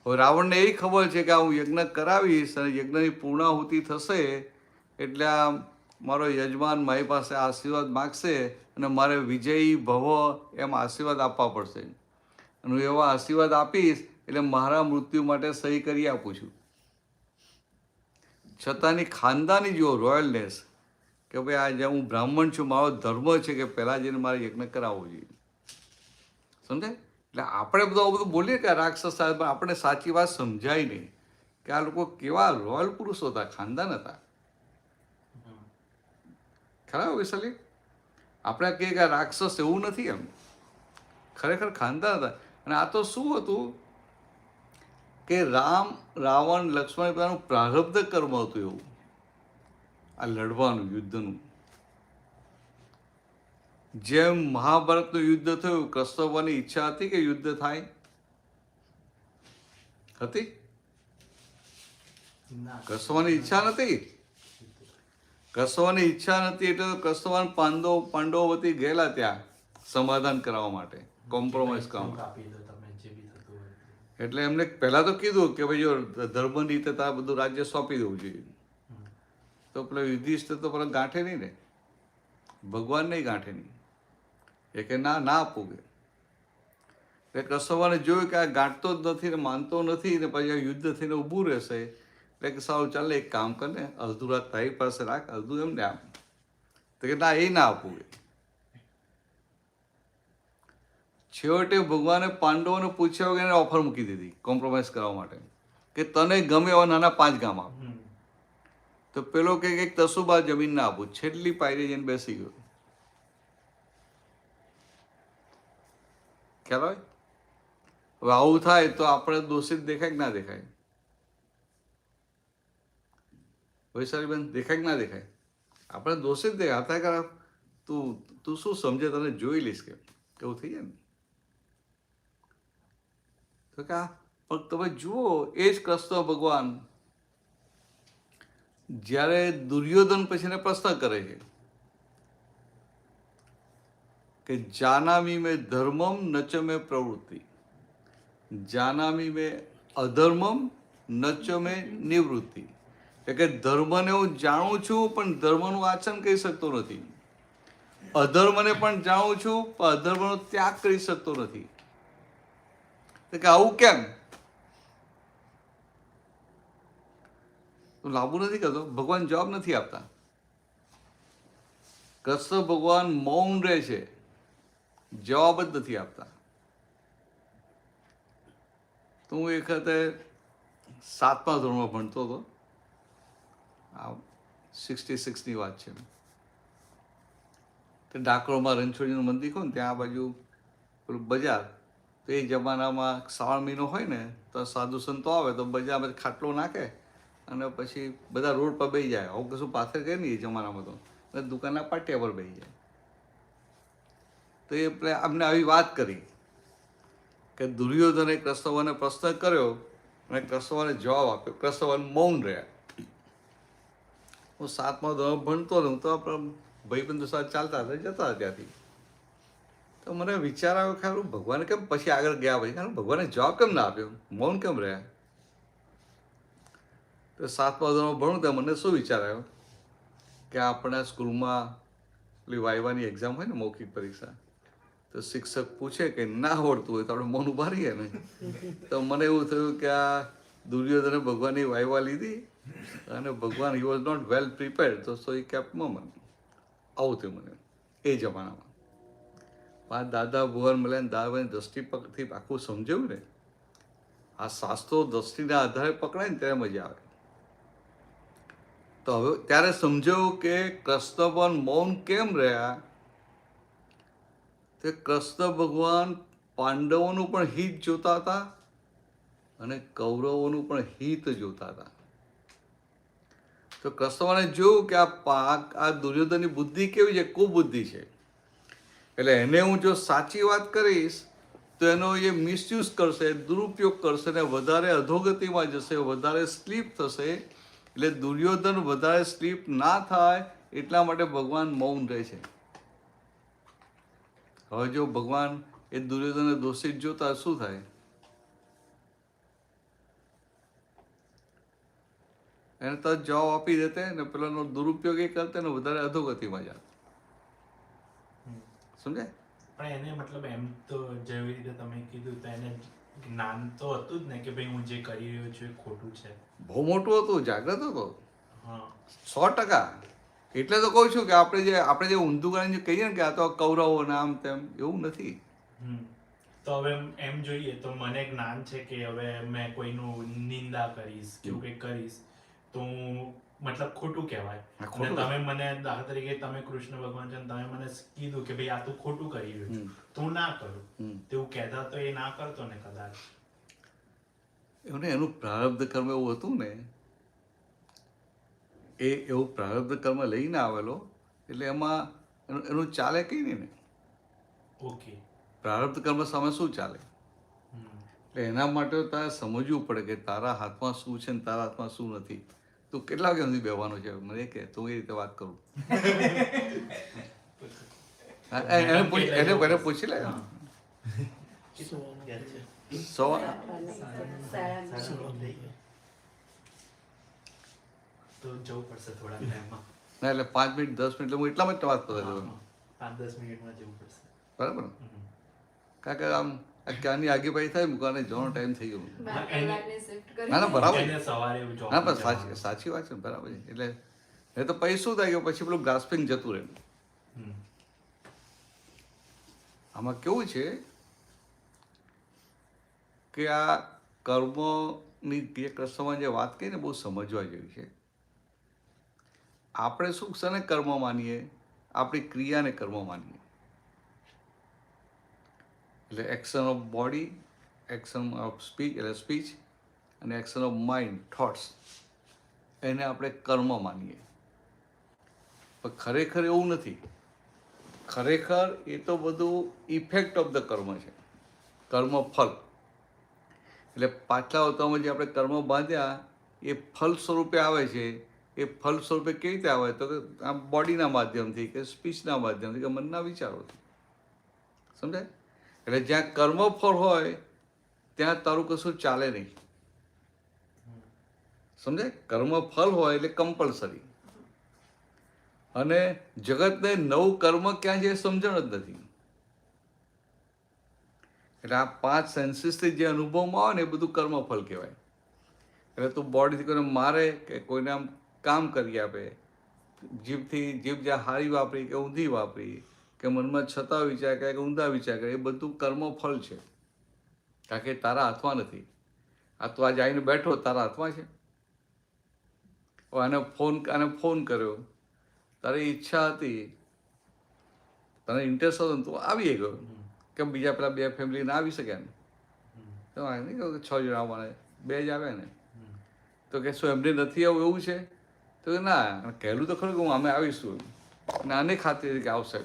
હવે રાવણને એ ખબર છે કે હું યજ્ઞ કરાવીશ અને યજ્ઞની પૂર્ણાહુતિ થશે એટલે આ મારો યજમાન મારી પાસે આશીર્વાદ માગશે અને મારે વિજયી ભવ એમ આશીર્વાદ આપવા પડશે. અને હું એવા આશીર્વાદ આપીશ એટલે મારા મૃત્યુ માટે સહી કરી આપું છું. છતાંની ખાનદાની જુઓ રોયલનેસ કે ભાઈ આ જ્યાં હું બ્રાહ્મણ છું, મારો ધર્મ છે કે પહેલાં જઈને મારે યજ્ઞ કરાવવો જોઈએ. સમજાય? એટલે આપણે બધું બોલીએ કે રાક્ષસ સાહેબ, આપણે સાચી વાત સમજાય નહીં કે આ લોકો કેવા રોયલ પુરુષો હતા, ખાનદાન હતા. ખરા વિશાલી? આપણે કહીએ કે રાક્ષસ એવું નથી, એમ ખરેખર ખાનદાન હતા. અને આ તો શું હતું કે રાવણ લક્ષ્મણ બધાનું પ્રારબ્ધ કર્મ હતું એવું, આ લડવાનું યુદ્ધનું. જેમ મહાભારતનું યુદ્ધ થયું, કૃષ્ણની ઈચ્છા હતી કે યુદ્ધ થાય? હતી? કૃષ્ણની ઈચ્છા નથી. કૃષ્ણની ઈચ્છા નથી એટલે કૃષ્ણ પાંડવો વતી ગયેલા ત્યાં સમાધાન કરવા માટે, કોમ્પ્રોમાઇઝ કરવા માટે. એટલે એમને પહેલા તો કીધું કે ભાઈ જો ધર્મની રીતે તારે બધું રાજ્ય સોંપી દેવું જોઈએ. તો પેલો યુધિષ્ઠિર તો પેલા ગાંઠે નહીં ને, ભગવાન નહીં ગાંઠે નહીં. એ કે ના આપવું કે. એટલે કૃષ્ણને જોયું કે આ ગાંઠતો જ નથી ને માનતો નથી ને પછી યુદ્ધ થઈને ઊભું રહેશે, એટલે કે સારું ચાલે એક કામ કર ને, અડધું રાત તારી પાસે રાખ, અડધું એમને આપ. તો કે ના, એ ના આપવું કે. છેવટે ભગવાને પાંડવોને પૂછ્યા વગર એને ઓફર મૂકી દીધી કોમ્પ્રોમાઇઝ કરવા માટે કે તને ગમે એવા નાના 5 ગામ આપ. તો પેલો કે એક તસુબા જમીન ના આપું, છેલ્લી પાયરી જઈને બેસી ગયો. ખ્યાલ હોય? હવે આવું થાય તો આપણે દોષિત દેખાય કે ના દેખાય? વૈશાલીબેન, દેખાય કે ના દેખાય? આપણે દોષિત દેખાય. થાય કરા તું શું સમજે, તને જોઈ લઈશ કે એવું થઈ જાય ને. તો કે પણ તમે જુઓ, એ જ કૃષ્ણ ભગવાન જ્યારે દુર્યોધન પછી એને પ્રશ્ન કરે છે કે જાનામી મેં ધર્મમ નચ મેં પ્રવૃત્તિ, જાનામી મેં અધર્મમ નચ મેં નિવૃત્તિ. એટલે કે ધર્મને હું જાણું છું પણ ધર્મનું આચરણ કરી શકતો નથી, અધર્મને પણ જાણું છું પણ અધર્મનો ત્યાગ કરી શકતો નથી. કે આવું કેમ? લાંબુ નથી કરતો, ભગવાન જવાબ નથી આપતા. કૃષ્ણ ભગવાન મૌન રહે છે, જવાબ જ નથી આપતા. તો હું એક વખતે 7મા ધોરણમાં ભણતો હતો, આ 66ની વાત છે. તો ડાકોરમાં રણછોડીનું મંદિર હોય ને ત્યાં આ બાજુ પેલું બજાર, તો એ જમાનામાં શ્રાવણ મહિનો હોય ને તો સાધુ સંતો આવે તો બજારમાં ખાટલો નાખે અને પછી બધા રોડ પર બેસી જાય. આવું કશું પાછળ કહે નહીં એ જમાનામાં તો, અને દુકાનના પાટિયા પર બેસી જાય. તો એ અમને આવી વાત કરી કે દુર્યોધને કૃષ્ણને પ્રશ્ન કર્યો અને કૃષ્ણને જવાબ આપ્યો, કૃષ્ણ મૌન રહ્યા. હું 7મા ધોરણ ભણતો હતો, હું તો ભાઈબંધો સાથે ચાલતા હતા, જતા હતા ત્યાંથી. તો મને વિચાર આવ્યો ખરું ભગવાને કેમ પછી આગળ ગયા, પછી કારણ ભગવાને જવાબ કેમ ના આપ્યો, મૌન કેમ રહ્યા? તો 7મા ધોરણમાં ભણું ત્યાં મને શું વિચાર આવ્યો કે આપણા સ્કૂલમાં પેલી વાયવાની એક્ઝામ હોય ને, મૌખિક પરીક્ષા, તો શિક્ષક પૂછે કે ના આવડતું હોય તો આપણે મૌન ઉભા રહીએ ને. તો મને એવું થયું કે આ દુર્યોધને ભગવાનની વાયવા લીધી અને ભગવાન he was not well prepared, તો સો હી કેપ્ટ મૌન. આવું થયું મને એ જમાનામાં. મારા દાદા ભુવન મળ્યા ને દાદાની દ્રષ્ટિથી આખું સમજાયું ને, આ શાસ્ત્રો દ્રષ્ટિના આધારે પકડાય ને ત્યારે મજા આવે. તો હવે ત્યારે સમજાયું કે કૃષ્ણ પણ મૌન કેમ રહ્યા. તે કૃષ્ણ ભગવાન પાંડવોનું પણ હિત જોતા હતા અને કૌરવોનું પણ હિત જોતા હતા. તો કૃષ્ણને જોયું કે આ દુર્યોધનની બુદ્ધિ કેવી છે, કુબુદ્ધિ છે. એટલે એને હું જો સાચી વાત કરીશ તો એનો એ મિસયુઝ કરશે, દુરુપયોગ કરશે ને વધારે અધોગતિમાં જશે, વધારે સ્લીપ થશે. એટલે દુર્યોધન વધારે સ્લીપ ના થાય એટલા માટે ભગવાન મૌન રહે છે. હવે જો ભગવાન એ દુર્યોધનને દોષિત જોતા શું થાય? એને તો જવાબ આપી દેતે ને પેલાનો દુરુપયોગ એ કરતે ને વધારે અધોગતિમાં જાત. સમજાય? પણ એને મતલબ એમ તો જેવી રીતે તમે કીધું તો એને જ્ઞાન તો હતું જ ને કે ભાઈ હું જે કરી રહ્યો છું એ ખોટું છે. બહુ મોટું હતું, જાગ્રત હતો. હા 100%. એટલે તો કહું છું કે આપણે જે ઊંધું કરીને કહીએ ને કે આ તો કૌરવો ને આમ તેમ, એવું નથી. તો હવે એમ જોઈએ તો મને જ્ઞાન છે કે હવે મેં કોઈનું નિંદા કરીશ કે એવું કંઈક કરીશ તો હું મતલબ ખોટું કહેવાય. અને તમે મને દાખલા તરીકે તમે કૃષ્ણ ભગવાન છે તમે મને કીધું કે ભાઈ આ તું ખોટું કરી રહ્યો છું તો હું ના કરું, તેવું કહેતા તો એ ના કરતો ને કદાચ. એનું પ્રારબ્ધ કર્મ એવું હતું ને, એ એવું પ્રારબ્ધ કર્મ લઈને આવેલો એટલે એમાં એનું ચાલે કઈ નહીં ને. ઓકે. પ્રારબ્ધ કર્મ સામે શું ચાલે? એટલે એના માટે તારે સમજવું પડે કે તારા હાથમાં શું છે ને તારા હાથમાં શું નથી. તું કેટલા વાગ્યા સુધી બેવાનો છે મને કે, તું એ રીતે વાત કરું. એને પૂછી લે. તો જવું પડશે થોડા ટાઈમમાં. ના એટલે 5 મિનિટ 10 મિનિટ એટલે હું એટલામાં જ વાત કરી દઉં. 5-10 મિનિટમાં જવું પડશે. બરાબર ને? કારણ કે આમ ક્યારની આગેભાઈ થાય મૂકવાને જવાનો ટાઈમ થઈ ગયો. ના ના બરાબર, ના પણ સાચી વાત છે, બરાબર છે. એટલે એ તો પછી શું થાય કે પછી પેલું ગ્રાસ્પિંગ જતું રહે. આમાં કેવું છે કે આ કર્મની જે કૃષ્ણમાં જે વાત કરી ને બહુ સમજવા જેવી છે. આપણે શું છે ને કર્મ માનીએ, આપણી ક્રિયાને કર્મ માનીએ. એટલે action of body, action of speech એટલે સ્પીચ અને એક્શન ઓફ માઇન્ડ થોટ્સ, એને આપણે કર્મ માનીએ. પણ ખરેખર એવું નથી. ખરેખર એ તો બધું ઇફેક્ટ ઓફ ધ કર્મ છે, કર્મ ફલ. એટલે પાછલા અવતારમાં જે આપણે કર્મ બાંધ્યા એ ફલ સ્વરૂપે આવે છે, એ ફલ સ્વરૂપે કેવી રીતે આવે તો કે આ બોડીના માધ્યમથી કે સ્પીચના માધ્યમથી કે મનના વિચારોથી. સમજાય? એટલે જ્યાં કર્મફળ હોય ત્યાં તારું કશું ચાલે નહીં. સમજાય? કર્મફળ હોય એટલે કમ્પલસરી. અને જગતને નવું કર્મ ક્યાં છે એ સમજણ જ નથી. એટલે આ 5 સેન્સીસથી જે અનુભવમાં આવે ને એ બધું કર્મફળ કહેવાય. એટલે તું બોડીથી કોઈને મારે કે કોઈને આમ કામ કરી આપે, જીભ જ્યાં હારી વાપરી કે ઊંધી વાપરી કે મનમાં છતાં વિચાર કરે કે ઊંધા વિચાર કરે, એ બધું કર્મફળ છે. કારણ કે તારા હાથમાં નથી. આ તું આજે આવીને બેઠો તારા હાથમાં છે. આને ફોન કર્યો, તારી ઈચ્છા હતી, તને ઇન્ટરેસ્ટ હતો તું આવી ગયો. કેમ બીજા પેલા 2 ફેમિલી ના આવી શક્યા ને? તો નહીં કહું કે 6 જણા આવવાના, 2 જ આવ્યા ને. તો કે શું એમને નથી આવું એવું છે? તો કે ના, કહેલું તો ખરું કે હું અમે આવીશું, અને આને ખાતરી કે આવશે.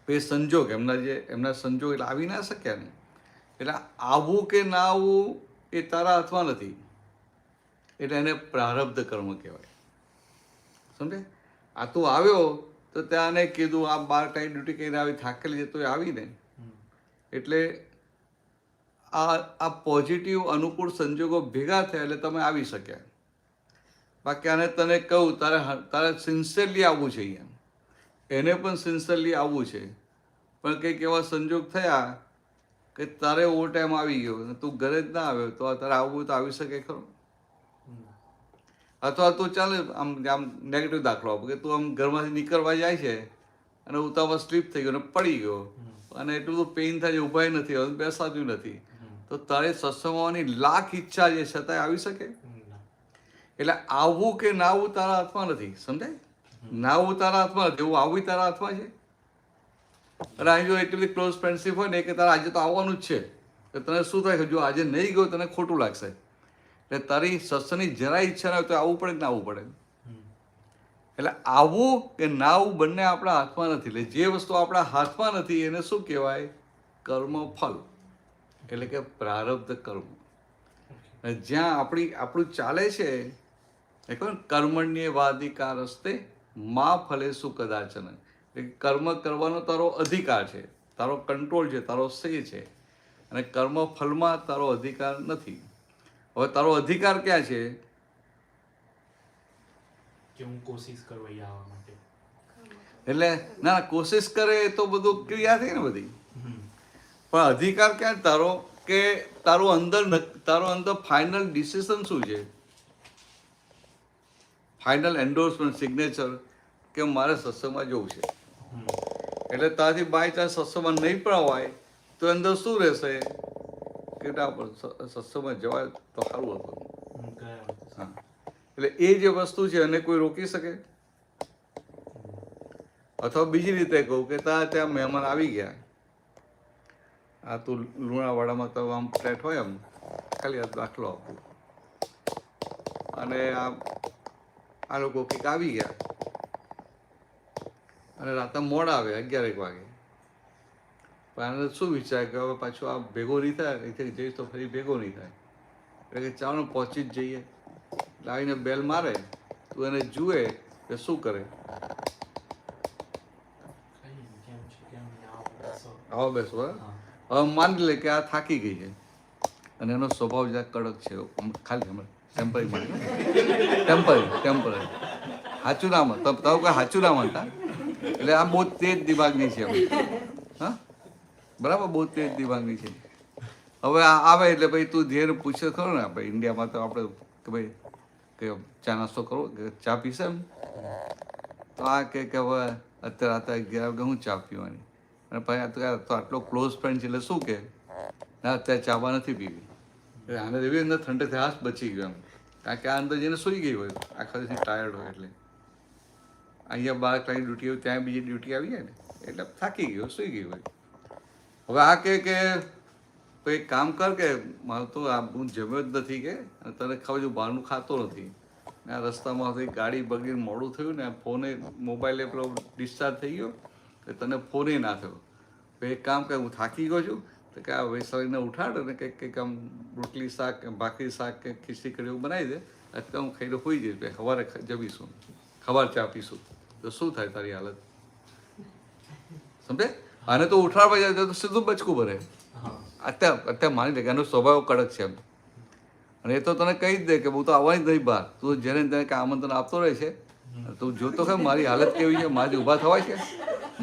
એ સંજોગ એમના સંજોગ એટલે આવી ના શક્યા ને. એટલે આવવું કે ના આવવું એ તારા હાથમાં નથી. એટલે એને પ્રારબ્ધ કર્મ કહેવાય. સમજે? આ તું આવ્યો તો ત્યાં આને કીધું આ 12 ટાઈમ ડ્યુટી કરીને આવી થાકેલી છે તો એ આવીને. એટલે આ પોઝિટિવ અનુકૂળ સંજોગો ભેગા થયા એટલે તમે આવી શક્યા. બાકી આને તને કહું તારે સિન્સિયરલી આવવું છે અહીંયા, એને પણ સિન્સિયરલી આવવું છે, પણ કંઈક એવા સંજોગ થયા કે તારે ઓવર ટાઈમ આવી ગયો અને તું ઘરે જ ના આવ્યો તો તારે આવવું તો આવી શકે ખરો? અથવા તું ચાલે આમ નેગેટિવ દાખલો આપો કે તું આમ ઘરમાંથી નીકળવા જાય છે અને ઉતાવળ સ્લીપ થઈ ગયો અને પડી ગયો અને એટલું બધું પેઇન થાય છે, ઊભાય નથી, હવે બેસાતું નથી, તો તારે સત્સંગવાની લાખ ઈચ્છા છે છતાંય આવી શકે? એટલે આવવું કે ના આવવું તારા હાથમાં નથી. સમજાય? ના આવવું તારા હાથમાં નથી, એવું આવવું તારા હાથમાં છે. અને અહીં જો એટલી બધી ક્લોઝ ફ્રેન્ડશીપ હોય ને કે તારે આજે તો આવવાનું જ છે, તો તને શું થાય કે જો આજે નહીં ગયો તને ખોટું લાગશે. એટલે તારી સત્સંગની જરા ઈચ્છા ના હોય તો આવવું પડે કે ના આવવું પડે? એટલે આવવું કે ના આવવું બંને આપણા હાથમાં નથી. એટલે જે વસ્તુ આપણા હાથમાં નથી એને શું કહેવાય? કર્મફળ, એટલે કે પ્રારબ્ધ કર્મ. જ્યાં આપણું ચાલે છે એ કહો કર્મણ્ય વાધિકાર હસ્તે મા ફલે શું કદાચન. કર્મ કરવાનો તારો અધિકાર છે, તારો કંટ્રોલ છે, તારો સે છે, અને કર્મ ફલમાં તારો અધિકાર નથી. હવે તારો અધિકાર ક્યાં છે? કે હું કોશિશ કરું અહીંયા આવવા માટે. એટલે ના કોશિશ કરે તો બધું ક્રિયા થઈ ને બધી, પણ અધિકાર ક્યાં તારો? કે તારો અંદર ફાઇનલ ડિસિઝન શું છે? ફાઇનલ એન્ડોર્સમેન્ટ સિગ્નેચર કે મારે સત્સંગમાં જવું છે. એટલે તારાથી બાય ચાન્સ સત્સંગમાં નહીં પણ હોય તો અંદર શું રહેશે કે સત્સંગમાં જવાય તો સારું હતું. હા, એટલે એ જે વસ્તુ છે એને કોઈ રોકી શકે? અથવા બીજી રીતે કહું કે ત્યાં મહેમાન આવી ગયા, આ તું લુણાવાડામાં તો આમ ફ્લેટ હોય એમ, ખાલી આ દાખલો આપું, અને આ લોકો કંઈક આવી ગયા અને રાતે મોડા આવે 11 વાગે. પણ આને શું વિચાર કે હવે પાછું આ ભેગો નહીં થાય, અહીંથી જઈશ તો ફરી ભેગો નહીં થાય, એટલે કે ચાલો પહોંચી જ જઈએ. એટલે આવીને બેલ મારે, તું એને જુએ કે શું કરે, આવો બેસો. હવે માની લે કે આ થાકી ગઈ છે અને એનો સ્વભાવ જરાક કડક છે, ખાલી હમણાં ટેમ્પરરી સાચું ના માન તમે કોઈ સાચું ના માનતા. એટલે આ બહુ તેજ દિમાગની છે. હા બરાબર, બહુ તેજ દિમાગની છે. હવે આ આવે એટલે ભાઈ તું ધ્યેય પૂછે ખરો ને, આપણે ઇન્ડિયામાં તો આપણે કે ભાઈ કે ચા નાસ્તો કરો કે ચા પીશે એમ, તો આ કે હવે અત્યારે 11 વાગે હું ચા પીવાની, અને પછી તો આટલો ક્લોઝ ફ્રેન્ડ છે એટલે શું કે ના અત્યારે ચાવા નથી પીવી. એટલે આને એવી અંદર ઠંડકથી હાથ બચી ગયો એમ, કારણ કે આ અંદર જઈને સૂઈ ગઈ હોય, આખા દિવસથી ટાયર્ડ હોય. એટલે અહીંયા 12 કલાકની ડ્યુટી હોય, ત્યાં બીજી ડ્યુટી આવી જાય ને એટલે થાકી ગયો, સૂઈ ગઈ હોય. હવે આ કે એક કામ કર કે મારું તો આ હું જમ્યો જ નથી કે, તને ખબર છે બહારનું ખાતો નથી, આ રસ્તામાં ગાડી બગડીને મોડું થયું ને, ફોને મોબાઈલે પેલો ડિસ્ચાર્જ થઈ ગયો, તને ફોને ના થયો. એક કામ કર, હું થાકી ગયો છું તો કે આ વૈશાળીને ઉઠાડ અને કંઈક આમ રોટલી શાક ભાખરી શાક કે ખીચડી કઢી એવું બનાવી દે, અત્યારે હું ખાઈને હોઈ જઈશ ભાઈ, સવારે જમીશું, સવાર ચા પીશું, તો શું થાય તારી હાલત? સમજે? આને તો ઉઠાડવા જાય તો સીધું બચકું ભરે. અત્યારે માની લે કે એનો સ્વભાવ કડક છે એમ, અને એ તો તને કહી જ દે કે હું તો આવવાની જ નહીં બહાર, તું જેને તેને કે આમંત્રણ આપતો રહે છે. તું જોતો કે મારી હાલત કેવી છે, મારી ઊભા થવાય છે,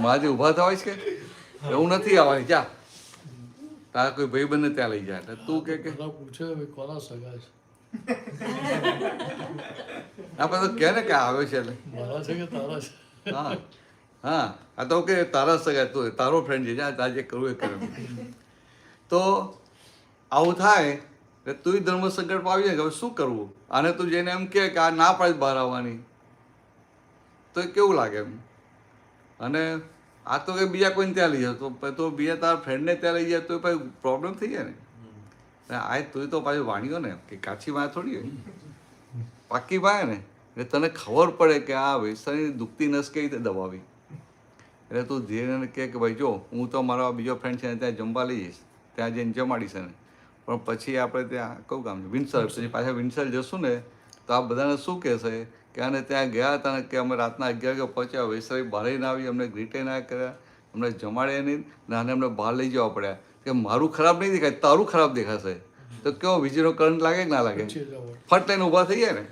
મારી ઊભા થવાય છે, એવું નથી આવવાની, જા તારા કોઈ ભાઈબંધને ત્યાં લઈ જાય. એટલે તું કે પેલા પૂછે ભાઈ કોના સગા છે, આપણે તો કહે ને કે આવે છે એટલે મારા છે કે તારા છે. હા હા, આ તો કે તારા સગા, તું તારો ફ્રેન્ડ છે, જા તારે જે કરવું એ કરે. તો આવું થાય એટલે તું ધર્મ સંકટમાં આવી જાય કે હવે શું કરવું. આને તું જઈને એમ કે આ ના પાડે બહાર આવવાની, તો એ કેવું લાગે એમ. અને આ તો કે બીજા કોઈને ત્યાં લઈ જાય તો બીજા તારા ફ્રેન્ડને ત્યાં લઈ જાય તો પછી પ્રોબ્લેમ થઈ જાય ને. આ તું તો પાછું વાણ્યો ને કે કાચી વાય થોડી હોય, પાકી વાય ને, એટલે તને ખબર પડે કે આ વૈસાની દુખતી નસ કઈ રીતે દબાવી. એટલે તું ધીરે કહે કે ભાઈ જો હું તો મારો બીજો ફ્રેન્ડ છે ને ત્યાં જમવા લઈ જઈશ, ત્યાં જઈને જમાડીશ ને, પણ પછી આપણે ત્યાં કયું કામ છે વિન્સર, પછી પાછા વિન્સર જશું ને તો આ બધાને શું કહેશે કે આને ત્યાં ગયા હતા ને કે અમે રાતના 11 વાગે પહોંચ્યા, વૈસારી બહાર ના આવી, અમને ગ્રીટે ના કર્યા, અમને જમાડે નહીં ને આને અમને બહાર લઈ જવા પડ્યા. કે મારું ખરાબ નહીં દેખાય, તારું ખરાબ દેખાશે. તો કેવો વીજળીનો કરંટ લાગે કે ના લાગે? ફટ લઈને ઊભા થઈ જાય ને,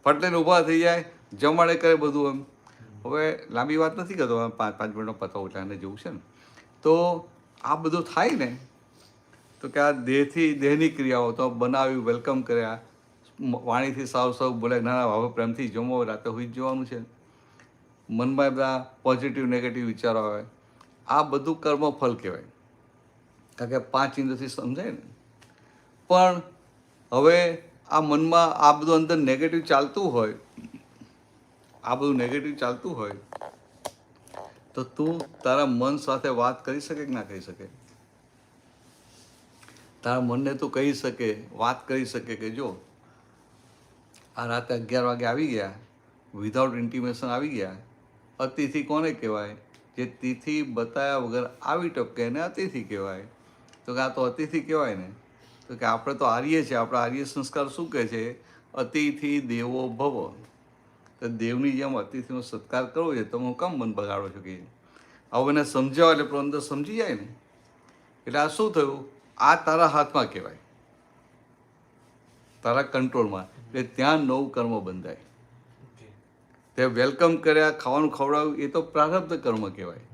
ફટ લઈને ઊભા થઈ જાય, જમાડે કરે બધું એમ. હવે લાંબી વાત નથી કરતો, 5 મિનિટનો પતાવું એટલે આને જેવું છે ને. તો આ બધું થાય ને તો કે આ દેહની ક્રિયાઓ તો બનાવ્યું, વેલકમ કર્યા, વાણીથી સાવ બોલે ના ના હવે પ્રેમથી જમો, રાતે હોઈ જ જવાનું છે, મનમાં બધા પોઝિટિવ નેગેટિવ વિચારો આવે, આ બધું કર્મફળ કહેવાય. કારણ કે 5 ઇન્દ્રથી સમજાય ને. પણ હવે આ મનમાં આ બધું અંદર નેગેટિવ ચાલતું હોય, આ બધું નેગેટિવ ચાલતું હોય તો તું તારા મન સાથે વાત કરી શકે કે ના કરી શકે? તારા મનને તું કહી શકે, વાત કરી શકે કે જો આ રાતે 11 વાગે આવી ગયા, વિધાઉટ ઇન્ટિમેશન આવી ગયા. અતિથિ કોને કહેવાય? જે તિથિ બતાવ્યા વગર આવી ટપકે એને અતિથિ કહેવાય. તો કે આ તો અતિથિ કહેવાય ને. તો કે આપણે તો આર્ય છે, આપણા આર્ય સંસ્કાર શું કહે છે? અતિથિ દેવો ભવ. તો દેવની જેમ અતિથિનો સત્કાર કરવો છે, તમે હું કામ મન બગાડો છો કે? હવે એને સમજાવો એટલે અંદર સમજી જાય ને. એટલે આ શું થયું? આ તારા હાથમાં કહેવાય, તારા કંટ્રોલમાં. એટલે ત્યાં નવું કર્મ બંધાય. તે વેલકમ કર્યા, ખાવાનું ખવડાવ્યું, એ તો પ્રારબ્ધ કર્મ કહેવાય.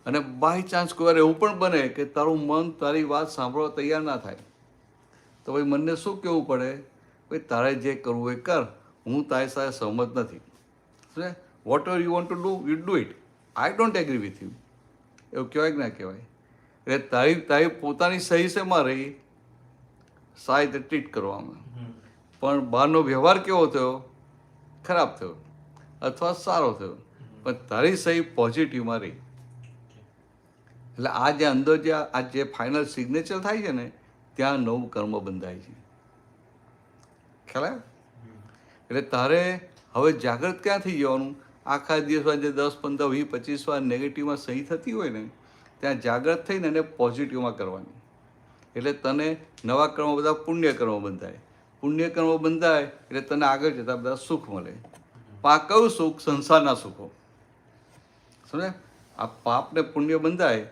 અને બાય ચાન્સ કોઈ વાર એવું પણ બને કે તારું મન તારી વાત સાંભળવા તૈયાર ના થાય, તો ભાઈ મનને શું કહેવું પડે? ભાઈ તારે જે કરવું એ કર, હું તારી સાથે સહમત નથી. શું whatever you want to do you do it, I don't agree with you. એવું કહેવાય કે ના કહેવાય? એટલે તારી પોતાની સહી શેમાં રહી? સારી રીતે ટ્રીટ કરવામાં. પણ બહારનો વ્યવહાર કેવો થયો? ખરાબ થયો અથવા સારો થયો, પણ તારી સહી પોઝિટિવમાં રહી. એટલે આ જે અંદર જે ફાઇનલ સિગ્નેચર થાય છે ને, ત્યાં નવું કર્મ બંધાય છે. ખ્યાલ આવે? એટલે તારે હવે જાગૃત ક્યાં થઈ જવાનું? આખા દિવસમાં જે 10, 15, 20, 25 વાર નેગેટિવમાં સહી થતી હોય ને, ત્યાં જાગૃત થઈને એને પોઝિટિવમાં કરવાની. એટલે તને નવા કર્મો બધા પુણ્ય કર્મો બંધાય. પુણ્ય કર્મો બંધાય એટલે તને આગળ જતાં બધા સુખ મળે. આ કયું સુખ? સંસારના સુખો. સમજે? આ પાપ ને પુણ્ય બંધાય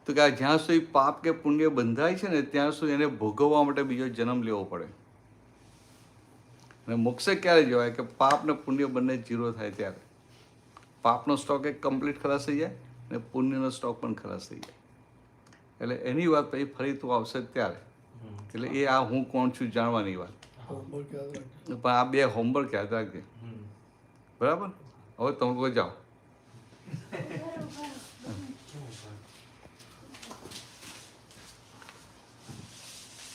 તો કે જ્યાં સુધી પાપ કે પુણ્ય બંધાય છે ને ત્યાં સુધી એને ભોગવવા માટે બીજો જન્મ લેવો પડે. અને મોક્ષે ક્યારે જવાય? કે પાપ ને પુણ્ય બંને 0 થાય ત્યારે. પાપનો સ્ટોક એક કમ્પ્લીટ ખલાસ થઈ જાય અને પુણ્યનો સ્ટોક પણ ખલાસ થઈ જાય. એટલે એની વાત પછી ફરી તું આવશે ત્યારે. એટલે એ આ હું કોણ છું જાણવાની વાત. હોમવર્ક યાદ રાખજો. પણ આ 2 હોમવર્ક યાદ રાખજે. બરાબર? હવે તમે કોઈ જાઓ.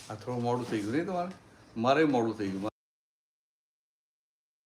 આ થોડું મોડું થઈ ગયું નહીં તમારે? મારે મોડું થઈ ગયું.